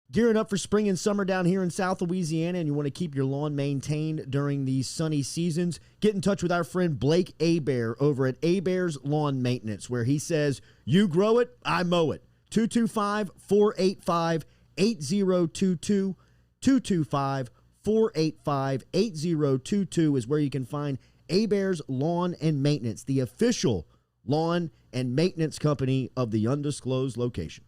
Gearing up for spring and summer down here in South Louisiana, and you want to keep your lawn maintained during these sunny seasons, get in touch with our friend Blake Abear over at Abear's Lawn Maintenance, where he says, you grow it, I mow it. 225-485-8022. 225-485-8022 is where you can find Abear's Lawn and Maintenance, the official lawn and maintenance company of the undisclosed location.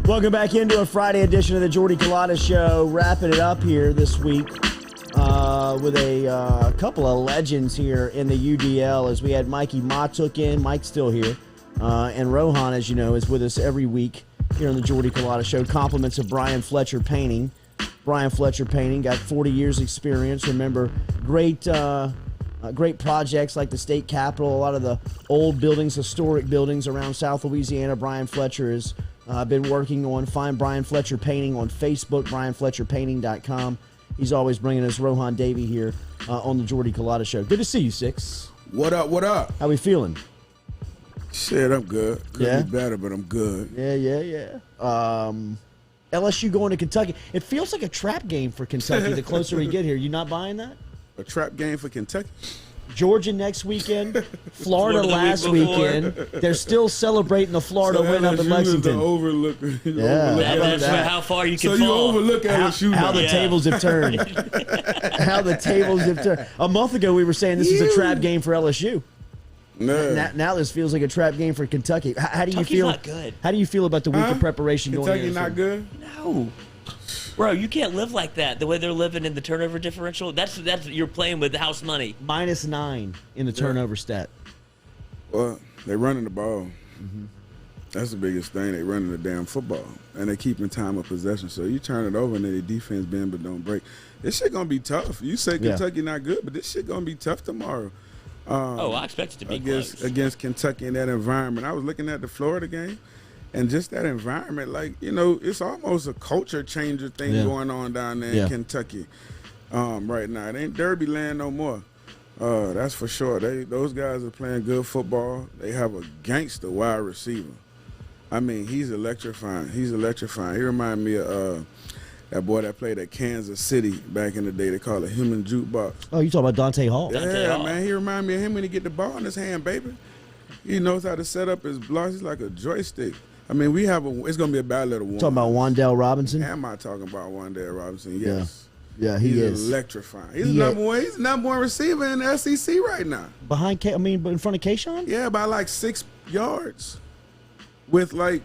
Welcome back into a Friday edition of the Jordy Culotta Show. Wrapping it up here this week with a couple of legends here in the UDL as we had Mikie Mahtook in. Mike's still here. And Rohan, as you know, is with us every week here on the Jordy Culotta Show. Compliments of Brian Fletcher Painting. Brian Fletcher Painting got 40 years experience. Remember, great projects like the state capitol, a lot of the old buildings, historic buildings around South Louisiana. Brian Fletcher has been working on. Find Brian Fletcher Painting on Facebook, brianfletcherpainting.com. He's always bringing us Rohan Davey here on the Jordy Culotta Show. Good to see you, Six. What up, what up? How we feeling? Shit, I'm good. Could Yeah? be better, but I'm good. Yeah. LSU going to Kentucky. It feels like a trap game for Kentucky the closer we get here. You not buying that? A trap game for Kentucky? Georgia next weekend, Florida the week last before. weekend. They're still celebrating the Florida win up in LSU is Lexington. the overlook. Yeah. Overlook How about That's that? how far you So can you fall. overlook LSU How now. the Yeah. tables have turned. How the tables have turned. A month ago, we were saying this is a trap game for LSU. Nah. Now this feels like a trap game for Kentucky. How do you Kentucky's feel? not good. How do you feel about the week of preparation going Kentucky into not good? No. Bro, you can't live like that. The way they're living in the turnover differential, that's you're playing with house money. -9 in the turnover stat. Well, they running the ball. Mm-hmm. That's the biggest thing. They running the damn football, and they keeping time of possession. So you turn it over, and then the defense bend but don't break. This shit gonna be tough. You say Yeah. Kentucky not good, but this shit gonna be tough tomorrow. I expect it to be close. Against Kentucky in that environment. I was looking at the Florida game, and just that environment, like, you know, it's almost a culture changer thing going on down there in Kentucky right now. It ain't Derby land no more. That's for sure. Those guys are playing good football. They have a gangster wide receiver. I mean, he's electrifying. He reminded me of that boy that played at Kansas City back in the day. They call it human jukebox. Oh, you talking about Dante Hall? Yeah, Hall. man. He reminded me of him when he get the ball in his hand, baby. He knows how to set up his blocks. He's like a joystick. I mean, it's going to be a battle of the one. Talking about Wandale Robinson? Am I talking about Wandale Robinson? Yes. Yeah, he he's is. electrifying. He's the number one receiver in the SEC right now. But in front of Kayshawn? Yeah, by like 6 yards with like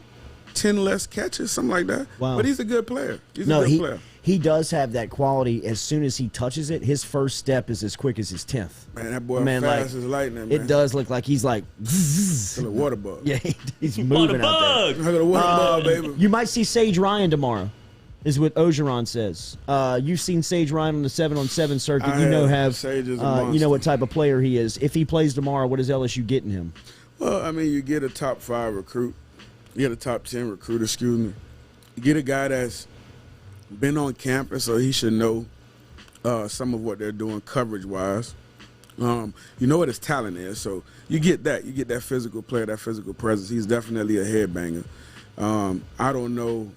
10 less catches, something like that. Wow. But he's a good player. He's a good player. He does have that quality. As soon as he touches it, his first step is as quick as his 10th. Man, that boy fast as lightning, man. It does look like he's like, It's a water bug. yeah, he's moving out there. I got a water bug, baby. You might see Sage Ryan tomorrow, is what Ogeron says. You've seen Sage Ryan on the 7-on-7 circuit. Sage is a you know what monster. type of player he is. If he plays tomorrow, what is LSU getting him? Well, I mean, you get a top 5 recruit. You get a top 10 recruit, excuse me. You get a guy that's been on campus, so he should know some of what they're doing coverage-wise. You know what his talent is, so you get that. You get that physical player, that physical presence. He's definitely a headbanger. I don't know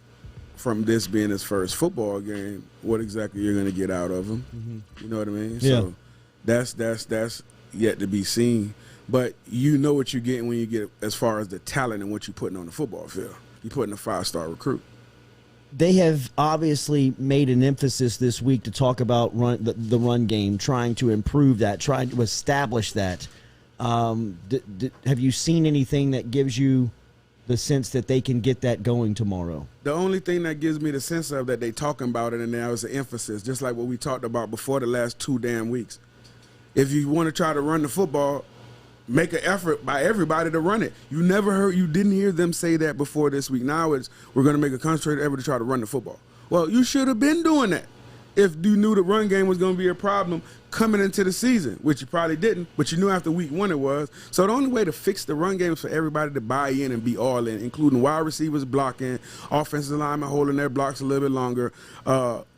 from this being his first football game what exactly you're going to get out of him. Mm-hmm. You know what I mean? Yeah. So that's yet to be seen. But you know what you're getting when you get as far as the talent and what you're putting on the football field. You're putting a 5-star recruit. They have obviously made an emphasis this week to talk about the run game, trying to improve that, trying to establish that. Have you seen anything that gives you the sense that they can get that going tomorrow? The only thing that gives me the sense of that they talking about it and now is the emphasis, just like what we talked about before the last 2 damn weeks. If you want to try to run the football, make an effort by everybody to run it. You didn't hear them say that before this week. Now we're going to make a concentrated effort to try to run the football. Well, you should have been doing that if you knew the run game was going to be a problem coming into the season, which you probably didn't, but you knew after week 1 it was. So the only way to fix the run game is for everybody to buy in and be all in, including wide receivers blocking, offensive linemen holding their blocks a little bit longer,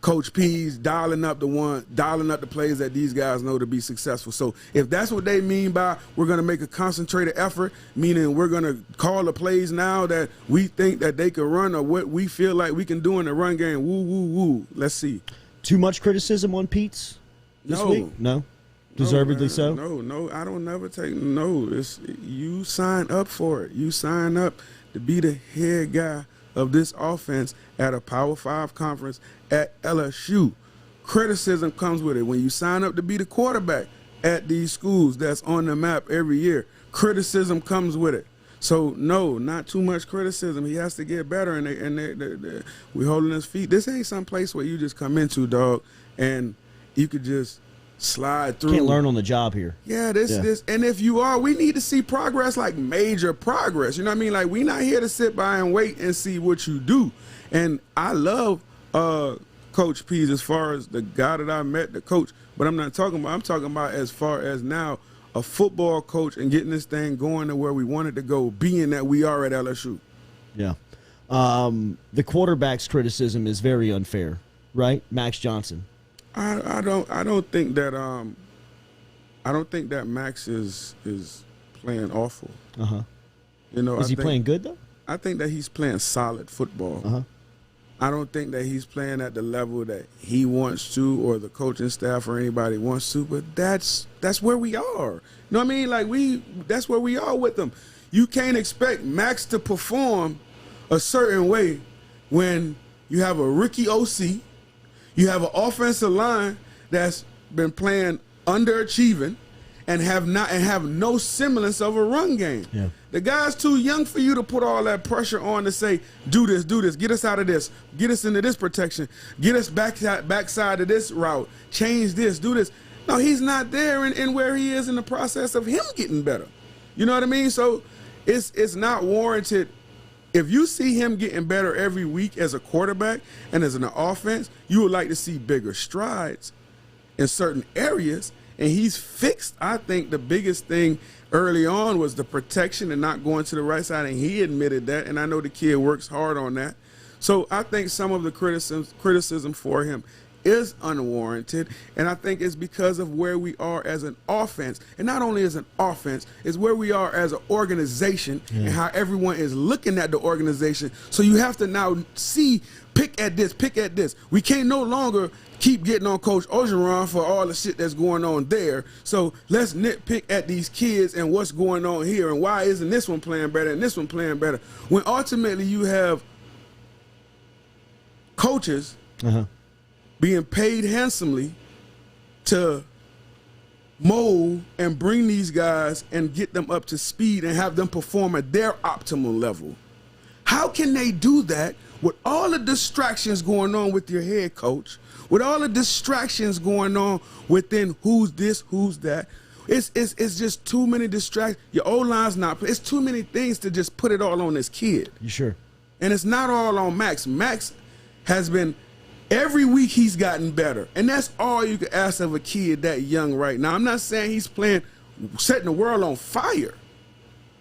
Coach P's dialing up the plays that these guys know to be successful. So if that's what they mean by we're going to make a concentrated effort, meaning we're going to call the plays now that we think that they can run or what we feel like we can do in the run game, woo, woo, woo. Let's see. Too much criticism on Pete's this week? No? Deservedly so? No, I don't never take no. It's you sign up for it. You sign up to be the head guy of this offense at a Power 5 conference at LSU. Criticism comes with it. When you sign up to be the quarterback at these schools that's on the map every year, criticism comes with it. So, no, not too much criticism. He has to get better, and we're holding his feet. This ain't some place where you just come into, dog, and you could just slide through. Can't learn on the job here. Yeah, this, and if you are, we need to see progress, like major progress. You know what I mean? Like, we not here to sit by and wait and see what you do. And I love Coach Pease as far as the guy that I met, the coach. But I'm talking about as far as now a football coach and getting this thing going to where we wanted to go, being that we are at LSU. Yeah. The quarterback's criticism is very unfair, right? Max Johnson. I don't think that Max is playing awful. You know, Is he playing good though? I think that he's playing solid football. I don't think that he's playing at the level that he wants to, or the coaching staff or anybody wants to. But that's where we are. You know what I mean? Like, that's where we are with them. You can't expect Max to perform a certain way when you have a rookie OC. You have an offensive line that's been playing underachieving and have no semblance of a run game. Yeah. The guy's too young for you to put all that pressure on to say, do this, get us out of this, get us into this protection, get us backside of this route, change this, do this. No, he's not there in where he is in the process of him getting better. You know what I mean? So it's not warranted. If you see him getting better every week as a quarterback and as an offense, you would like to see bigger strides in certain areas. And he's fixed, I think, the biggest thing early on was the protection and not going to the right side. And he admitted that. And I know the kid works hard on that. So I think some of the criticism for him is unwarranted. And I think it's because of where we are as an offense. And not only as an offense, it's where we are as an organization and how everyone is looking at the organization. So you have to now pick at this. We can't no longer keep getting on Coach Orgeron for all the shit that's going on there. So let's nitpick at these kids and what's going on here and why isn't this one playing better and this one playing better. When ultimately you have coaches being paid handsomely to mold and bring these guys and get them up to speed and have them perform at their optimal level. How can they do that with all the distractions going on with your head coach, with all the distractions going on within who's this, who's that? It's just too many distractions. Your O-line's not. It's too many things to just put it all on this kid. You sure? And it's not all on Max. Max has been, every week he's gotten better. And that's all you can ask of a kid that young right now. I'm not saying he's setting the world on fire.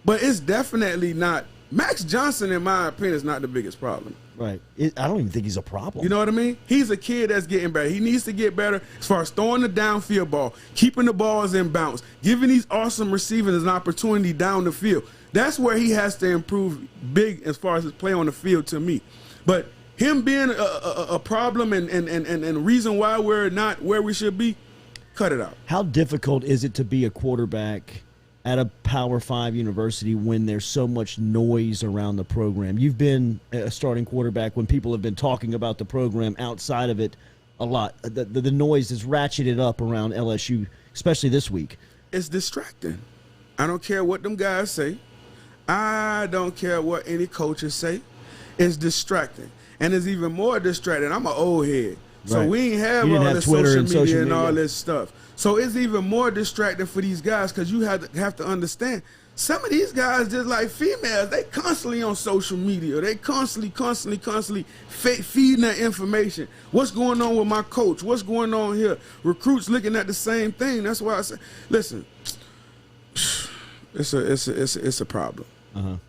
But it's definitely not. Max Johnson, in my opinion, is not the biggest problem. Right. I don't even think he's a problem. You know what I mean? He's a kid that's getting better. He needs to get better as far as throwing the downfield ball, keeping the balls in bounds, giving these awesome receivers an opportunity down the field. That's where he has to improve big as far as his play on the field to me. But him being a problem and reason why we're not where we should be, cut it out. How difficult is it to be a quarterback at a Power 5 university when there's so much noise around the program? You've been a starting quarterback when people have been talking about the program outside of it a lot. The noise is ratcheted up around LSU, especially this week. It's distracting. I don't care what them guys say. I don't care what any coaches say. It's distracting. And it's even more distracting. I'm an old head. So Right. we ain't have all this social media and all this stuff. So it's even more distracting for these guys because you have to understand, some of these guys, just like females, they constantly on social media. They constantly feeding that information. What's going on with my coach? What's going on here? Recruits looking at the same thing. That's why I say, listen, it's a problem.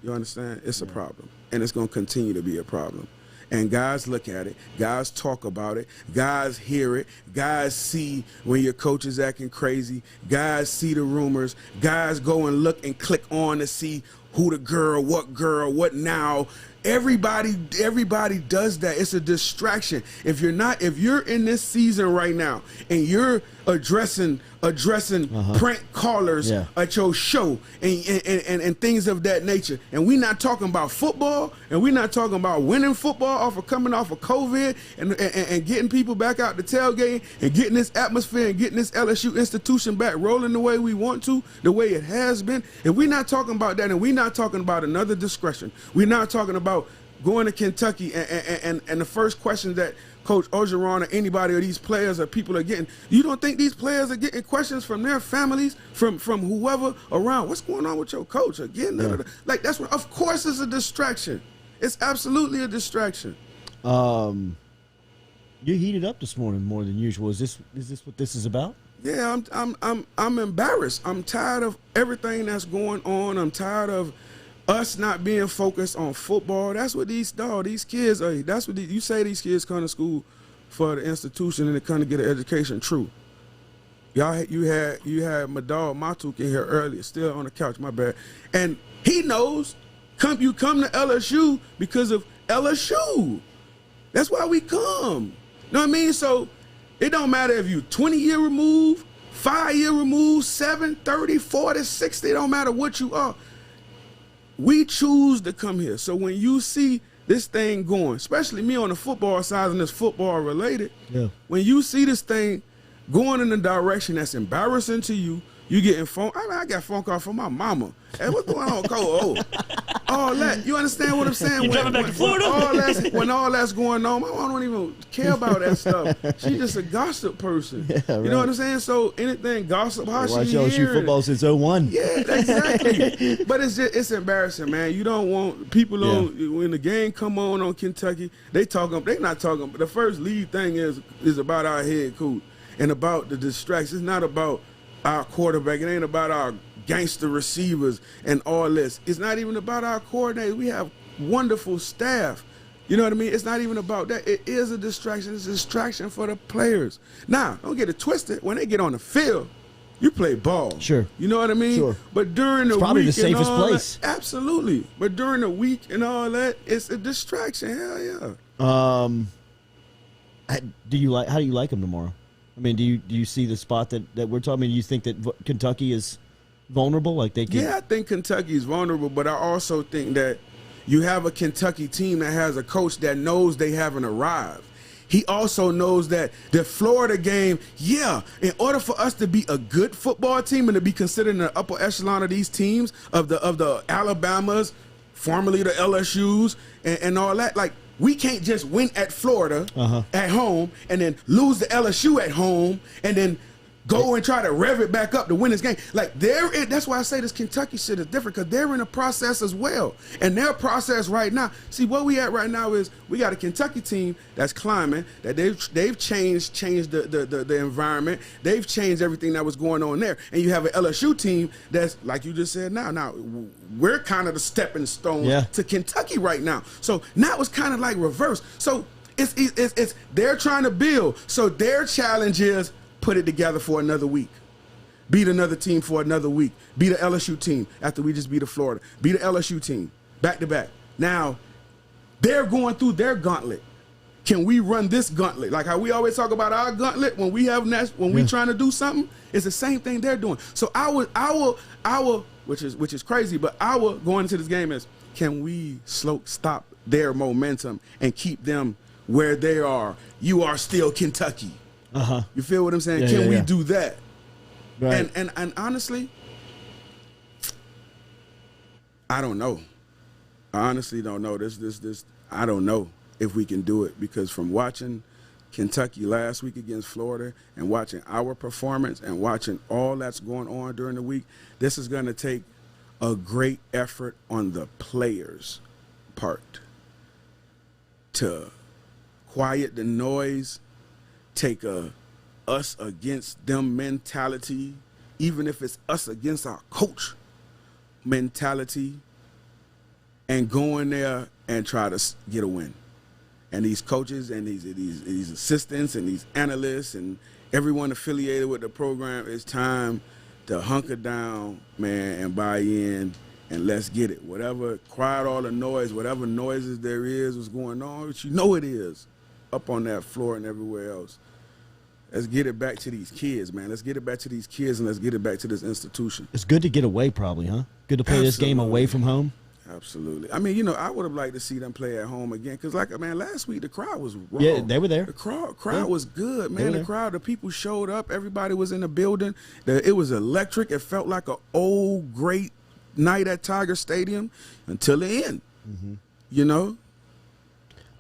You understand? It's a problem, and it's going to continue to be a problem. And guys look at it, guys talk about it, guys hear it, guys see when your coach is acting crazy, guys see the rumors, guys go and look and click on to see who the girl, what now. Everybody does that. It's a distraction. If you're in this season right now and you're addressing prank callers at your show and things of that nature, and we're not talking about football, and we're not talking about winning football coming off of COVID and getting people back out the tailgate and getting this atmosphere and getting this LSU institution back rolling the way we want to, the way it has been. If we're not talking about that, and we're not talking about another discretion, we're not talking about going to Kentucky and the first question that Coach Orgeron or anybody of these players or people are getting. You don't think these players are getting questions from their families, from whoever around? What's going on with your coach? Again, like that's what. Of course, it's a distraction. It's absolutely a distraction. You heated up this morning more than usual. Is this what this is about? Yeah, I'm embarrassed. I'm tired of everything that's going on. I'm tired of us not being focused on football. That's what these kids are. That's what you say. These kids come to school for the institution and they come to get an education. True. Y'all, you had my dog Mahtook in here earlier, still on the couch. My bad. And he knows. You come to LSU because of LSU. That's why we come. You know what I mean? So it don't matter if you 20-year removed, 5-year removed, 7, 30, 40, 60. It don't matter what you are. We choose to come here. So when you see this thing going, especially me on the football side and it's football related, when you see this thing going in a direction that's embarrassing to you, you getting phone. I got a phone call from my mama. Hey, what's going on, Cole? All that. You understand what I'm saying? You driving back to Florida? When all that's going on, my mom don't even care about that stuff. She's just a gossip person. Yeah, right. You know what I'm saying? So anything gossip, how Watch she LSU football since 01. Yeah, exactly. But it's embarrassing, man. You don't want people when the game come on Kentucky, they not talking. But the first lead thing is about our head coach and about the distractions. It's not about our quarterback. It ain't about our gangster receivers and all this. It's not even about our coordinators. We have wonderful staff. You know what I mean? It's not even about that. It is a distraction. It's a distraction for the players. Now, don't get it twisted. When they get on the field, you play ball. Sure. You know what I mean? Sure. But during the week, probably the safest place. Absolutely. But during the week and all that, it's a distraction. Hell yeah. How do you like them tomorrow? I mean, do you see the spot that we're talking? I mean, do you think that Kentucky is vulnerable? Like they can? Yeah, I think Kentucky is vulnerable, but I also think that you have a Kentucky team that has a coach that knows they haven't arrived. He also knows that the Florida game, in order for us to be a good football team and to be considered in the upper echelon of these teams, of the Alabamas, formerly the LSUs, and all that, like, we can't just win at Florida at home and then lose to LSU at home and then go and try to rev it back up to win this game. Like, that's why I say this Kentucky shit is different, because they're in a process as well. And their process right now, see, what we at right now is we got a Kentucky team that's climbing, that they've changed the environment. They've changed everything that was going on there. And you have an LSU team that's, like you just said now we're kind of the stepping stone to Kentucky right now. So now it's kind of like reverse. So it's they're trying to build. So their challenge is, put it together for another week. Beat another team for another week. Beat an LSU team after we just beat a Florida. Beat an LSU team back to back. Now, they're going through their gauntlet. Can we run this gauntlet? Like how we always talk about our gauntlet when we trying to do something, it's the same thing they're doing. So our which is crazy, but our going into this game is, can we stop their momentum and keep them where they are? You are still Kentucky. You feel what I'm saying? Can we do that? Right. And honestly, I don't know. I honestly don't know. This I don't know if we can do it, because from watching Kentucky last week against Florida and watching our performance and watching all that's going on during the week, this is going to take a great effort on the players' part to quiet the noise, take a us against them mentality, even if it's us against our coach mentality, and go in there and try to get a win. And these coaches and these assistants and these analysts and everyone affiliated with the program, it's time to hunker down, man, and buy in, and let's get it. Whatever, quiet all the noise, whatever noises there is, what's going on, which you know it is, up on that floor and everywhere else. Let's get it back to these kids, man. Let's get it back to these kids, and let's get it back to this institution. It's good to get away, probably, huh? Good to play this game away from home. Absolutely. I mean, I would have liked to see them play at home again, because, last week the crowd was raw. Yeah, they were there. The crowd was good, man. The crowd, the people showed up. Everybody was in the building. It was electric. It felt like an old, great night at Tiger Stadium until the end.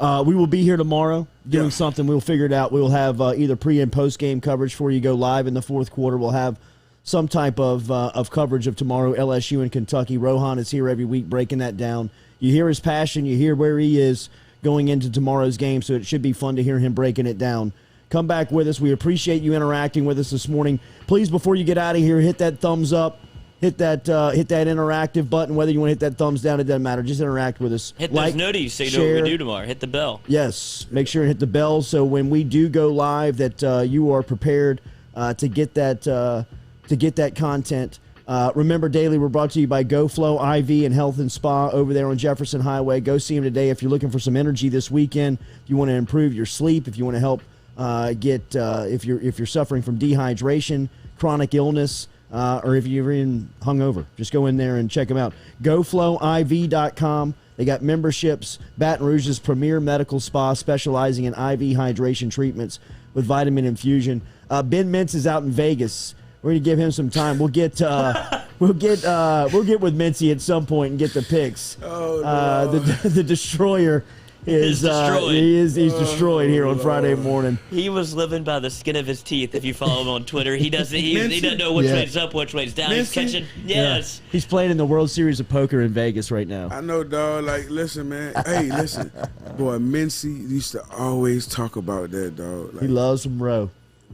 We will be here tomorrow doing something. We'll figure it out. We'll have either pre- and post-game coverage before you go live in the fourth quarter. We'll have some type of coverage of tomorrow, LSU and Kentucky. Rohan is here every week breaking that down. You hear his passion. You hear where he is going into tomorrow's game, so it should be fun to hear him breaking it down. Come back with us. We appreciate you interacting with us this morning. Please, before you get out of here, hit that thumbs up. Hit that interactive button. Whether you want to hit that thumbs down, it doesn't matter. Just interact with us. Hit those noties so you know what we do tomorrow. Hit the bell. Yes. Make sure and hit the bell so when we do go live that you are prepared to get that content. Remember, Daily, we're brought to you by GoFlow IV and Health and Spa over there on Jefferson Highway. Go see them today if you're looking for some energy this weekend. If you want to improve your sleep, if you want to help if you're suffering from dehydration, chronic illness, or if you're even hungover, just go in there and check them out. GoFlowIV.com. They got memberships. Baton Rouge's premier medical spa specializing in IV hydration treatments with vitamin infusion. Ben Mintz is out in Vegas. We're gonna give him some time. We'll get with Mincy at some point and get the picks. The Destroyer is destroyed. He's destroyed here on Friday morning. He was living by the skin of his teeth. If you follow him on Twitter, he doesn't know which way's up, which way's down. He's catching. Yes, he's playing in the World Series of Poker in Vegas right now. I know, dog. Like, listen, man. Hey, listen, boy. Mincy used to always talk about that, dog. Like, he loves some row.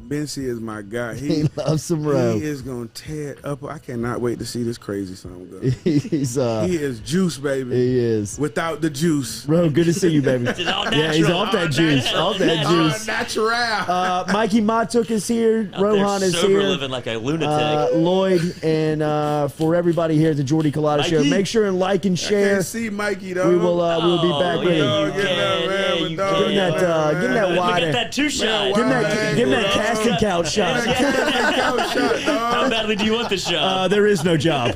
Mincy is my guy. He loves some row. He is gonna tear it up. I cannot wait to see this crazy son go. He is juice, baby. He is without the juice. Bro, good to see you, baby. Yeah, he's off that juice. Off that juice. Natural. Mikie Mahtook is here. Rohan is here. Living like a lunatic. Lloyd, and for everybody here at the Jordy Culotta Show, make sure and like and share. I can't see Mikey though. We will. We'll be back with him. Give him that wide. Get that two shot. Give him that casting couch shot. How badly do you want the shot? There is no job.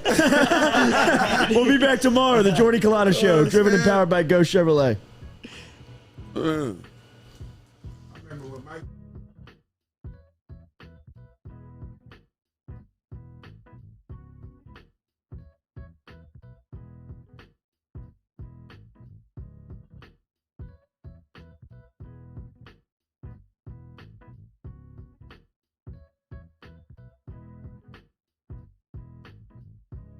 We'll be back tomorrow. The Jordy Culotta Show, driven and powered by Go Chevrolet.